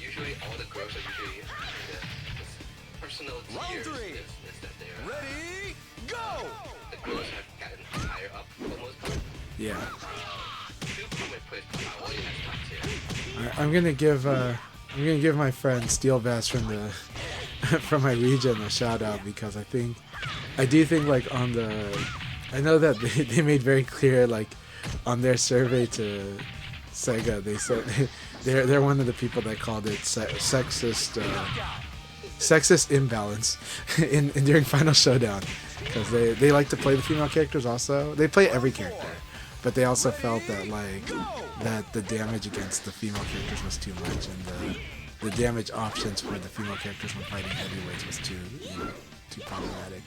[SPEAKER 2] Usually all the growths are usually in the personal tiers is that they're
[SPEAKER 4] Ready, go!
[SPEAKER 2] the growths have gotten higher up for the most part.
[SPEAKER 1] Yeah.
[SPEAKER 2] Two common players probably has top tier.
[SPEAKER 1] I'm gonna give my friend Steel Bass from the from my region a shout out because I do think like on the I know that they made very clear like on their survey to Sega they said they're one of the people that called it sexist imbalance in during Final Showdown because they like to play the female characters also. They play every character, but they also felt that like that the damage against the female characters was too much and the damage options for the female characters when fighting heavyweights was too problematic.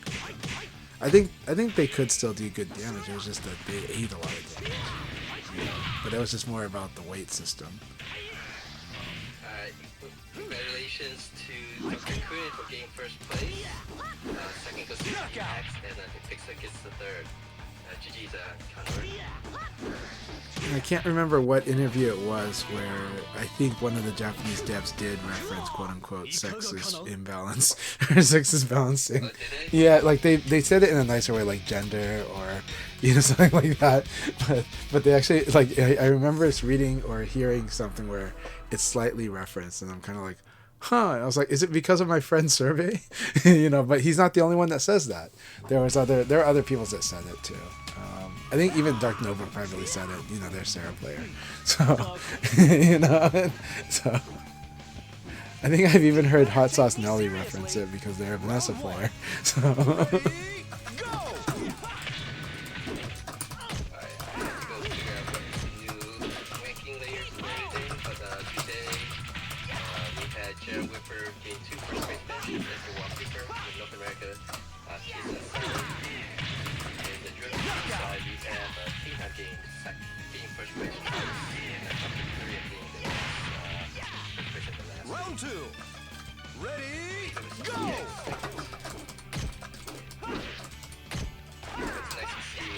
[SPEAKER 1] I think they could still do good damage. It was just that they ate a lot of damage. But it was just more about the weight system.
[SPEAKER 2] Congratulations to Dr. Quinn for getting first place. Second goes to Max, and Pixar gets the third. GG's Conor.
[SPEAKER 1] I can't remember what interview it was where I think one of the Japanese devs did reference quote unquote sexist imbalance or sexist balancing.
[SPEAKER 2] Oh, did it?
[SPEAKER 1] Yeah, like they said it in a nicer way, like gender or something like that. But they actually like I remember us reading or hearing something where it's slightly referenced, and I'm kind of like, huh. And I was like, is it because of my friend's survey? You know, but he's not the only one that says that. There are other people that said it too. I think even Dark Nova privately said it. You know, they're Sarah player. So, you know, so. I think I've even heard Hot Sauce Nelly reference it because they're a Vanessa player. So.
[SPEAKER 2] Alright, I have to go figure out what new ranking layers and everything, but today we had Jared Whipper gain 2 first place matches as the DaRockReaper in North America. He's a 7. In the drift side, we have Tina gained first place twice, and Korea gained the first place in the last.
[SPEAKER 4] Round 2. Ready, go!
[SPEAKER 2] It's nice to see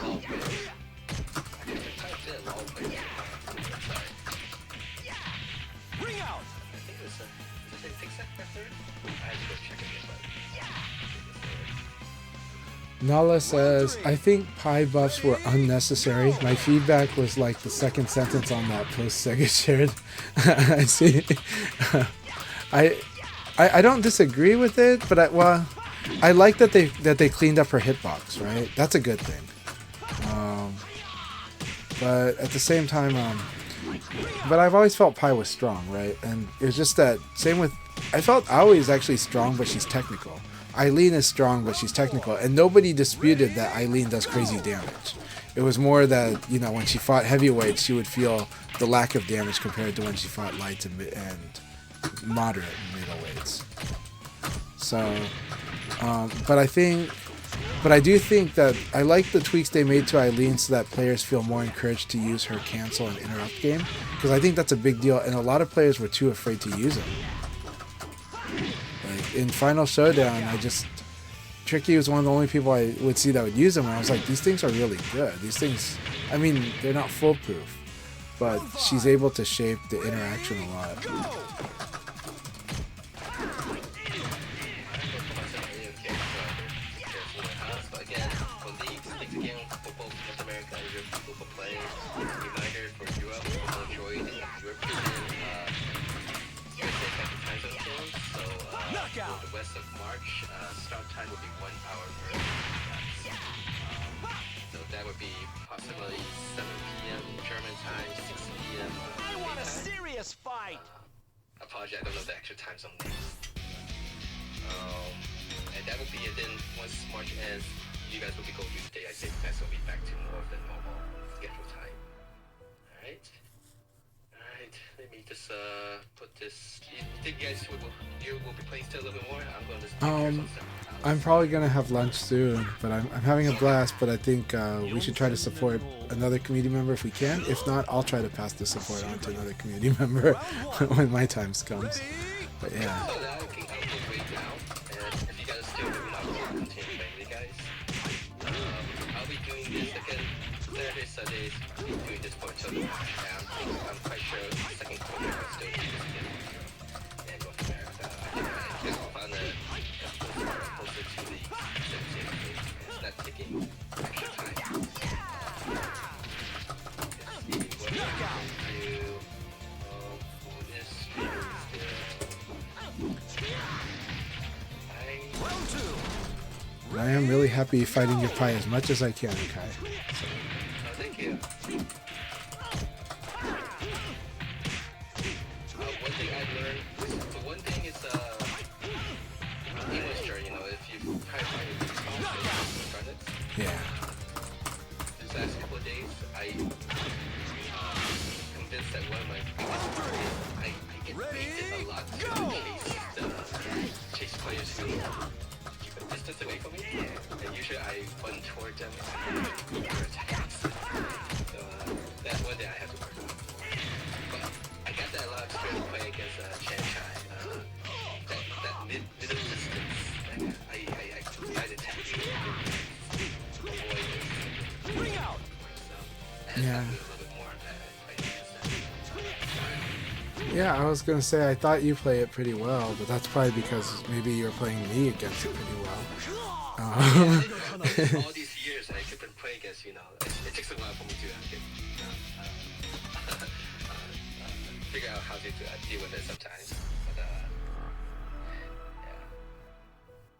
[SPEAKER 2] all players. Actually, there's quite a bit of all players. Sorry.
[SPEAKER 4] Ring out.
[SPEAKER 2] I think it was is it Tic-Tac back there? I had to go check it, but
[SPEAKER 1] Nala says, I think pie buffs were unnecessary. My feedback was like the second sentence on that post Sega shared. I see. I don't disagree with it, but I like that they cleaned up her hitbox, right? That's a good thing. But at the same time, but I've always felt Pi was strong, right? And it was just that same with, I felt Aoi is actually strong, but she's technical. Eileen is strong, but she's technical, and nobody disputed that Eileen does crazy damage. It was more that, you know, when she fought heavyweights, she would feel the lack of damage compared to when she fought lights and moderate middleweights. So, but I do think that I like the tweaks they made to Eileen so that players feel more encouraged to use her cancel and interrupt game, because I think that's a big deal, and a lot of players were too afraid to use it. Like in Final Showdown, Tricky was one of the only people I would see that would use them, and I was like, these things are really good. These things, I mean, they're not foolproof, but she's able to shape the interaction a lot.
[SPEAKER 2] The west of March, start time would be 1 hour early. So that would be possibly 7 p.m. German time, 6 p.m.
[SPEAKER 3] I want a serious fight.
[SPEAKER 2] Apologize, I don't know the actual time zone names. And that would be it. Then once March ends, you guys will be going through the day. I say you guys will be back to more of the normal schedule time. Alright. Alright, let me just put this. You think you guys will be playing still a little bit more? I'm going to
[SPEAKER 1] I'm probably gonna have lunch soon, but I'm having a blast. But I think we should try to support another community member if we can. If not, I'll try to pass the support on to another community member when my time comes. But yeah.
[SPEAKER 2] So now I can wait now, and if you guys still doing, I will continue playing with you guys. I'll be doing this again Saturdays, Sundays. I'll be doing this for until the March. I'm quite sure the second quarter I'll still do this again. And North America, I think I found a closer to the 17th. It's not taking extra time. Let's see what I can do for this stream still.
[SPEAKER 1] I am really happy fighting your pie as much as I can, Kai.
[SPEAKER 2] Oh, thank you. One thing I learned, the one thing is English journey, you know, if you try to find a response,
[SPEAKER 1] Yeah.
[SPEAKER 2] this last couple of days, I convinced that one of my biggest I get baited a lot to chase players who keep a distance away from me, and usually I run toward them and their attacks. So that's one thing I have to work on. But I got that a lot of experience playing against Chanchai. That middle distance, I try to attack you and avoid it.
[SPEAKER 4] Ring out.
[SPEAKER 2] So,
[SPEAKER 1] Yeah.
[SPEAKER 2] a little bit more
[SPEAKER 1] Yeah, I was gonna say I thought you play it pretty well, but that's probably because maybe you're playing me against it pretty well.
[SPEAKER 2] all these years I keep been playing against, you know, it takes a while for me to get figure out how to deal with it sometimes. But yeah.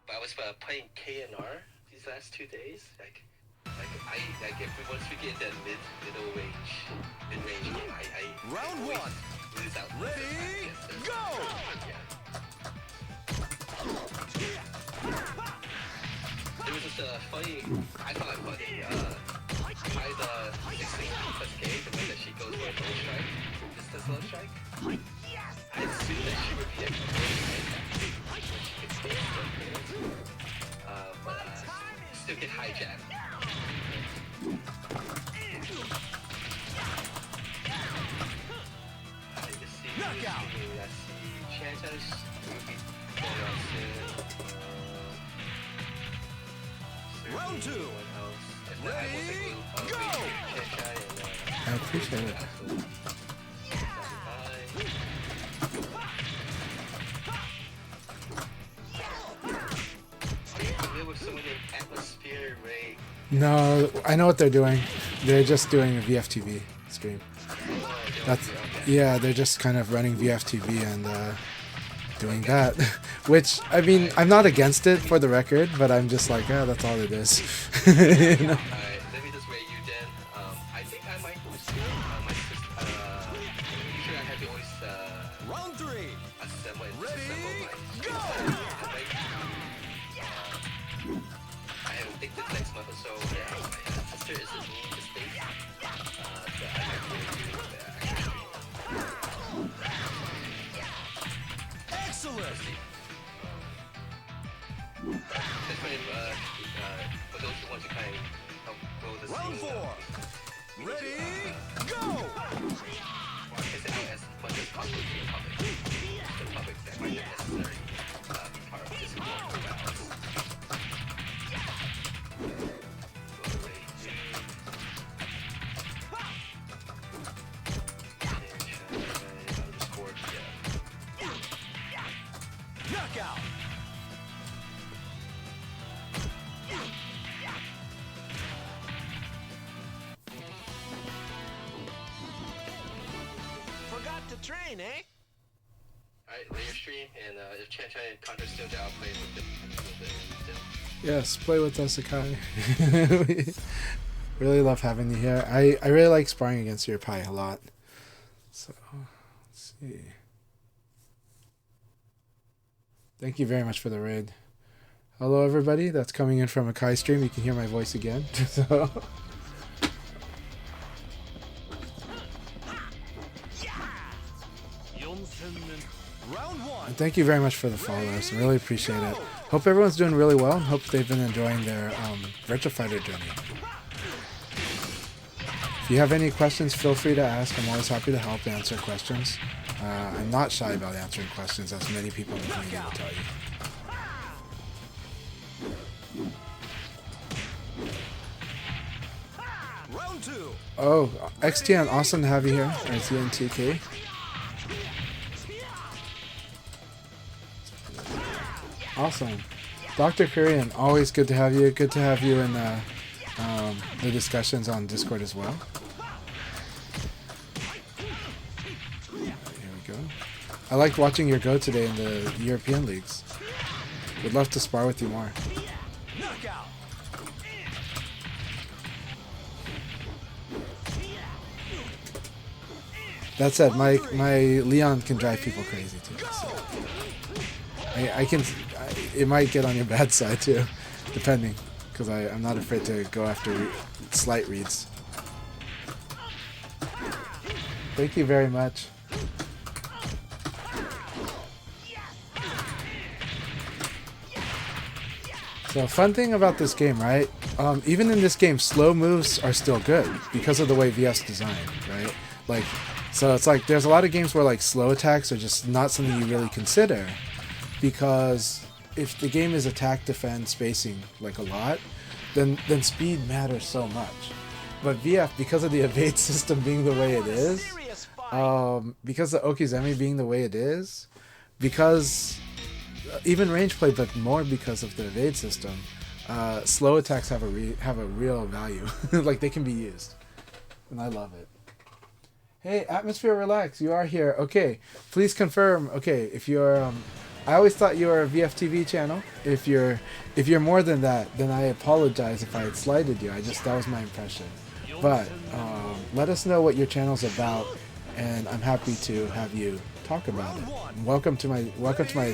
[SPEAKER 2] But I was playing KNR these last 2 days. Like if once we get that mid-range game, I
[SPEAKER 4] Round
[SPEAKER 2] always
[SPEAKER 4] one.
[SPEAKER 2] lose out.
[SPEAKER 4] Ready, go!
[SPEAKER 2] Yeah. There was this funny, I thought funny, by the 16 plus K, the way that she goes for a low strike, distance low strike. I assumed that she would be a great like that, she could stay so good. But still get hijacked. I just see,
[SPEAKER 4] Knockout.
[SPEAKER 2] I see Chanchai will be going on soon.
[SPEAKER 4] Round two. Ready, go!
[SPEAKER 1] I appreciate it. No, I know what they're doing. They're just doing a VFTV stream. That's yeah, they're just kind of running VFTV and doing that. Which, I mean, I'm not against it for the record, but I'm just like, yeah, that's all it is. You know?
[SPEAKER 2] Alright, let me just rate you then. I think I might my sister, usually I have to always
[SPEAKER 4] Round three.
[SPEAKER 2] assemble and
[SPEAKER 4] Ready,
[SPEAKER 2] disassemble my
[SPEAKER 4] go!
[SPEAKER 2] I have think this next month or so, yeah, my sister is moving to States. So I might go to the actual
[SPEAKER 4] Excellent.
[SPEAKER 2] That's why, for those who want to kind of help grow the
[SPEAKER 4] Round
[SPEAKER 2] scene,
[SPEAKER 4] four. Ready, go!
[SPEAKER 2] market it out as much as possible to the public that might not necessarily be part of this global balance.
[SPEAKER 4] Knockout. Forgot to train, eh?
[SPEAKER 2] Alright, later stream, and if Chanchai and Contra still down, play with them.
[SPEAKER 1] Yes, play with us, Akai. We really love having you here. I really like sparring against your Pi a lot. So, let's see. Thank you very much for the raid. Hello, everybody. That's coming in from Akai stream. You can hear my voice again. So.
[SPEAKER 4] Round one.
[SPEAKER 1] And thank you very much for the follows. I really appreciate it. Hope everyone's doing really well. Hope they've been enjoying their Virtual Fighter journey. If you have any questions, feel free to ask. I'm always happy to help answer questions. I'm not shy about answering questions, as many people in the community will tell you.
[SPEAKER 4] Round two.
[SPEAKER 1] Oh, XTN, awesome to have you here. XTNTK. Awesome. Dr. Korean, always good to have you. Good to have you in the discussions on Discord as well. Here we go. I liked watching your go today in the European leagues. Would love to spar with you more.
[SPEAKER 4] Knockout.
[SPEAKER 1] That said, my Leon can drive people crazy too. So it might get on your bad side too, depending, because I'm not afraid to go after slight reads. Thank you very much. So fun thing about this game, right? Even in this game, slow moves are still good because of the way VF's designed, right? Like, so it's like there's a lot of games where like slow attacks are just not something you really consider, because if the game is attack, defend, spacing like a lot, then speed matters so much. But VF, because of the evade system being the way it is, because the Okizeme being the way it is, because even range play, but more because of the evade system, slow attacks have a real value. Like, they can be used, and I love it. Hey, Atmosphere Relax, you are here. Okay, please confirm. Okay, if you're, I always thought you were a VFTV channel. If you're more than that, then I apologize if I had slighted you. That was my impression. But let us know what your channel's about, and I'm happy to have you talk about it. And welcome to my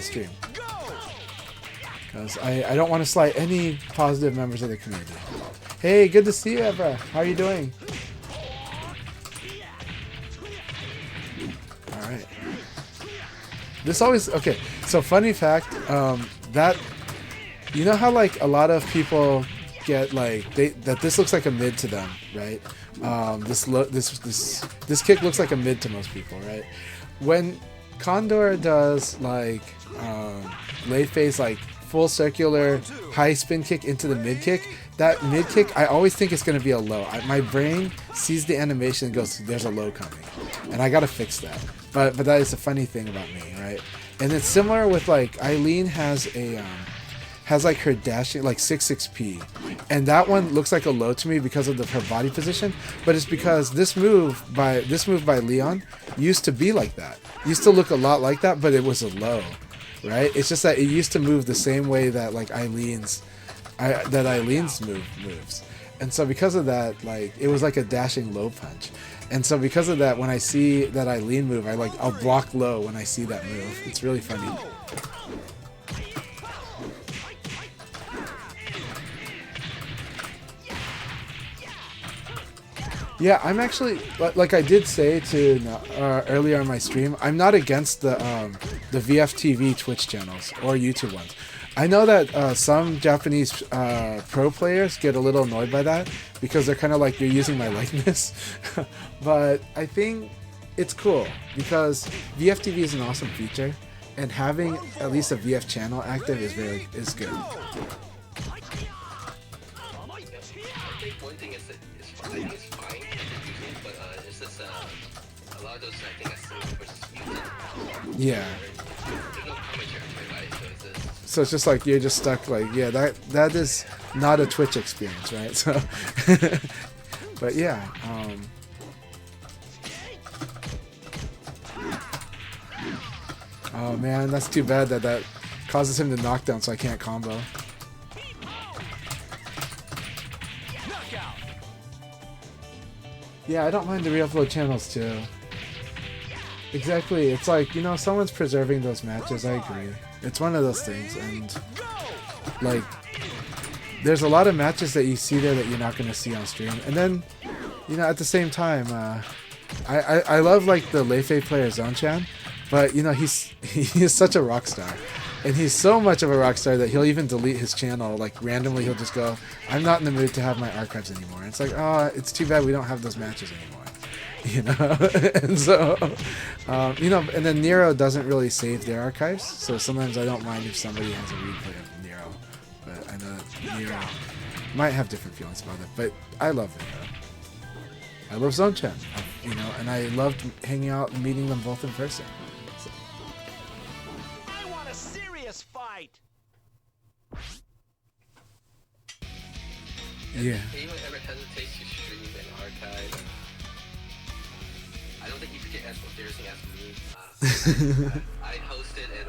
[SPEAKER 1] stream. Because I don't want to slight any positive members of the community. Hey, good to see you, Evra. How are you doing? Alright. This always... Okay, so funny fact, that... You know how, like, a lot of people get, like... that this looks like a mid to them, right? This kick looks like a mid to most people, right? When Condor does, like, Lei Fei's, like, full circular high spin kick into the mid kick, that mid kick, I always think it's going to be a low. My brain sees the animation and goes, there's a low coming. And I got to fix that. But that is the funny thing about me, right? And it's similar with, like, Eileen has a... has like her dashing, like 6-6P, and that one looks like a low to me because of her body position, but it's because this move by Leon used to be like that. Used to look a lot like that, but it was a low, right? It's just that it used to move the same way that like Eileen's moves. And so because of that, like it was like a dashing low punch. And so because of that, when I see that Eileen move, I'll block low when I see that move. It's really funny. Yeah, I'm actually, like I did say to earlier on my stream, I'm not against the VFTV Twitch channels or YouTube ones. I know that some Japanese pro players get a little annoyed by that because they're kind of like, you're using my likeness. But I think it's cool because VFTV is an awesome feature, and having at least a VF channel active is good. Yeah. So it's just like you're just stuck. Like, yeah, that is not a Twitch experience, right? So, but yeah. Oh man, that's too bad that causes him to knock down, so I can't combo. Yeah, I don't mind to re-upload channels too. Exactly, it's like, you know, someone's preserving those matches, I agree. It's one of those things, and like, there's a lot of matches that you see there that you're not going to see on stream. And then, you know, at the same time, I love like the Lei Fei player Zonchan, but you know, he is such a rock star. And he's so much of a rock star that he'll even delete his channel, like randomly he'll just go, I'm not in the mood to have my archives anymore. And it's like, oh, it's too bad we don't have those matches anymore. You know, and so, you know, and then Nero doesn't really save their archives, so sometimes I don't mind if somebody has a replay of Nero, but I know that Nero might have different feelings about it, but I love it though. I love Zonchan, you know, and I loved hanging out and meeting them both in person. So.
[SPEAKER 4] I want a serious fight.
[SPEAKER 1] Yeah.
[SPEAKER 2] Anyone ever hesitate to stream an archive? I don't think you could get as embarrassing as me. I hosted and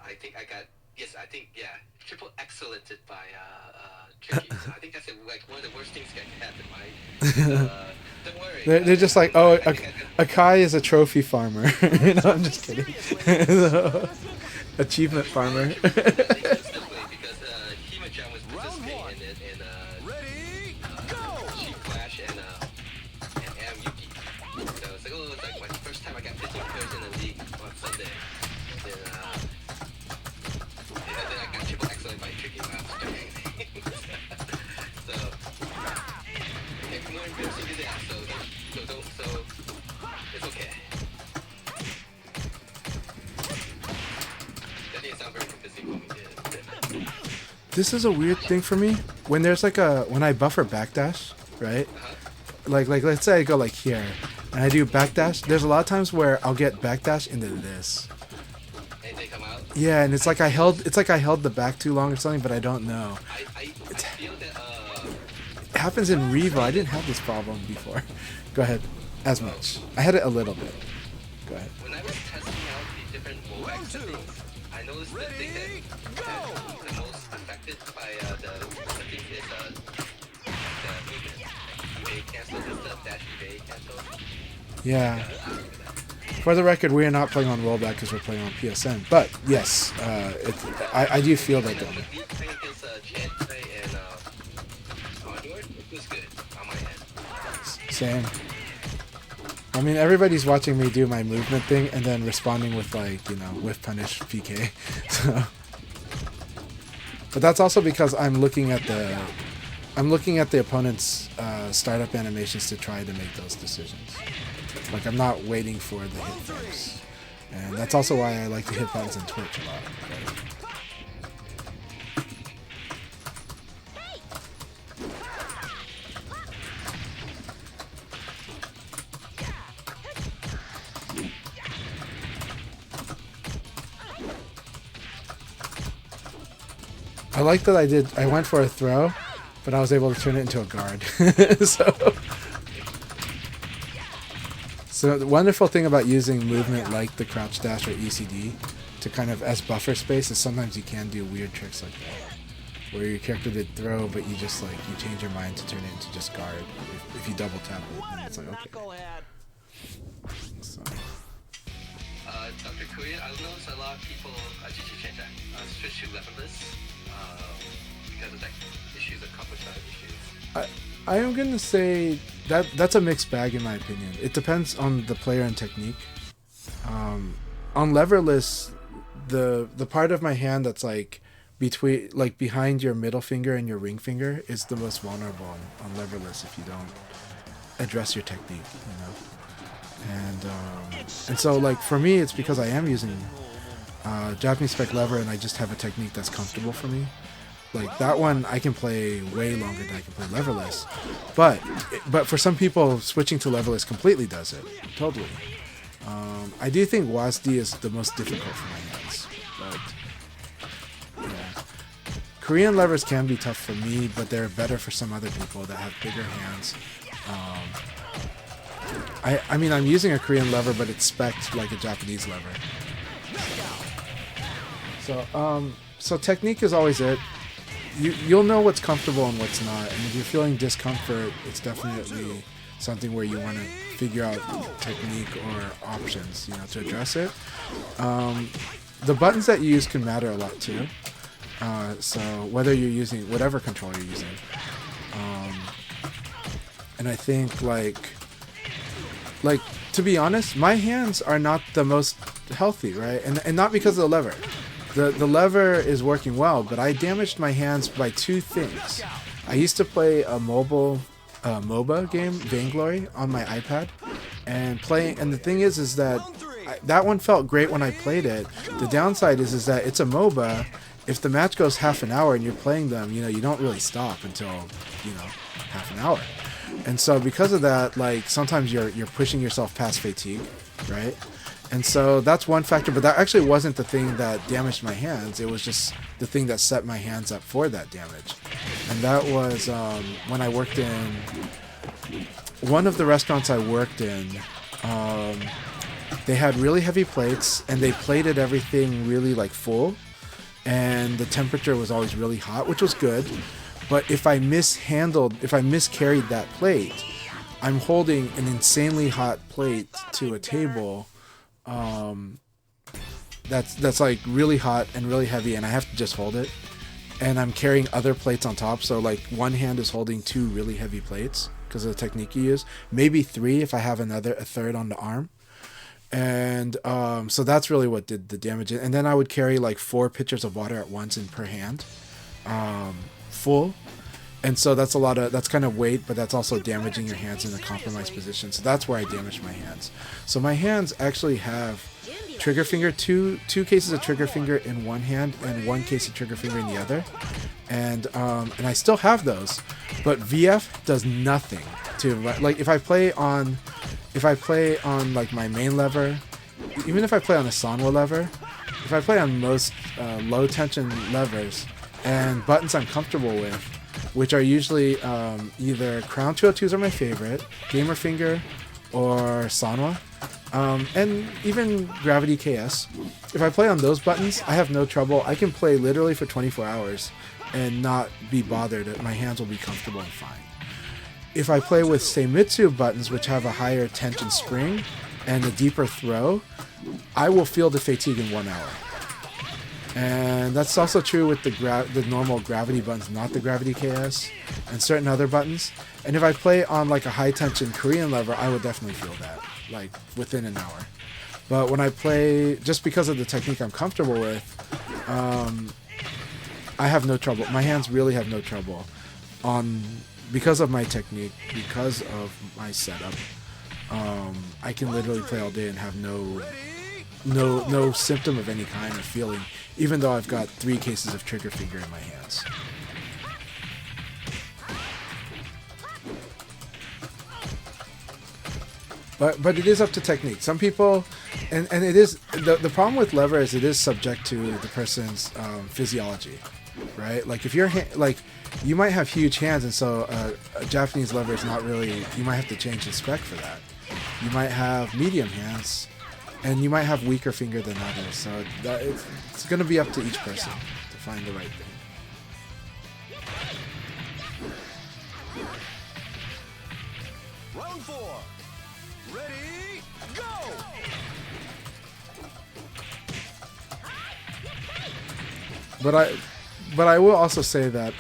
[SPEAKER 2] I think triple excellented by Tricky. So I think that's like one of the worst things that can happen, right? Don't worry.
[SPEAKER 1] They're just like, oh, Akai is a trophy farmer. No, I'm just kidding. Achievement farmer. This is a weird thing for me. When there's like when I buffer backdash, right? Like let's say I go like here, and I do backdash. There's a lot of times where I'll get backdash into this.
[SPEAKER 2] And they come out?
[SPEAKER 1] Yeah, and it's like I held the back too long or something, but I don't know.
[SPEAKER 2] I feel that
[SPEAKER 1] It happens in Revo. I didn't have this problem before. Go ahead. as much. I had it a little bit. Go ahead.
[SPEAKER 2] When I was testing out the different mobile settings, I noticed the thing that the most affected by the settings is the movement. Evade cancel is the dash evade cancel.
[SPEAKER 1] Yeah. For the record, we are not playing on rollback because we're playing on PSN. But yes, I do feel that.
[SPEAKER 2] The deep thing against Chanchai and Onward, it was good on my end.
[SPEAKER 1] Same. I mean, everybody's watching me do my movement thing and then responding with like, you know, whiff punish PK. So, but that's also because I'm looking at the opponent's startup animations to try to make those decisions. Like, I'm not waiting for the hit frames. And that's also why I like to hit buttons in Twitch a lot. Right? I like that I went for a throw, but I was able to turn it into a guard. So the wonderful thing about using movement like the crouch dash or ECD to kind of as buffer space is sometimes you can do weird tricks like that, where your character did throw, but you just like you change your mind to turn it into just guard if you double tap it, and it's like okay. So.
[SPEAKER 2] Dr. Korea, I noticed a lot of people GG Chanchai switch to levelless because of like issues of combo side issues.
[SPEAKER 1] I am gonna say that's a mixed bag in my opinion. It depends on the player and technique. On leverless, the part of my hand that's like behind your middle finger and your ring finger is the most vulnerable on leverless if you don't address your technique, you know. And so like for me, it's because I am using Japanese spec lever and I just have a technique that's comfortable for me. Like that one I can play way longer than I can play leverless, but for some people switching to leverless completely does it totally. I do think WASD is the most difficult for my hands, but yeah. Korean levers can be tough for me, but they're better for some other people that have bigger hands. I mean I'm using a Korean lever, but it's spec'd like a Japanese lever. So technique is always it. You'll know what's comfortable and what's not, and if you're feeling discomfort, it's definitely something where you want to figure out technique or options, you know, to address it. The buttons that you use can matter a lot too. So whether you're using whatever control you're using, and I think like to be honest, my hands are not the most healthy, right? And not because of the lever. The lever is working well, but I damaged my hands by two things. I used to play a mobile MOBA game, Vainglory, on my iPad, and the thing is that that one felt great when I played it. The downside is that it's a MOBA. If the match goes half an hour and you're playing them, you know, you don't really stop until, you know, half an hour. And so because of that, like sometimes you're pushing yourself past fatigue, right? And so that's one factor, but that actually wasn't the thing that damaged my hands. It was just the thing that set my hands up for that damage. And that was when I worked in one of the restaurants I worked in. They had really heavy plates, and they plated everything really like full, and the temperature was always really hot, which was good. But if I miscarried that plate, I'm holding an insanely hot plate to a table that's like really hot and really heavy, and I have to just hold it, and I'm carrying other plates on top, so like one hand is holding two really heavy plates because of the technique you use, maybe three if I have a third on the arm. And so that's really what did the damage. And then I would carry like 4 pitchers of water at once and per hand, full. And so that's kind of weight, but that's also damaging your hands in a compromised position. So that's where I damaged my hands. So my hands actually have trigger finger, two cases of trigger finger in one hand and 1 case of trigger finger in the other. And I still have those, but VF does nothing to, like, if I play on like my main lever, even if I play on the Sanwa lever, if I play on most low tension levers and buttons I'm comfortable with, which are usually either Crown 202s are my favorite, Gamer Finger, or Sanwa, and even Gravity KS. If I play on those buttons, I have no trouble. I can play literally for 24 hours and not be bothered. My hands will be comfortable and fine. If I play with Seimitsu buttons, which have a higher tension spring and a deeper throw, I will feel the fatigue in 1 hour. And that's also true with the normal gravity buttons, not the Gravity KS, and certain other buttons. And if I play on like a high tension Korean lever, I would definitely feel that, like within an hour. But when I play, just because of the technique I'm comfortable with, I have no trouble. My hands really have no trouble because of my technique, because of my setup. I can literally play all day and have no symptom of any kind or feeling, even though I've got 3 cases of trigger finger in my hands. But it is up to technique. Some people, and it is the problem with lever is it is subject to the person's physiology, right? Like if your like you might have huge hands, and so a Japanese lever is not really. You might have to change the spec for that. You might have medium hands, and you might have weaker finger than others. So it's going to be up to each person to find the right thing.
[SPEAKER 3] Round 4. Ready, go!
[SPEAKER 1] But I will also say that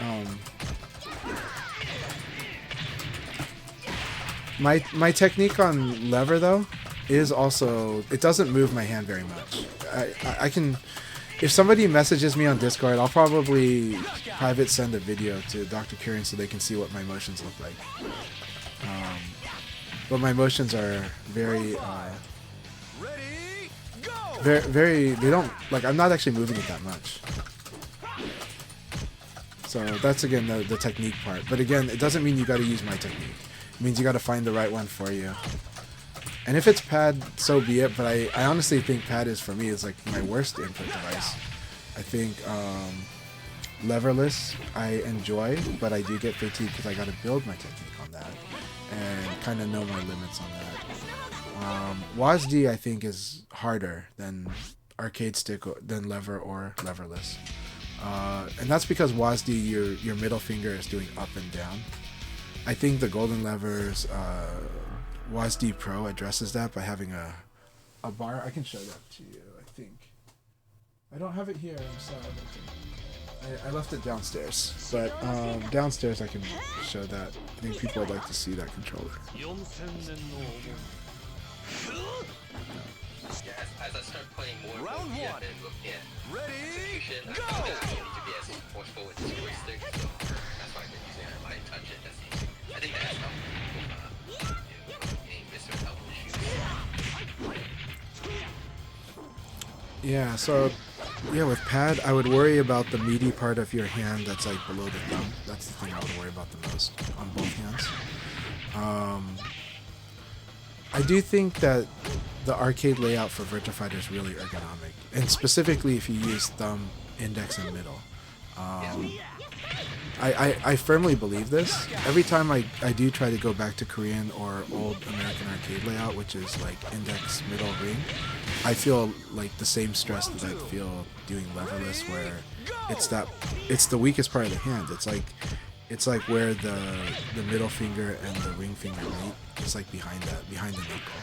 [SPEAKER 1] my technique on lever though is also, it doesn't move my hand very much. I can, if somebody messages me on Discord, I'll probably private send a video to Dr. Kurian so they can see what my motions look like. But my motions are very, very, they don't, like, I'm not actually moving it that much. So that's, again, the technique part. But again, it doesn't mean you gotta use my technique. It means you gotta find the right one for you. And if it's pad, so be it, but I honestly think pad is, for me, is like my worst input device. I think leverless I enjoy, but I do get fatigued because I gotta build my technique on that and kind of know my limits on that. WASD I think is harder than arcade stick, than lever or leverless. And that's because WASD, your middle finger is doing up and down. I think the Golden Lever's WASD Pro addresses that by having a bar. I can show that to you, I think. I don't have it here, I'm sorry. I left it downstairs. But downstairs I can show that. I think people would like to see that controller.
[SPEAKER 2] Yeah, as I start playing more
[SPEAKER 3] Round
[SPEAKER 2] VF
[SPEAKER 3] 1.
[SPEAKER 2] and looking at
[SPEAKER 3] Ready,
[SPEAKER 2] execution, I
[SPEAKER 3] go!
[SPEAKER 2] found that I don't need to be as forceful with the squirt stick, so that's why I've been using it. I touch it, that's easy. I think that has helped getting Mr. Health issues.
[SPEAKER 1] Yeah, so yeah, with pad, I would worry about the meaty part of your hand that's like below the thumb. That's the thing I would worry about the most on both hands. I do think that the arcade layout for Virtua Fighter is really ergonomic, and specifically if you use thumb, index, and middle. I firmly believe this. Every time I do try to go back to Korean or old American arcade layout, which is like index, middle, ring, I feel like the same stress that I feel doing leverless, where it's the weakest part of the hand. It's like where the middle finger and the ring finger meet, just like behind the knuckle.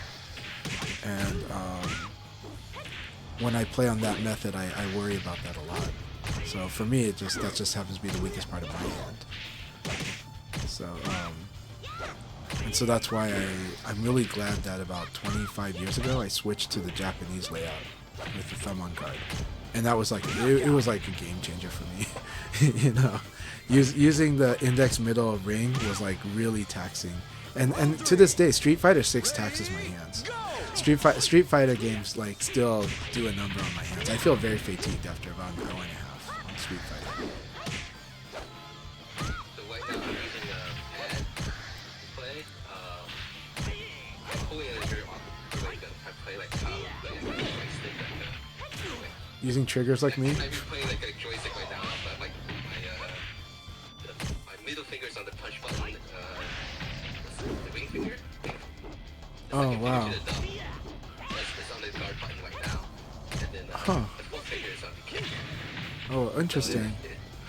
[SPEAKER 1] And when I play on that method, I worry about that a lot. So for me, that just happens to be the weakest part of my hand. So and so that's why I'm really glad that about 25 years ago I switched to the Japanese layout with the thumb on guard, and that was like it was like a game changer for me. You know, using the index middle ring was like really taxing, and to this day Street Fighter 6 taxes my hands. Street Fighter games like still do a number on my hands. I feel very fatigued after about an hour and a half on Street Fighter.
[SPEAKER 2] So right now I'm using a pad to play. I'm pulling it very awkward. Like I play like how like a joystick, like
[SPEAKER 1] Using triggers like me.
[SPEAKER 2] I've been playing like a joystick right now, but like my middle finger's on the punch button. The ring finger.
[SPEAKER 1] Oh,
[SPEAKER 2] Like, if
[SPEAKER 1] wow.
[SPEAKER 2] you do the dump, it's on the guard button right now, and then
[SPEAKER 1] Huh.
[SPEAKER 2] the full finger is on the kick.
[SPEAKER 1] Oh, interesting.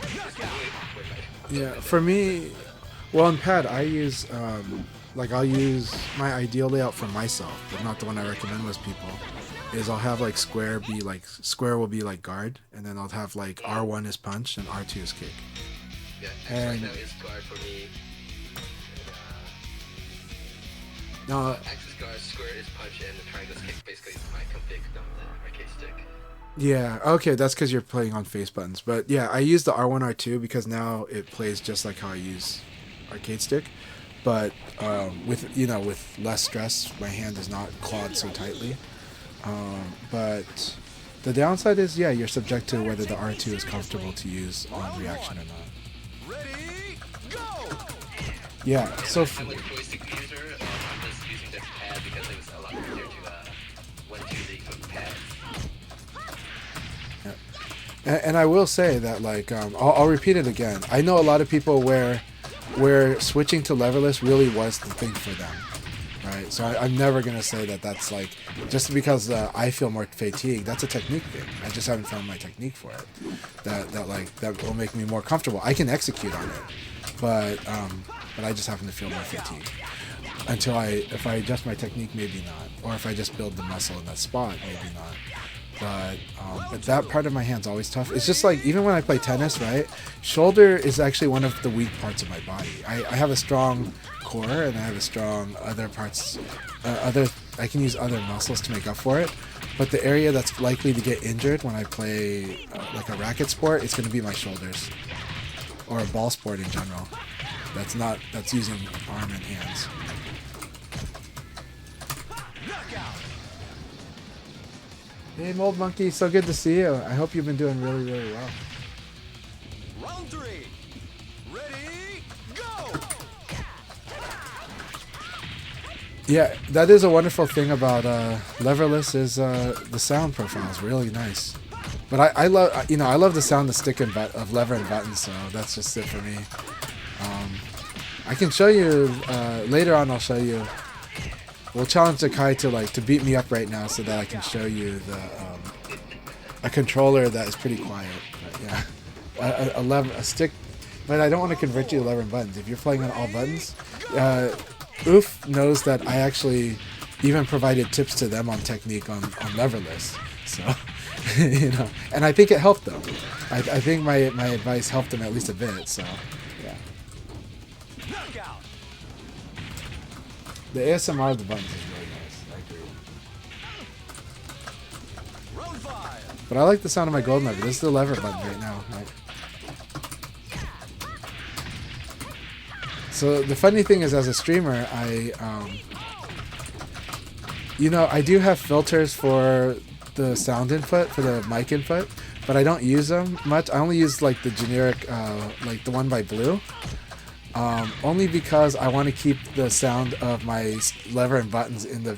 [SPEAKER 2] It's really awkward, like,
[SPEAKER 1] Yeah, for me, well, in pad, I use, like, I'll use my ideal layout for myself, but not the one I recommend most people, is I'll have, like, square will be, like, guard, and then I'll have, like, R1 is punch and R2 is kick.
[SPEAKER 2] Yeah, X
[SPEAKER 1] And-
[SPEAKER 2] right now is guard for me.
[SPEAKER 1] Now,
[SPEAKER 2] X is guard, square is punch, and the triangle is kick. Basically, it's my config on the arcade stick.
[SPEAKER 1] yeah, okay, that's because you're playing on face buttons, but yeah, I use the R1, R2 because now it plays just like how I use arcade stick, but with less stress, my hand is not clawed so tightly. But the downside is, yeah, you're subject to whether the R2 is comfortable to use on reaction or not.
[SPEAKER 3] Ready, go!
[SPEAKER 1] Yeah, so
[SPEAKER 2] I'm a joystick user. I'm just using this pad because it was a lot easier to went to the pad.
[SPEAKER 1] and I will say that, like, I'll repeat it again. I know a lot of people where switching to leverless really was the thing for them, right? So I'm never gonna say that that's like just because I feel more fatigued. That's a technique thing. I just haven't found my technique for it. That will make me more comfortable. I can execute on it, but I just happen to feel more fatigued. If I adjust my technique, maybe not, or if I just build the muscle in that spot, maybe not. But that part of my hand's always tough. It's just like, even when I play tennis, right? Shoulder is actually one of the weak parts of my body. I have a strong core and I have a strong other parts. I can use other muscles to make up for it. But the area that's likely to get injured when I play like a racket sport, it's going to be my shoulders, or a ball sport in general. That's using arm and hands. Hey, MoldMonkey, so good to see you. I hope you've been doing really, really well.
[SPEAKER 3] Round 3. Ready, go!
[SPEAKER 1] Yeah, that is a wonderful thing about leverless is the sound profile is really nice. But I love I love the sound of of lever and buttons, so that's just it for me. I can show you later on. I'll show you. We'll challenge Akai to beat me up right now so that I can show you a controller that is pretty quiet. But yeah, a stick. But I don't want to convert you to lever and buttons. If you're playing on all buttons, Oof knows that I actually even provided tips to them on technique on leverless. So and I think it helped them. I think my advice helped them at least a bit. So yeah.
[SPEAKER 3] Knockout!
[SPEAKER 1] The ASMR of the buttons is really nice. I agree.
[SPEAKER 3] Round 5.
[SPEAKER 1] But I like the sound of my golden lever. This is the lever button right now. Right? So the funny thing is, as a streamer, I do have filters for the sound input, for the mic input, but I don't use them much. I only use like the generic, like the one by Blue. Only because I want to keep the sound of my lever and buttons in the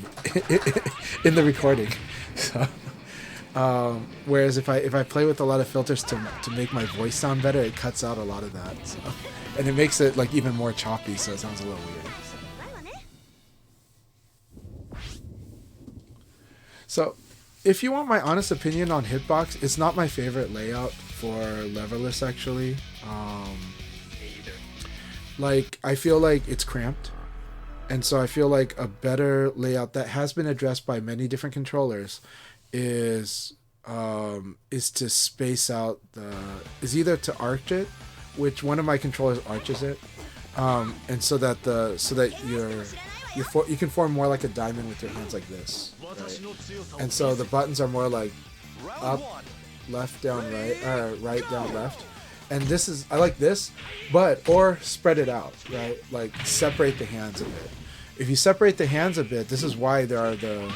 [SPEAKER 1] in the recording. So, whereas if I play with a lot of filters to make my voice sound better, it cuts out a lot of that. So, and it makes it like even more choppy, so it sounds a little weird. So, if you want my honest opinion on Hitbox, it's not my favorite layout for leverless actually. Like, I feel like it's cramped, and so I feel like a better layout that has been addressed by many different controllers is to space out is either to arch it, which one of my controllers arches it, and so that you can form more like a diamond with your hands like this, right? And so the buttons are more like up, left, down, right, or right, down, left. And this is, I like this, or spread it out, right? Like separate the hands a bit. If you separate the hands a bit, this is why there are the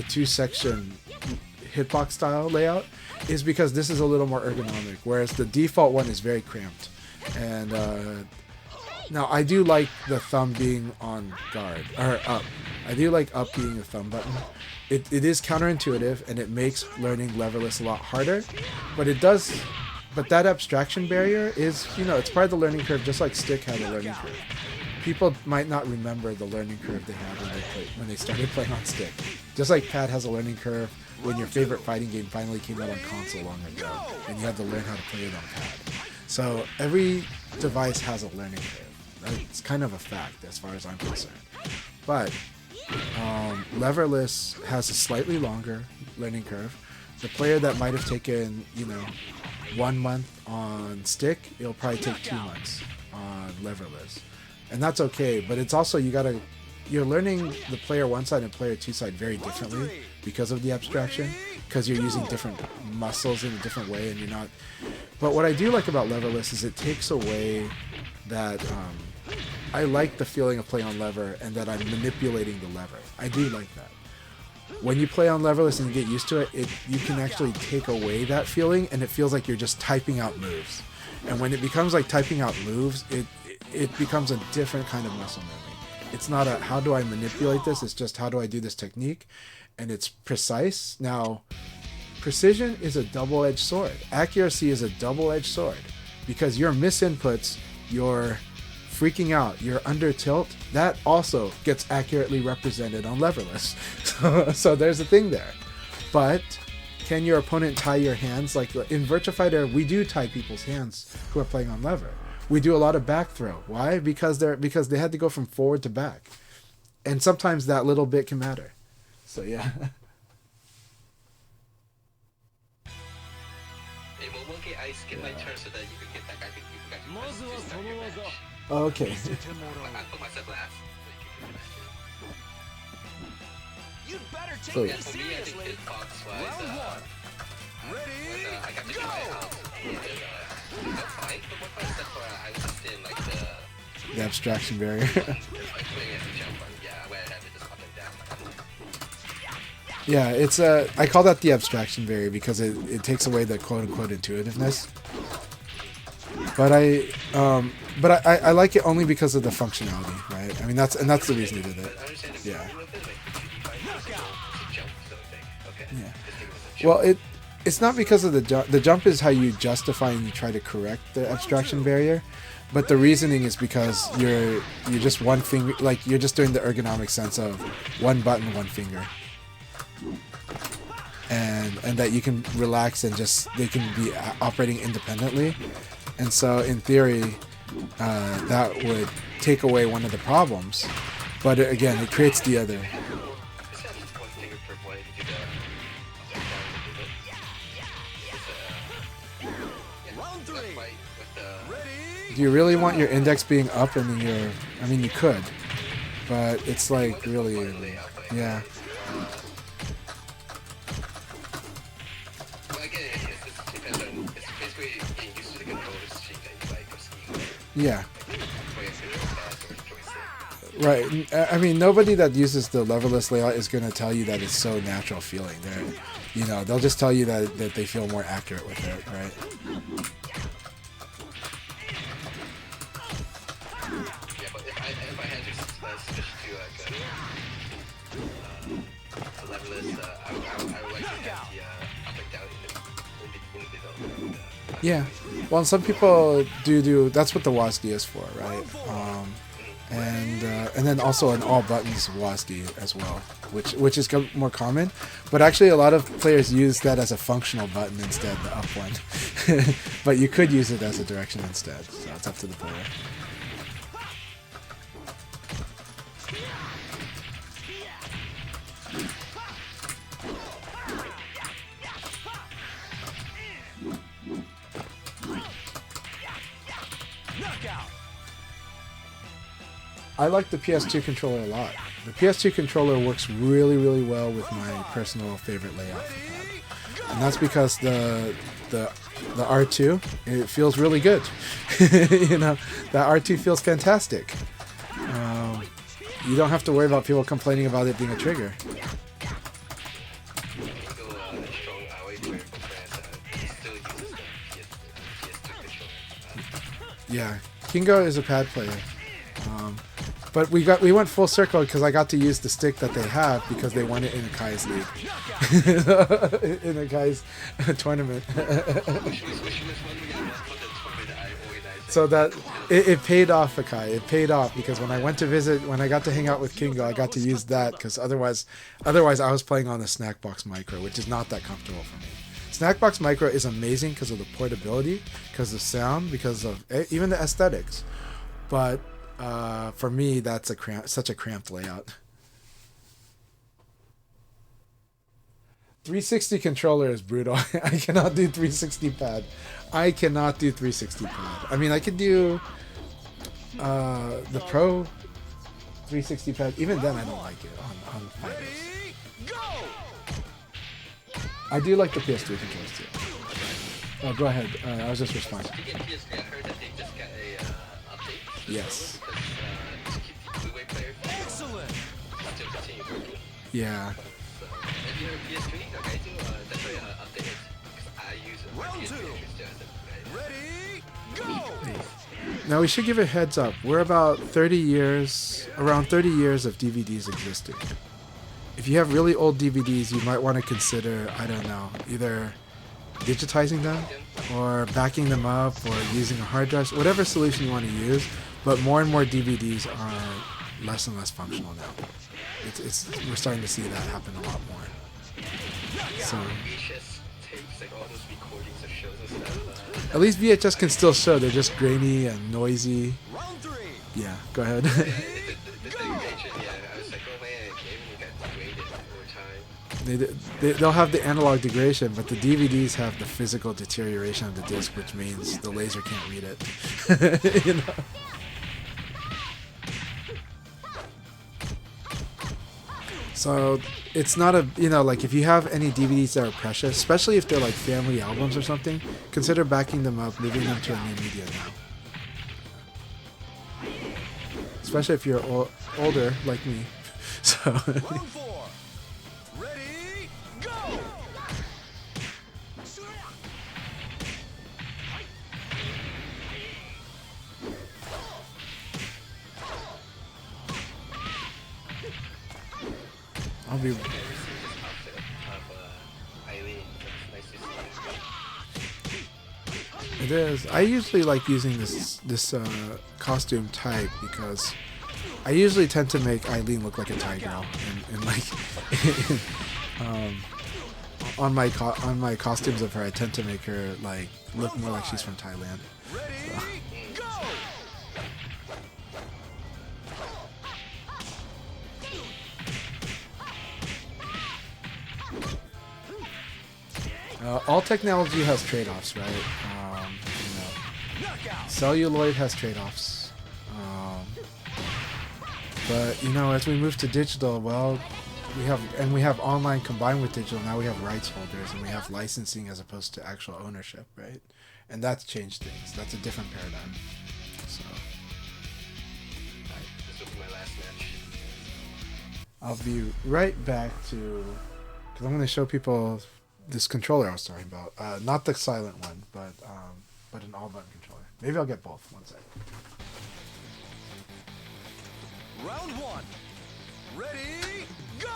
[SPEAKER 1] two section hitbox style layout, is because this is a little more ergonomic, whereas the default one is very cramped. And now I do like the thumb being on guard, or up. I do like up being a thumb button. It is counterintuitive and it makes learning leverless a lot harder, but that abstraction barrier is, it's part of the learning curve, just like stick had a learning curve. people might not remember the learning curve they had when they started playing on stick. Just like pad has a learning curve when your favorite fighting game finally came out on console long ago, and you had to learn how to play it on pad. So every device has a learning curve. It's kind of a fact as far as I'm concerned. But leverless has a slightly longer learning curve. The player that might have taken, 1 month on stick, it'll probably take 2 months on leverless. And that's okay, but it's also you're learning the player 1 side and player 2 side very differently because of the abstraction, because you're using different muscles in a different way, and you're not. But what I do like about leverless is it takes away that. I like the feeling of playing on lever and that I'm manipulating the lever. I do like that. When you play on leverless and you get used to it, you can actually take away that feeling, and it feels like you're just typing out moves. And when it becomes like typing out moves, it becomes a different kind of muscle memory. It's not a how do I manipulate this, it's just how do I do this technique, and it's precise. Now, precision is a double-edged sword. Accuracy is a double-edged sword, because your misinputs, your freaking out, you're under tilt, that also gets accurately represented on leverless. So there's a thing there. But can your opponent tie your hands? Like in Virtua Fighter, we do tie people's hands who are playing on lever. We do a lot of back throw. Why? Because they had to go from forward to back. And sometimes that little bit can matter. So yeah.
[SPEAKER 2] Hey, MoldMonkey, I skipped my turn so that you could get that guy. I think you guys could start your match.
[SPEAKER 1] Okay.
[SPEAKER 2] I put myself last.
[SPEAKER 4] You'd better take
[SPEAKER 1] Oh,
[SPEAKER 4] me
[SPEAKER 1] yeah.
[SPEAKER 2] For me, I think
[SPEAKER 4] seriously.
[SPEAKER 2] hitbox-wise, when I got to try out, it felt fine, but one part except for I was just in like
[SPEAKER 1] The abstraction barrier.
[SPEAKER 2] like putting it to jump on, where I had to just up and down.
[SPEAKER 1] Yeah, it's I call that the abstraction barrier because it takes away the quote unquote intuitiveness. But I like it only because of the functionality, right? I mean that's the reason they did it. Yeah.
[SPEAKER 2] Okay.
[SPEAKER 1] Well, it's not because of the jump. The jump is how you justify and you try to correct the abstraction barrier, but the reasoning is because you're just one finger, like you're just doing the ergonomic sense of one button, one finger, and that you can relax and just they can be operating independently, and so in theory, that would take away one of the problems, but again, it creates the other. Do you really want your index being up and then your... I mean, you could, but it's like really... Yeah. Yeah. Right. I mean, nobody that uses the leverless layout is going to tell you that it's so natural feeling. They'll just tell you that they feel more accurate with it, right? Yeah, well, some people do. That's what the WASD is for, right? And then also an all buttons WASD as well, which is more common. But actually, a lot of players use that as a functional button instead, the up one. But you could use it as a direction instead. So it's up to the player. I like the PS2 controller a lot. The PS2 controller works really, really well with my personal favorite layout for that. And that's because the R2, it feels really good. The R2 feels fantastic. You don't have to worry about people complaining about it being a trigger. Yeah, Kingo is a pad player. But we went full circle because I got to use the stick that they have because they won it in AKAI'S league, in AKAI'S tournament. So that it paid off, Akai. It paid off because when I went to visit, when I got to hang out with Kingo, I got to use that because otherwise I was playing on the Snackbox Micro, which is not that comfortable for me. Snackbox Micro is amazing because of the portability, because of the sound, because of even the aesthetics. But for me, that's such a cramped layout. 360 controller is brutal. I cannot do 360 pad. I cannot do 360 pad. I mean, I could do the Pro 360 pad. Even then, I don't like it on fighters. I do like the PS3 controllers too. Oh, go ahead. I was just responding.
[SPEAKER 2] Speaking of PS3, I heard that they just got a update.
[SPEAKER 1] Yes.
[SPEAKER 2] To keep the two-way player
[SPEAKER 4] Excellent.
[SPEAKER 2] to continue working.
[SPEAKER 1] Yeah.
[SPEAKER 2] So, if you have PS3, okay, do definitely update it. Because I use it for
[SPEAKER 4] Round
[SPEAKER 2] PS3
[SPEAKER 4] two.
[SPEAKER 2] instead of the
[SPEAKER 4] Ready, go!
[SPEAKER 1] Now we should give a heads up. We're about 30 years, around 30 years of DVDs existing. If you have really old DVDs, you might want to consider, I don't know, either digitizing them or backing them up or using a hard drive, whatever solution you want to use. But more and more DVDs are less and less functional now. We're starting to see that happen a lot more. So
[SPEAKER 2] VHS tapes, like all those recordings of shows and stuff.
[SPEAKER 1] at least VHS can still show. They're just grainy and noisy.
[SPEAKER 4] Round three.
[SPEAKER 1] Yeah, go ahead.
[SPEAKER 2] The degradation, yeah, I was like, oh man, gaming got degraded over time.
[SPEAKER 1] They'll have the analog degradation, but the DVDs have the physical deterioration of the disc, which means the laser can't read it. You know? So it's not a, like if you have any DVDs that are precious, especially if they're like family albums or something, consider backing them up, moving them to a new media now. Especially if you're older like me. So.
[SPEAKER 4] Round four. Ready, go!
[SPEAKER 1] I'll be. It is. I usually like using this costume type because I usually tend to make Eileen look like a Thai girl, and like on my costumes of her, I tend to make her like look more like she's from Thailand. So. All technology has trade-offs, right? Celluloid has trade-offs. But as we move to digital, well, we have online combined with digital. Now we have rights holders and we have licensing as opposed to actual ownership, right? And that's changed things. That's a different paradigm. So.
[SPEAKER 2] This will be my last match.
[SPEAKER 1] I'll be right back to, because I'm going to show people this controller I was talking about. Not the silent one, but an all-button controller. Maybe I'll get both. One second.
[SPEAKER 4] Round one. Ready, go!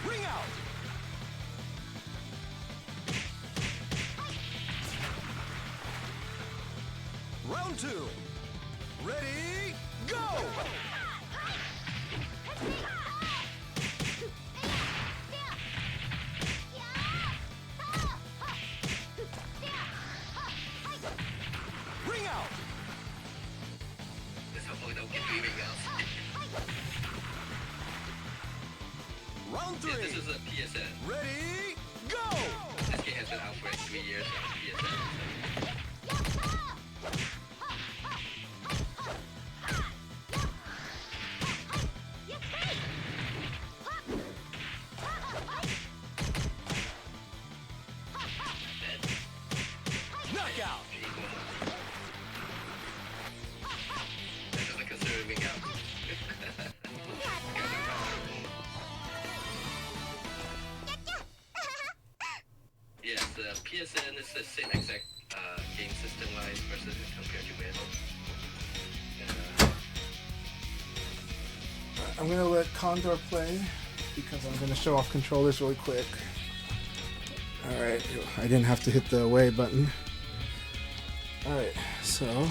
[SPEAKER 4] Ring out! Round two. Ready, go! Ring out!
[SPEAKER 2] Let's hope we don't get moving out.
[SPEAKER 4] Round
[SPEAKER 2] Yeah,
[SPEAKER 4] three.
[SPEAKER 2] this is a PSN.
[SPEAKER 4] Ready, go!
[SPEAKER 2] This game has been out for like 3 years on PSN.
[SPEAKER 4] Knockout!
[SPEAKER 2] That doesn't consider moving out. Yes, the PSN is the same exact game system-wise versus compared to Web.
[SPEAKER 1] I'm going to let Condor play. because I'm going to show off controllers really quick. Alright, I didn't have to hit the away button. Alright, so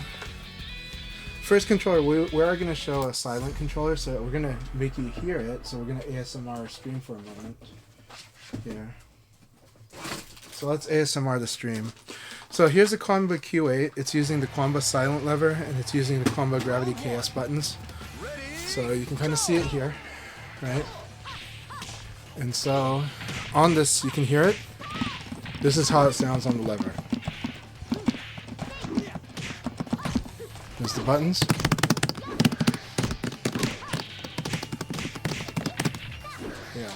[SPEAKER 1] first controller, we are going to show a silent controller, so we're going to make you hear it, so we're going to ASMR stream for a moment. Here. So let's ASMR the stream. So here's the Combo Q8. It's using the Combo silent lever, and it's using the Combo Gravity KS buttons. So you can kind of see it here, right? And so on this, you can hear it. This is how it sounds on the lever. There's the buttons. Yeah.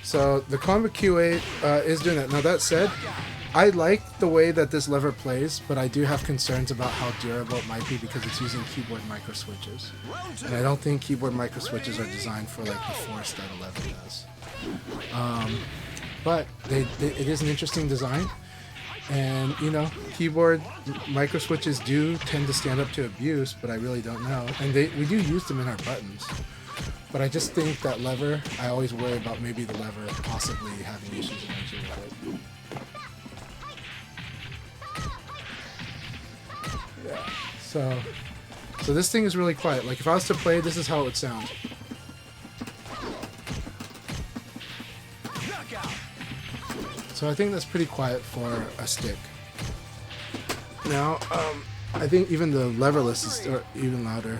[SPEAKER 1] So the Combo Q8 is doing that. Now that said, I like the way that this lever plays, but I do have concerns about how durable it might be because it's using keyboard micro switches. And I don't think keyboard micro switches are designed for like the force that a lever does. But it is an interesting design. And, you know, keyboard micro switches do tend to stand up to abuse, but I really don't know. And we do use them in our buttons. But I just think that lever, I always worry about maybe the lever possibly having issues eventually with it. Yeah. So this thing is really quiet. Like if I was to play, this is how it would sound. So I think that's pretty quiet for a stick. Now, I think even the leverless is even louder.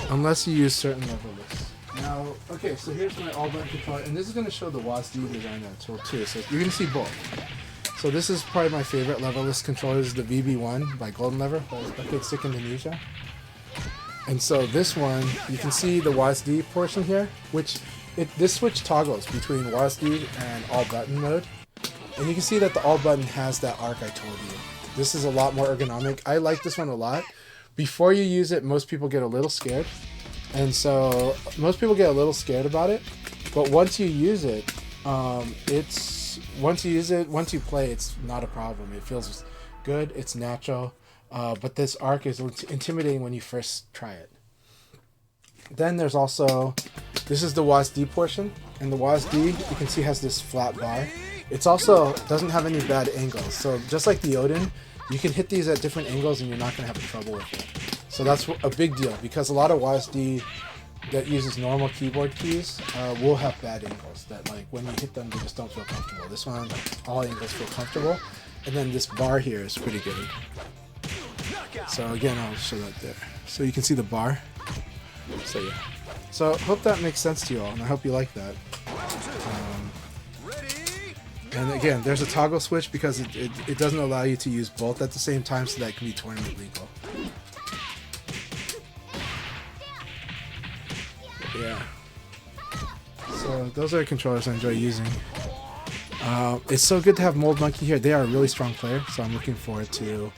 [SPEAKER 1] Unless you use certain leverless. Now, okay, so here's my all-button controller, and this is going to show the WASD design tool too, so you're going to see both. So this is probably my favorite leverless controller, this is the VB1 by Golden Lever, by Arcade Stick Indonesia. And so this one, you can see the WASD portion here, which this switch toggles between WASD and all-button mode. And you can see that the all-button has that arc I told you. This is a lot more ergonomic. I like this one a lot. Before you use it, most people get a little scared. And so most people get a little scared about it. But once you use it, once you play, it's not a problem. It feels good, it's natural. But this arc is intimidating when you first try it. Then there's also, this is the WASD portion, and the WASD, you can see, has this flat bar. It's also doesn't have any bad angles, so just like the Odin, you can hit these at different angles and you're not going to have trouble with it. So that's a big deal, because a lot of WASD that uses normal keyboard keys will have bad angles, that like when you hit them, they just don't feel comfortable. This one, all angles feel comfortable, and then this bar here is pretty good. So again, I'll show that there. So you can see the bar. So yeah. So hope that makes sense to you all, and I hope you like that. And again, there's a toggle switch because it doesn't allow you to use both at the same time, so that it can be tournament legal. Yeah. So those are the controllers I enjoy using. It's so good to have MoldMonkey here. They are a really strong player, so I'm looking forward to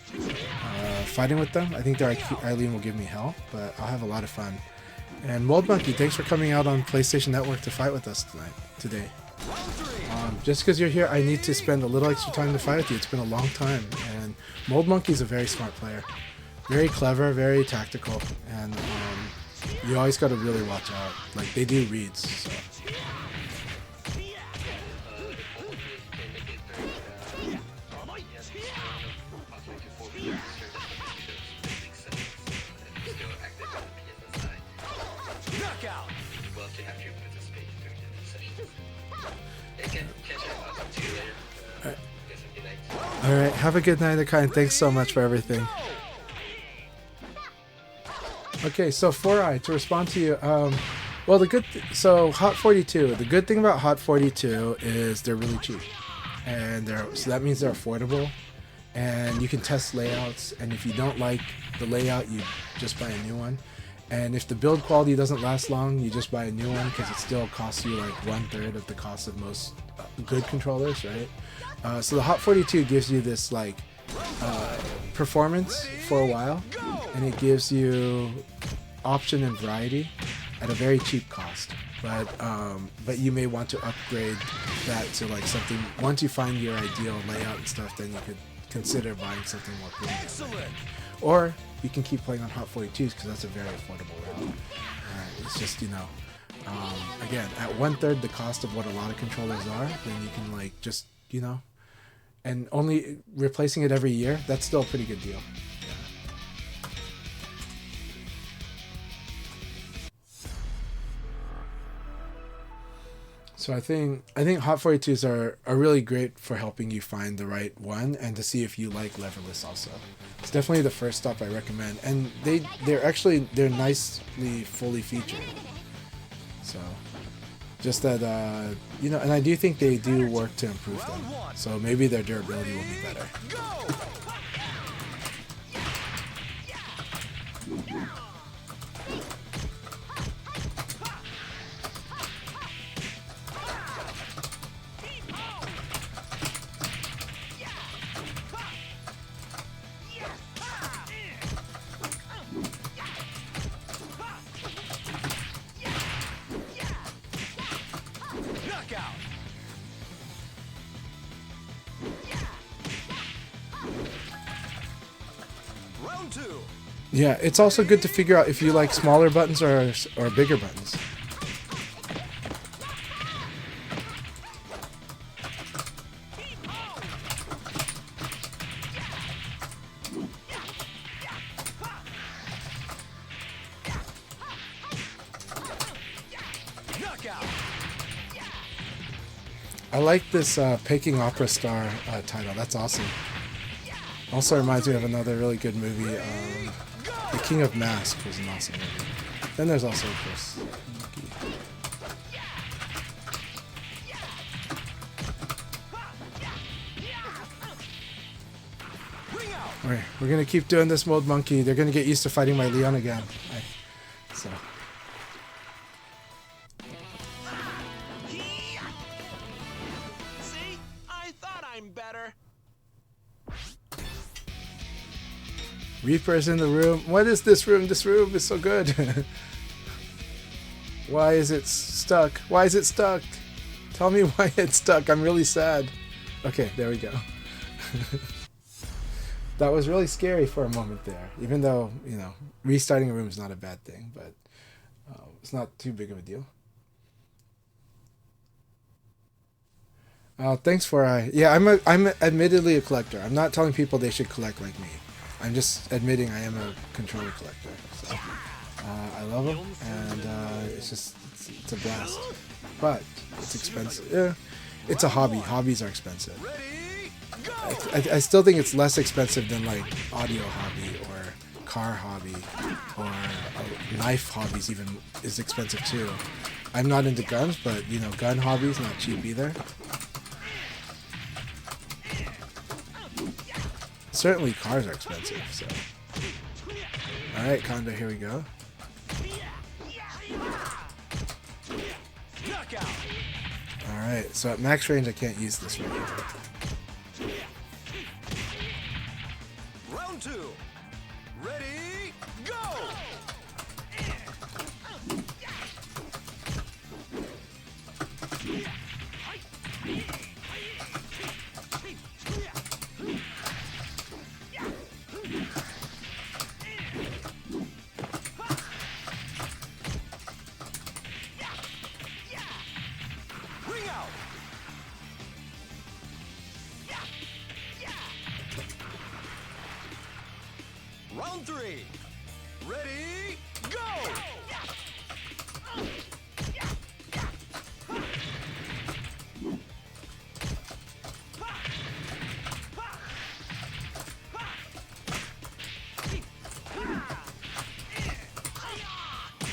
[SPEAKER 1] fighting with them. I think their Eileen will give me hell, but I'll have a lot of fun. And MoldMonkey, thanks for coming out on PlayStation Network to fight with us today. Just because you're here, I need to spend a little extra time to fight with you. It's been a long time, and MoldMonkey is a very smart player. Very clever, very tactical, and you always got to really watch out. Like, they do reads, so. Alright, have a good night, Akai, and thanks so much for everything. Okay, so 4i, to respond to you, well, so Hot 42, the good thing about Hot 42 is they're really cheap. And so that means they're affordable, and you can test layouts, and if you don't like the layout, you just buy a new one. And if the build quality doesn't last long, you just buy a new one, because it still costs you like 1/3 of the cost of most good controllers, right? So the Hot 42 gives you this like performance for a while, and it gives you option and variety at a very cheap cost. But you may want to upgrade that to like something. Once you find your ideal layout and stuff, then you could consider buying something more premium. Excellent. Or you can keep playing on Hot 42s because that's a very affordable route. It's just, you know, Again, at 1/3 the cost of what a lot of controllers are, then you can like just, you know, and only replacing it every year, that's still a pretty good deal. So I think Hot 42s are really great for helping you find the right one and to see if you like leverless also. It's definitely the first stop I recommend, and they're nicely fully featured. So just that you know, and I do think they do work to improve them. So maybe their durability will be better. Yeah, it's also good to figure out if you like smaller buttons or bigger buttons. I like this Peking Opera Star title. That's awesome. Also reminds me of another really good movie. The King of Mask was an awesome movie. Then there's also, of course, Alright, we're gonna keep doing this MoldMonkey. They're gonna get used to fighting my Leon again. So.
[SPEAKER 4] See? I thought I'm better.
[SPEAKER 1] Reaper's in the room. What is this room? This room is so good. Why is it stuck? Why is it stuck? Tell me why it's stuck. I'm really sad. Okay, there we go. That was really scary for a moment there. Even though, you know, restarting a room is not a bad thing, but it's not too big of a deal. Thanks for yeah. I'm admittedly a collector. I'm not telling people they should collect like me. I'm just admitting I am a controller collector. So I love them, and it's a blast. But it's expensive. Yeah, it's a hobby. Hobbies are expensive. I still think it's less expensive than like audio hobby or car hobby or knife hobbies. Even is expensive too. I'm not into guns, but you know, gun hobbies not cheap either. Certainly cars are expensive, so. Alright, Kondo, here we go. Alright, so at max range I can't use this right here.
[SPEAKER 4] Round 2. Ready, go! Round 3. Ready, go!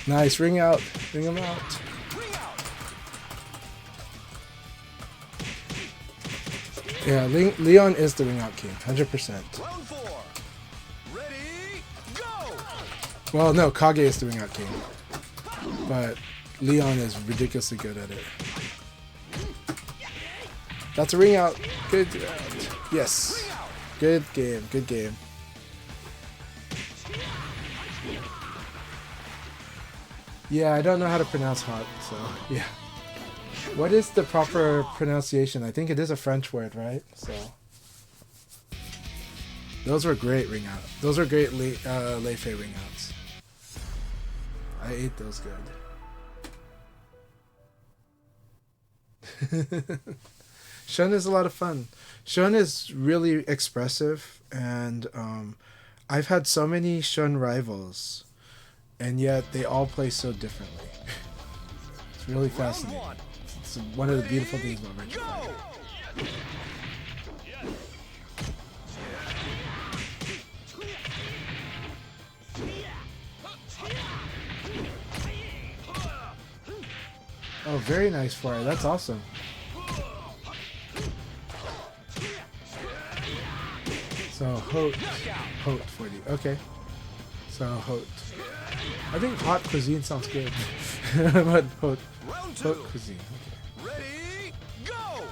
[SPEAKER 1] Nice, ring out. Ring him out. Yeah, Leon is the ring out king, 100%.
[SPEAKER 4] Round 4. Ready, go!
[SPEAKER 1] Well, no, Kage is the ring out king. But Leon is ridiculously good at it. That's a ring out. Good. Yes. Good game. Good game. Yeah, I don't know how to pronounce hot, so yeah. What is the proper pronunciation? I think it is a French word, right? So those were great ring out. Those are great Lei Fei ring outs. I ate those good. Shun is a lot of fun. Shun is really expressive, and I've had so many Shun rivals, and yet they all play so differently. It's really fascinating. It's one of the beautiful things about Virtua Fighter. Oh, very nice fire. That's awesome. So, Hot for you. Okay. So, Hot. I think hot cuisine sounds good. But Hot cuisine. Okay.
[SPEAKER 3] Ready, go!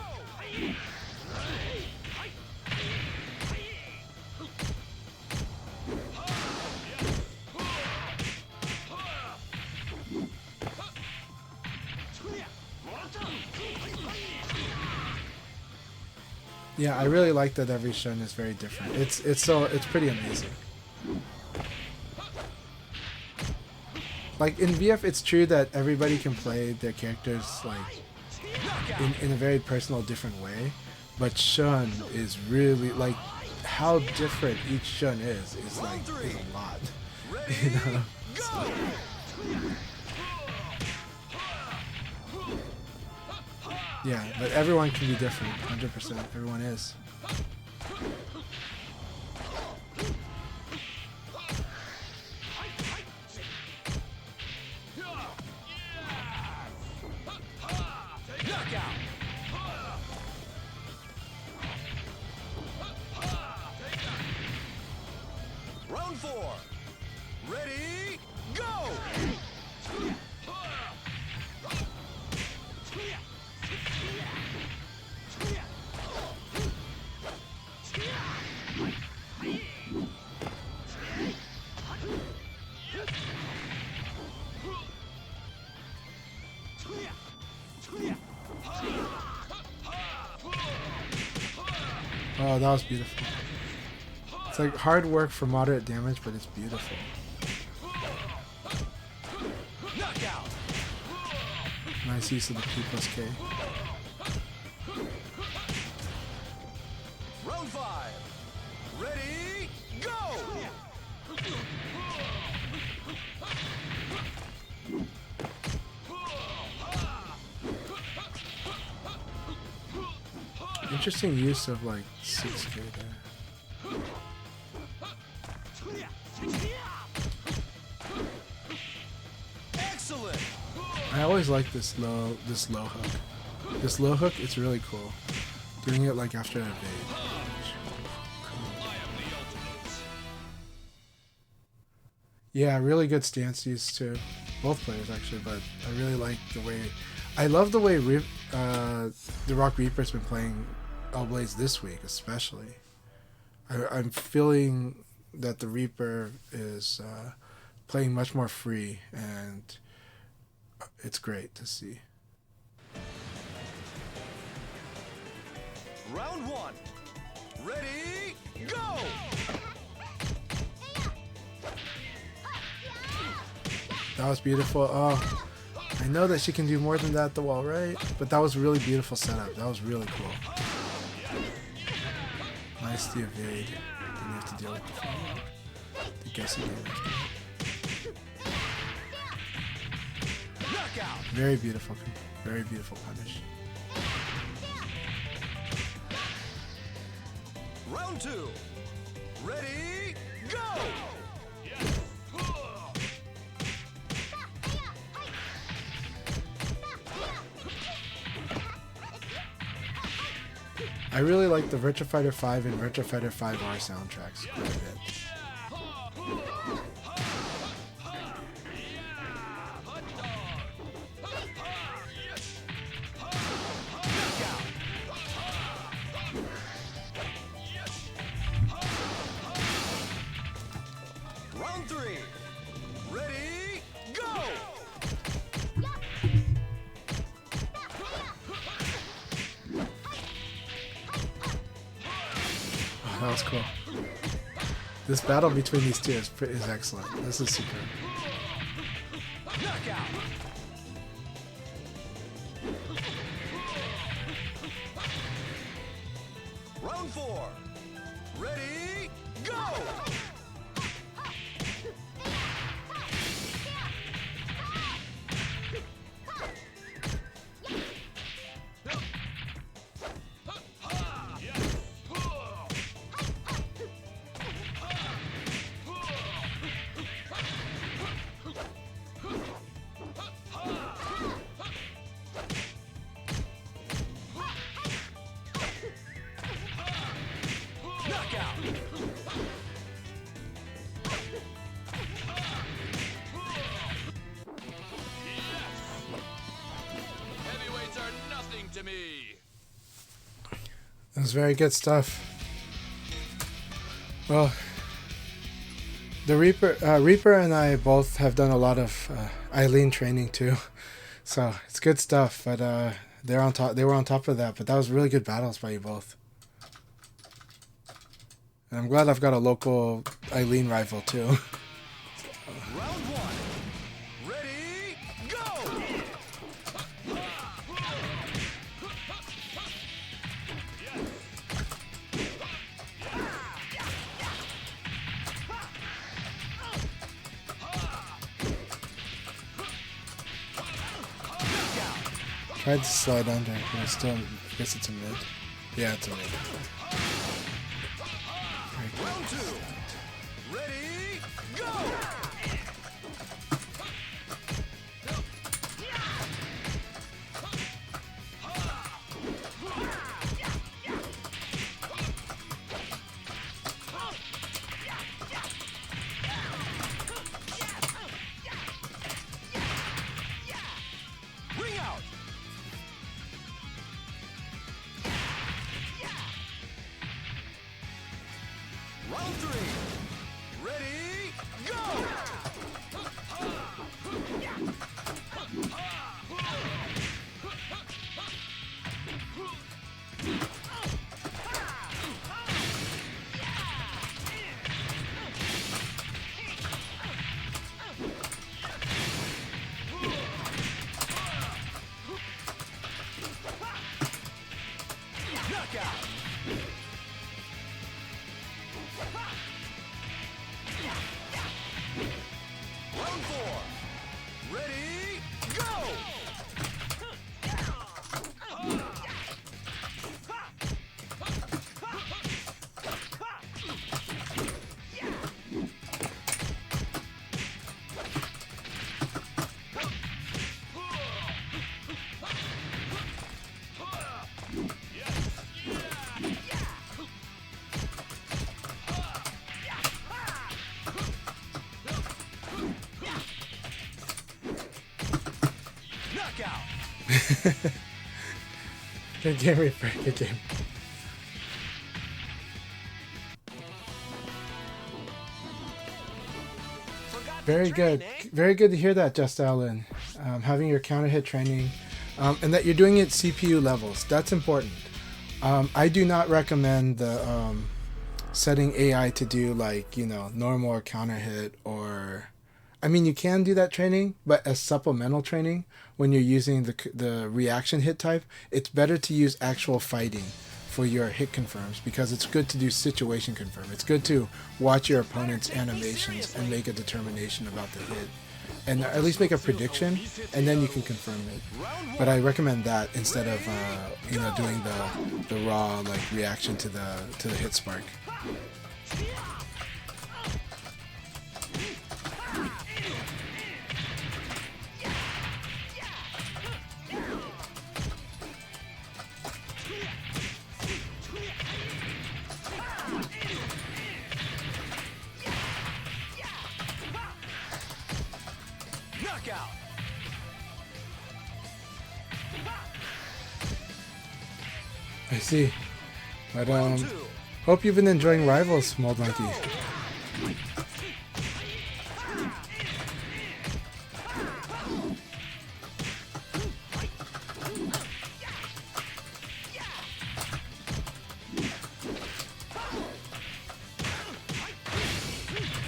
[SPEAKER 1] Yeah, I really like that every Shun is very different. It's pretty amazing. Like in VF, it's true that everybody can play their characters like in a very personal, different way, but Shun is really like how different each Shun is a lot. You know. Yeah, but everyone can be different, 100%. Everyone is.
[SPEAKER 3] Round 4. Ready, go!
[SPEAKER 1] Oh, that was beautiful. It's like hard work for moderate damage, but it's beautiful. Nice use of the P+K.
[SPEAKER 3] Round 5. Ready, go!
[SPEAKER 1] Interesting use of like 6K there.
[SPEAKER 3] Excellent!
[SPEAKER 1] I always like this low hook. This low hook, it's really cool. Doing it like after an evade. Yeah, really good stance use too. Both players actually, but I really like the way. I love the way DaRockReaper's been playing L-Blades this week, especially. I'm feeling that the Reaper is playing much more free, and it's great to see.
[SPEAKER 3] Round 1. Ready, go!
[SPEAKER 1] That was beautiful. Oh, I know that she can do more than that at the wall, right? But that was a really beautiful setup. That was really cool. Nice the evade. Didn't have to deal with the guessing game after that.
[SPEAKER 3] Knockout!
[SPEAKER 1] Very beautiful punish.
[SPEAKER 3] Round 2. Ready, go!
[SPEAKER 1] I really like the Virtua Fighter 5 and Virtua Fighter 5R soundtracks quite a bit.
[SPEAKER 3] Round 3. Ready, go!
[SPEAKER 1] Oh, that was cool. This battle between these two is excellent. This is superb.
[SPEAKER 3] Knockout! 4. Ready, go! Knockout! Heavyweights are nothing to me.
[SPEAKER 1] That was very good stuff. Well, the Reaper and I both have done a lot of Eileen training too, so it's good stuff. But they're on top. They were on top of that. But that was really good battles by you both. And I'm glad I've got a local Eileen rival too.
[SPEAKER 3] Round 1. Ready, go!
[SPEAKER 1] Tried to slide under, but it's still. I guess it's a mid. Yeah, it's a mid.
[SPEAKER 3] Round 2. Ready, go! Ring out! Round 3. Ready, go! Knockout! Round 4. Ready, go! Knockout!
[SPEAKER 1] Good game, Reaper. Good game. Very good. Very good to hear that, Just Allen. Having your counter hit training, and that you're doing it CPU levels. That's important. I do not recommend the setting AI to do like, you know, normal or counter hit, or I mean, you can do that training, but as supplemental training when you're using the reaction hit type, it's better to use actual fighting for your hit confirms, because it's good to do situation confirm. It's good to watch your opponent's animations and make a determination about the hit, and at least make a prediction, and then you can confirm it. But I recommend that instead of you know, doing the raw like reaction to the hit spark.
[SPEAKER 3] Knockout!
[SPEAKER 1] I see. But
[SPEAKER 3] Round 2.
[SPEAKER 1] hope you've been enjoying Rivals, MoldMonkey.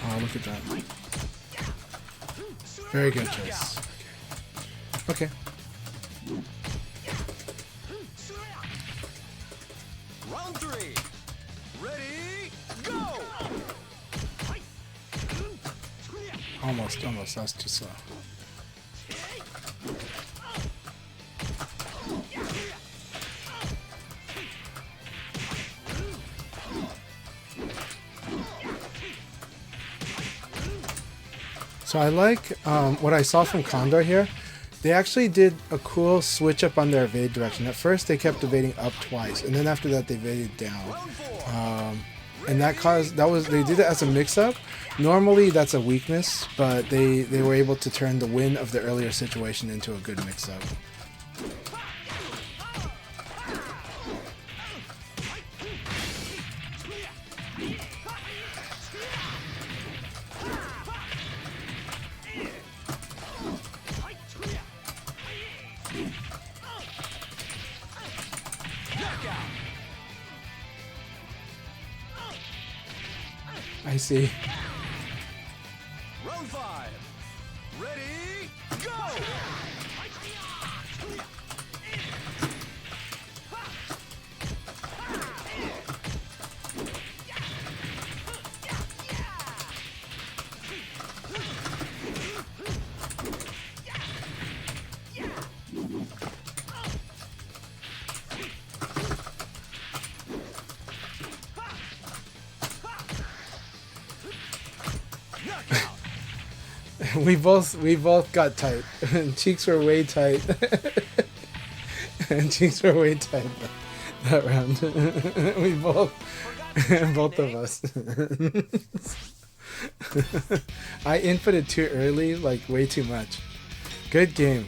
[SPEAKER 1] Oh, look at that. Very good choice. Okay.
[SPEAKER 3] Round 3. Ready, go!
[SPEAKER 1] Almost. That's too slow. So I like what I saw from Condor here. They actually did a cool switch up on their evade direction. At first they kept evading up twice, and then after that they evaded down. And they did it as a mix-up. Normally that's a weakness, but they were able to turn the win of the earlier situation into a good mix-up. I see.
[SPEAKER 3] Round 5. Ready, go!
[SPEAKER 1] We both got tight. Cheeks were way tight. And cheeks were way tight that round. We both of us. I inputted too early, like way too much. Good game.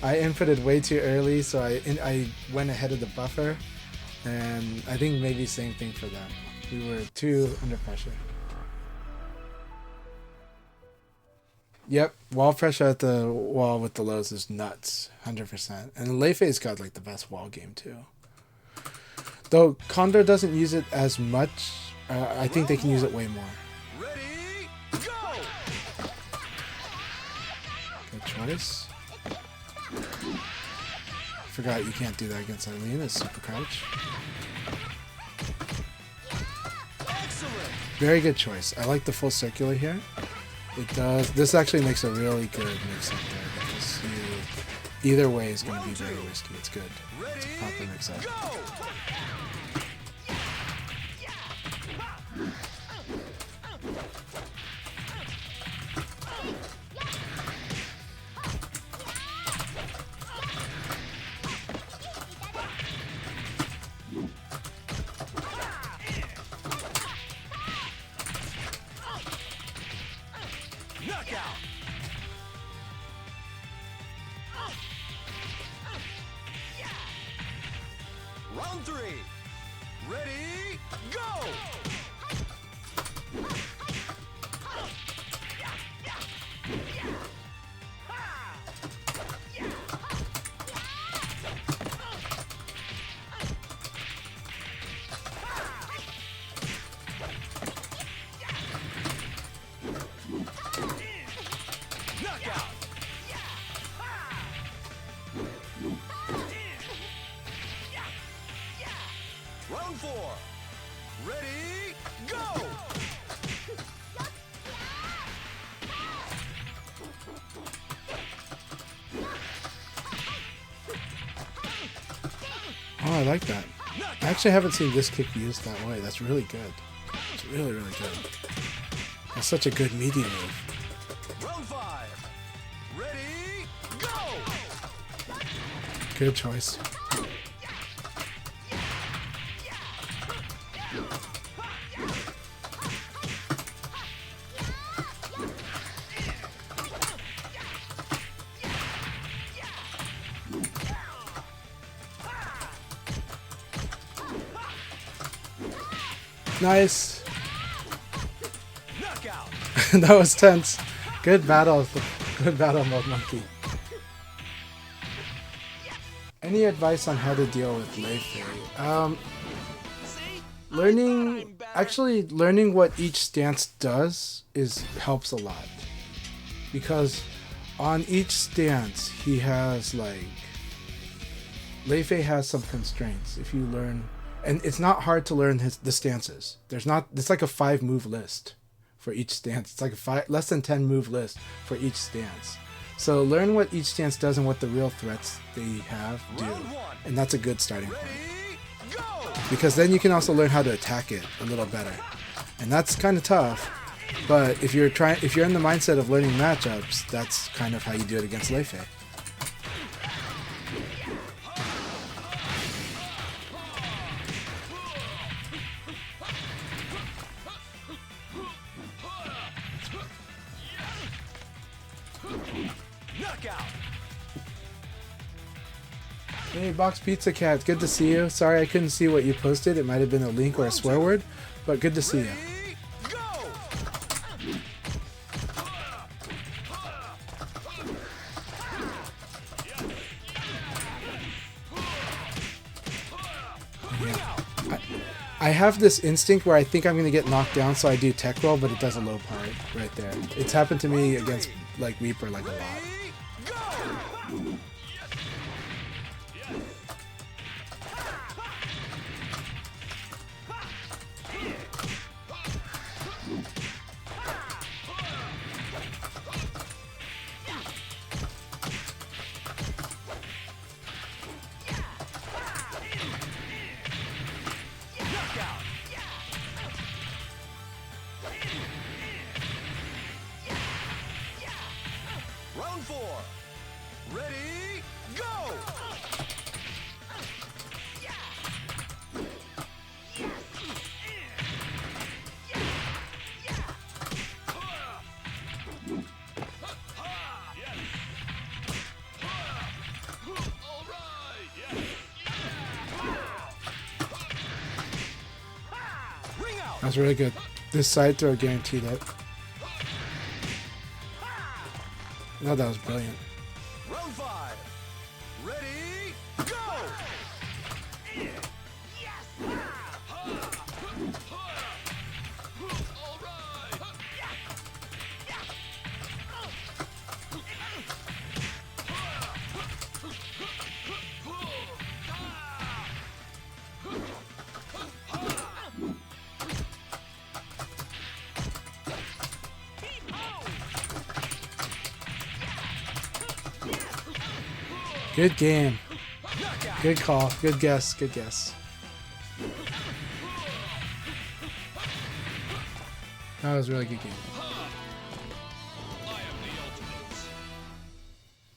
[SPEAKER 1] I inputted way too early, so I went ahead of the buffer, and I think maybe same thing for them. We were too under pressure. Yep, wall pressure at the wall with the lows is nuts, 100%. And Leifei's got like the best wall game too. Though Condor doesn't use it as much, I think they can use it way more.
[SPEAKER 3] Ready, go!
[SPEAKER 1] Good choice. Forgot you can't do that against Eileen, it's super crouch.
[SPEAKER 3] Excellent!
[SPEAKER 1] Very good choice. I like the full circular here. It does. This actually makes a really good mix up there because either way is going to be very risky. It's good. It's a proper mix up.
[SPEAKER 3] Knockout! Round 3. Ready, go! Knockout! Round 4. Ready, go!
[SPEAKER 1] Oh, I like that. I actually haven't seen this kick used that way. That's really good. It's really, really good. That's such a good media move.
[SPEAKER 3] Round 5. Ready, go!
[SPEAKER 1] Good choice. Nice.
[SPEAKER 3] Knockout!
[SPEAKER 1] That was tense. Good battle. Good battle, MoldMonkey. Any advice on how to deal with Leifei? Learning what each stance does helps a lot. Because on each stance he has like Leifei has some constraints. If you learn And it's not hard to learn the stances. It's like a 5-move list for each stance. It's like a less than 10 move list for each stance. So learn what each stance does and what the real threats they have do. And that's a good starting point. Because then you can also learn how to attack it a little better. And that's kind of tough. But if you're in the mindset of learning matchups, that's kind of how you do it against Lei Fei. Hey, Box Pizza Cat, good to see you. Sorry I couldn't see what you posted. It might have been a link or a swear word, but good to see you. I have this instinct where I think I'm going to get knocked down, so I do tech roll, but it does a low part right there. It's happened to me against like Reaper like a lot.
[SPEAKER 3] Round 4. Ready, go!
[SPEAKER 1] That's really good. This side throw guaranteed it. No, that was brilliant.
[SPEAKER 3] Round 5. Ready, go!
[SPEAKER 1] Good game. Good call. Good guess. Good guess. That was a really good game.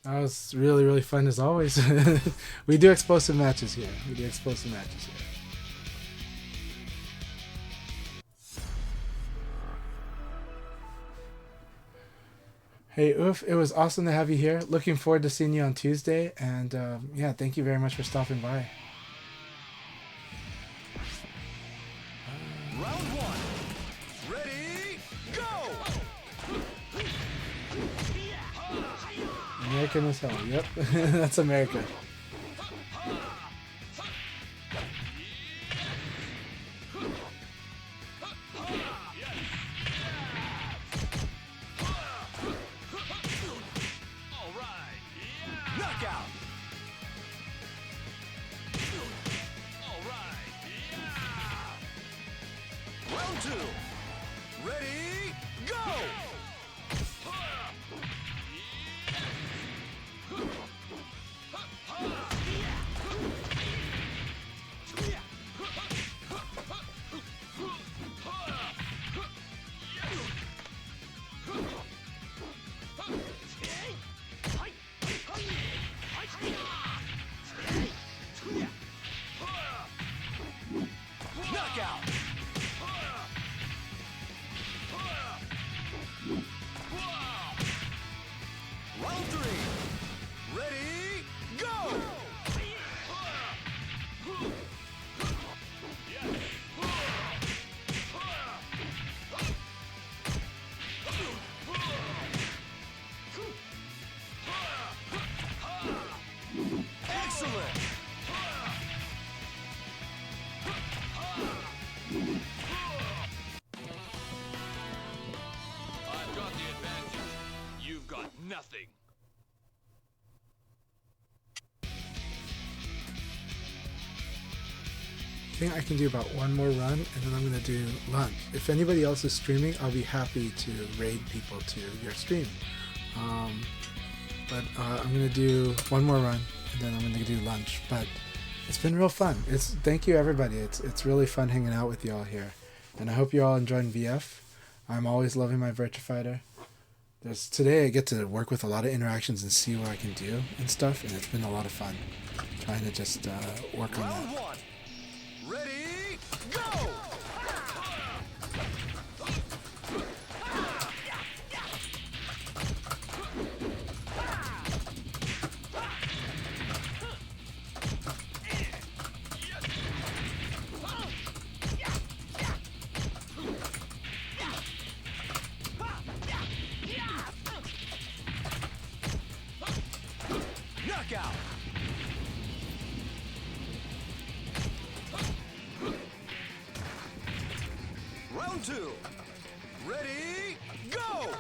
[SPEAKER 1] That was really, really fun as always. We do explosive matches here. Hey, Oof, it was awesome to have you here. Looking forward to seeing you on Tuesday. And yeah, thank you very much for stopping by.
[SPEAKER 3] Round 1. Ready, go!
[SPEAKER 1] American as hell. Yep, that's America.
[SPEAKER 3] Knockout! Round 2. Ready, go! Knockout! Round 3. Ready, go! Excellent!
[SPEAKER 4] I've got the advantage. You've got nothing.
[SPEAKER 1] think I can do about one more run, and then I'm gonna do lunch. If anybody else is streaming, I'll be happy to raid people to your stream. But I'm gonna do one more run, and then I'm gonna do lunch. But it's been real fun. Thank you everybody. It's really fun hanging out with you all here, and I hope you're all enjoying VF. I'm always loving my Virtua Fighter. Today I get to work with a lot of interactions and see what I can do and stuff, and it's been a lot of fun trying to just work on that.
[SPEAKER 3] Round one. Ready, go! Knockout! Round two. Ready, go!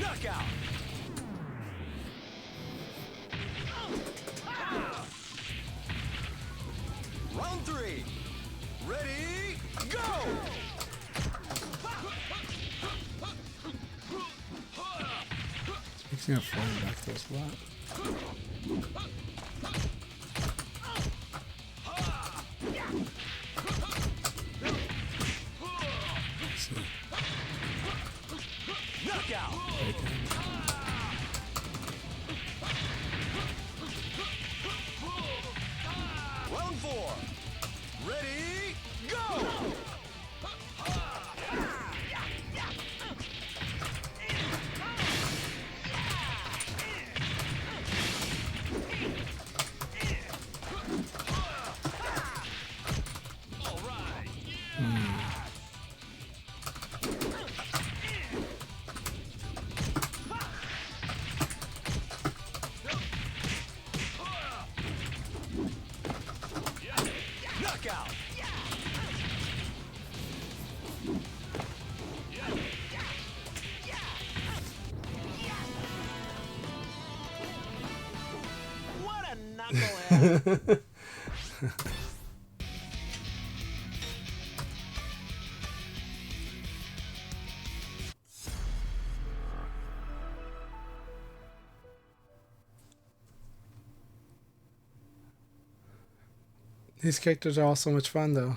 [SPEAKER 3] Knockout! Round three. Ready, go!
[SPEAKER 1] Makes me have fun back to us a lot. Let's see.
[SPEAKER 3] Knockout! Round four. Ready, go! Knockout!
[SPEAKER 4] What a knucklehead!
[SPEAKER 1] These characters are all so much fun though.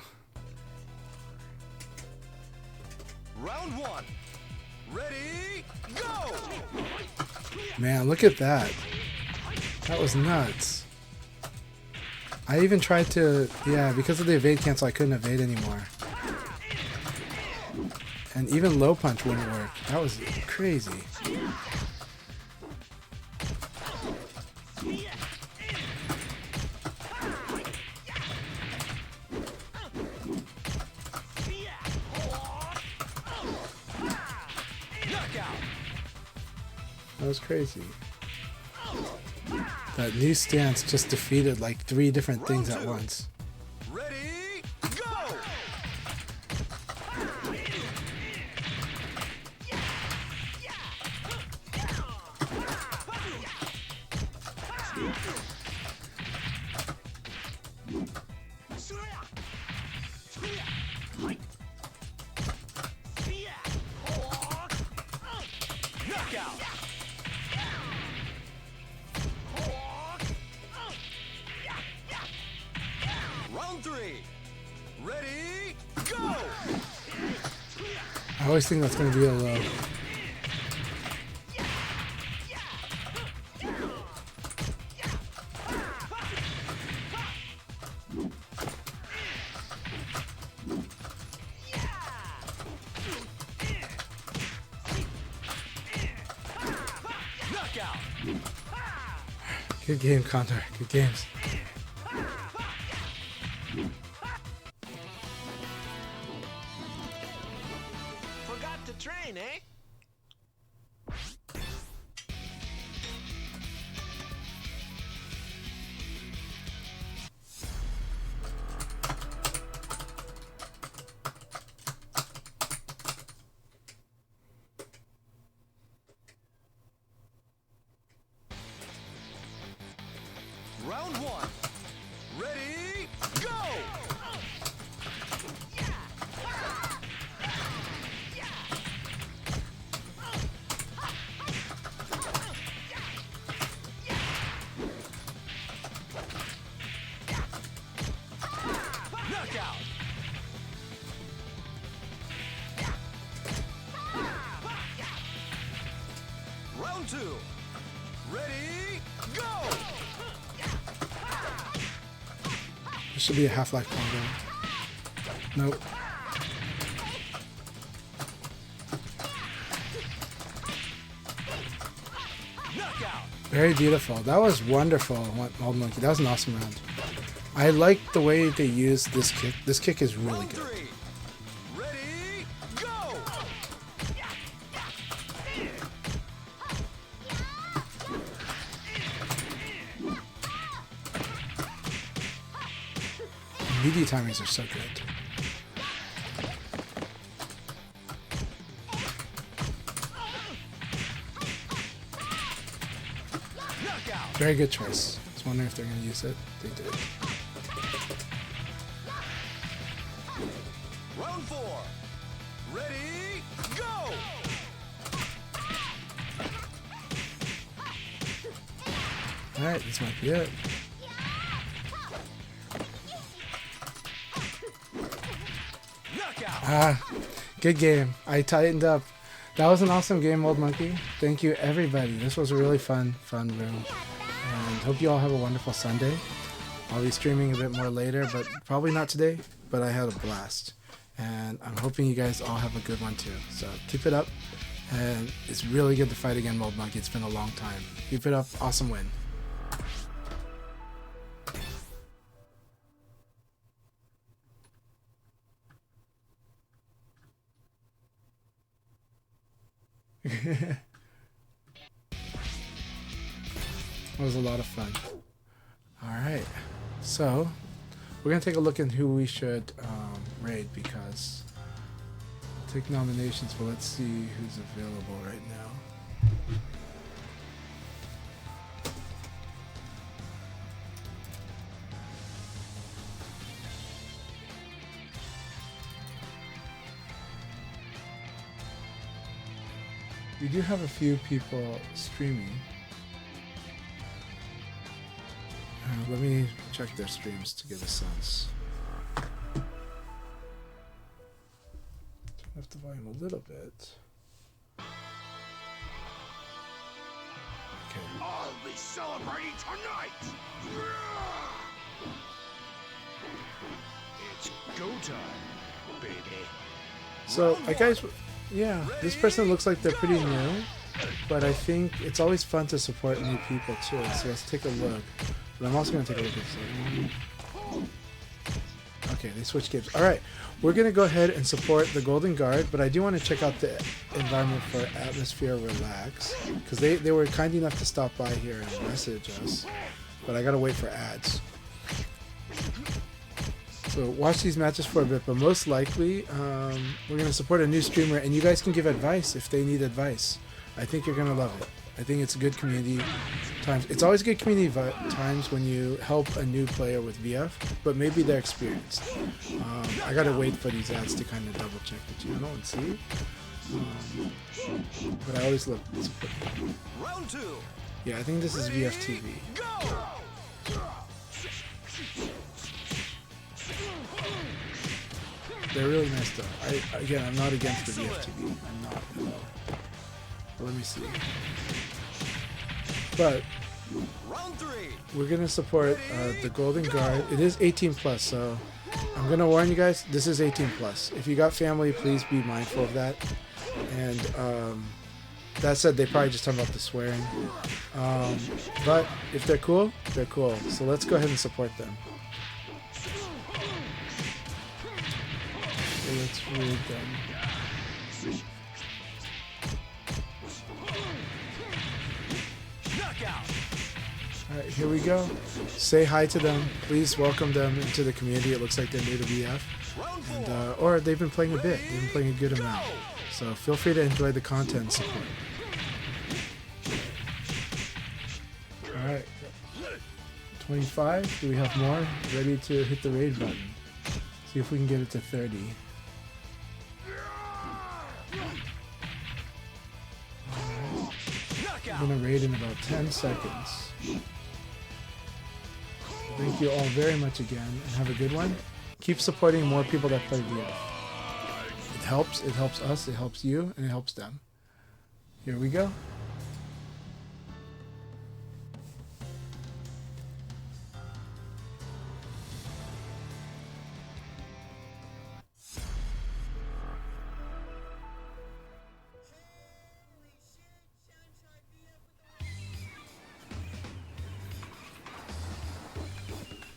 [SPEAKER 3] Round one. Ready, go!
[SPEAKER 1] Man, look at that. That was nuts. I even tried to, yeah, because of the evade cancel, I couldn't evade anymore. And even low punch wouldn't work. That was crazy.
[SPEAKER 3] Knockout!
[SPEAKER 1] That was crazy. That new stance just defeated like 3 different things at once.
[SPEAKER 3] Ready, go! Knockout! Round three. Ready, go!
[SPEAKER 1] I always think that's going to be a low.
[SPEAKER 3] Knockout!
[SPEAKER 1] Good game, Condor. Good games.
[SPEAKER 4] train, eh?
[SPEAKER 3] Round one. Ready, go! Knockout! Round two. Ready, go!
[SPEAKER 1] This should be a half-life combo. Nope.
[SPEAKER 3] Knockout!
[SPEAKER 1] Very beautiful. That was wonderful, MoldMonkey. That was an awesome round. I like the way they use this kick. This kick is really
[SPEAKER 3] Round
[SPEAKER 1] good.
[SPEAKER 3] three. Ready, go!
[SPEAKER 1] Media timings are so good.
[SPEAKER 3] Knockout!
[SPEAKER 1] Very good choice. I was wondering if they're going to use it. They did.
[SPEAKER 3] Round four. Ready, go!
[SPEAKER 1] Alright, this might be it.
[SPEAKER 3] Knockout!
[SPEAKER 1] Ah, good game. I tightened up. That was an awesome game, MoldMonkey. Thank you, everybody. This was a really fun room. And hope you all have a wonderful Sunday. I'll be streaming a bit more later, but probably not today. But I had a blast. And I'm hoping you guys all have a good one too. So keep it up. And it's really good to fight again, MoldMonkey. It's been a long time. Keep it up. Awesome win. It was a lot of fun. Alright, so we're going to take a look at who we should raid, because I'll take nominations, but let's see who's available right now. We do have a few people streaming. Let me check their streams to get a sense. Turn up the volume a little bit. Okay.
[SPEAKER 3] I'll be celebrating tonight! It's go time, baby.
[SPEAKER 1] So, guys, yeah, this person looks like they're pretty new, but I think it's always fun to support new people too. So let's take a look. But I'm also going to take a look at this. Okay, they switched games. All right, we're going to go ahead and support the Golden Guard, but I do want to check out the environment for Atmosphere Relax, because they were kind enough to stop by here and message us, but I got to wait for ads. So watch these matches for a bit, but most likely we're going to support a new streamer, and you guys can give advice if they need advice. I think you're going to love it. I think it's a good community times. It's always good community times when you help a new player with VF, but maybe they're experienced. I got to wait for these ads to kind of double check the channel and see. But I always look.
[SPEAKER 3] Round two.
[SPEAKER 1] Yeah, I think this is VF TV.
[SPEAKER 3] Go!
[SPEAKER 1] They're really nice though. Again, I'm not against the VFTV. I'm not at all. But let me see. But
[SPEAKER 3] Round three.
[SPEAKER 1] we're gonna support the Golden Guard. It is 18 plus, so I'm gonna warn you guys. This is 18 plus. If you got family, please be mindful of that. And that said, they probably just talking about the swearing. But if they're cool, they're cool. So let's go ahead and support them. Let's read them. Alright, here we go. Say hi to them. Please welcome them into the community. It looks like they're new to VF. And, or they've been playing a bit. They've been playing a good amount. So feel free to enjoy the content and support. Alright. 25. Do we have more? Ready to hit the raid button. See if we can get it to 30. I'm gonna raid in about 10 seconds. Thank you all very much again, and have a good one. Keep supporting more people that play VF. It helps us, it helps you, and it helps them. Here we go.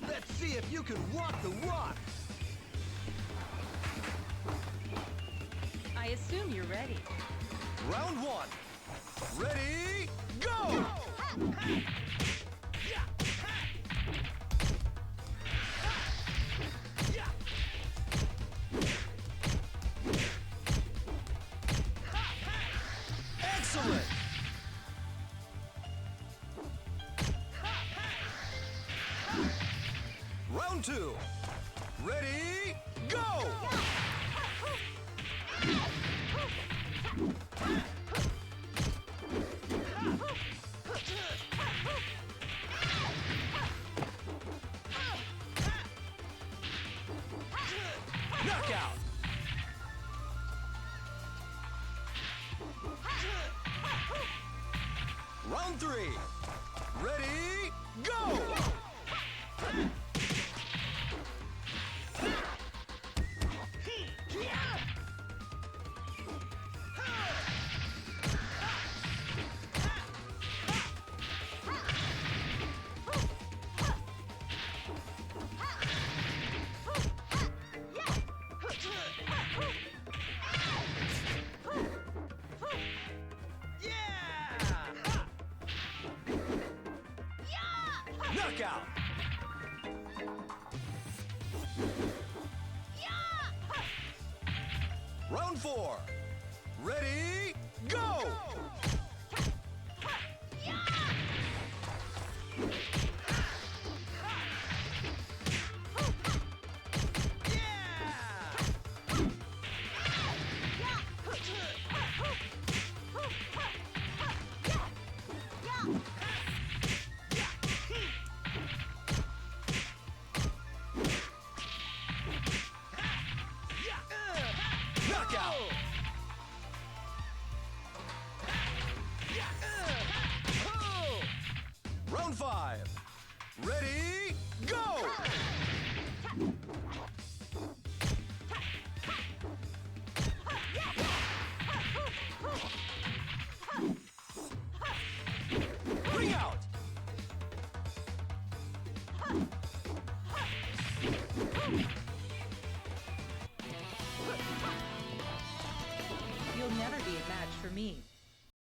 [SPEAKER 3] Let's see if you can walk the walk.
[SPEAKER 6] I assume you're ready.
[SPEAKER 3] Round one. Ready, go! Excellent! Round two. Ready, go! Knockout! Round three. Ready, go! Knockout! Round four. Ready, go! Knockout! Round five. Ready, go! Bring out!
[SPEAKER 6] You'll never be a match for me.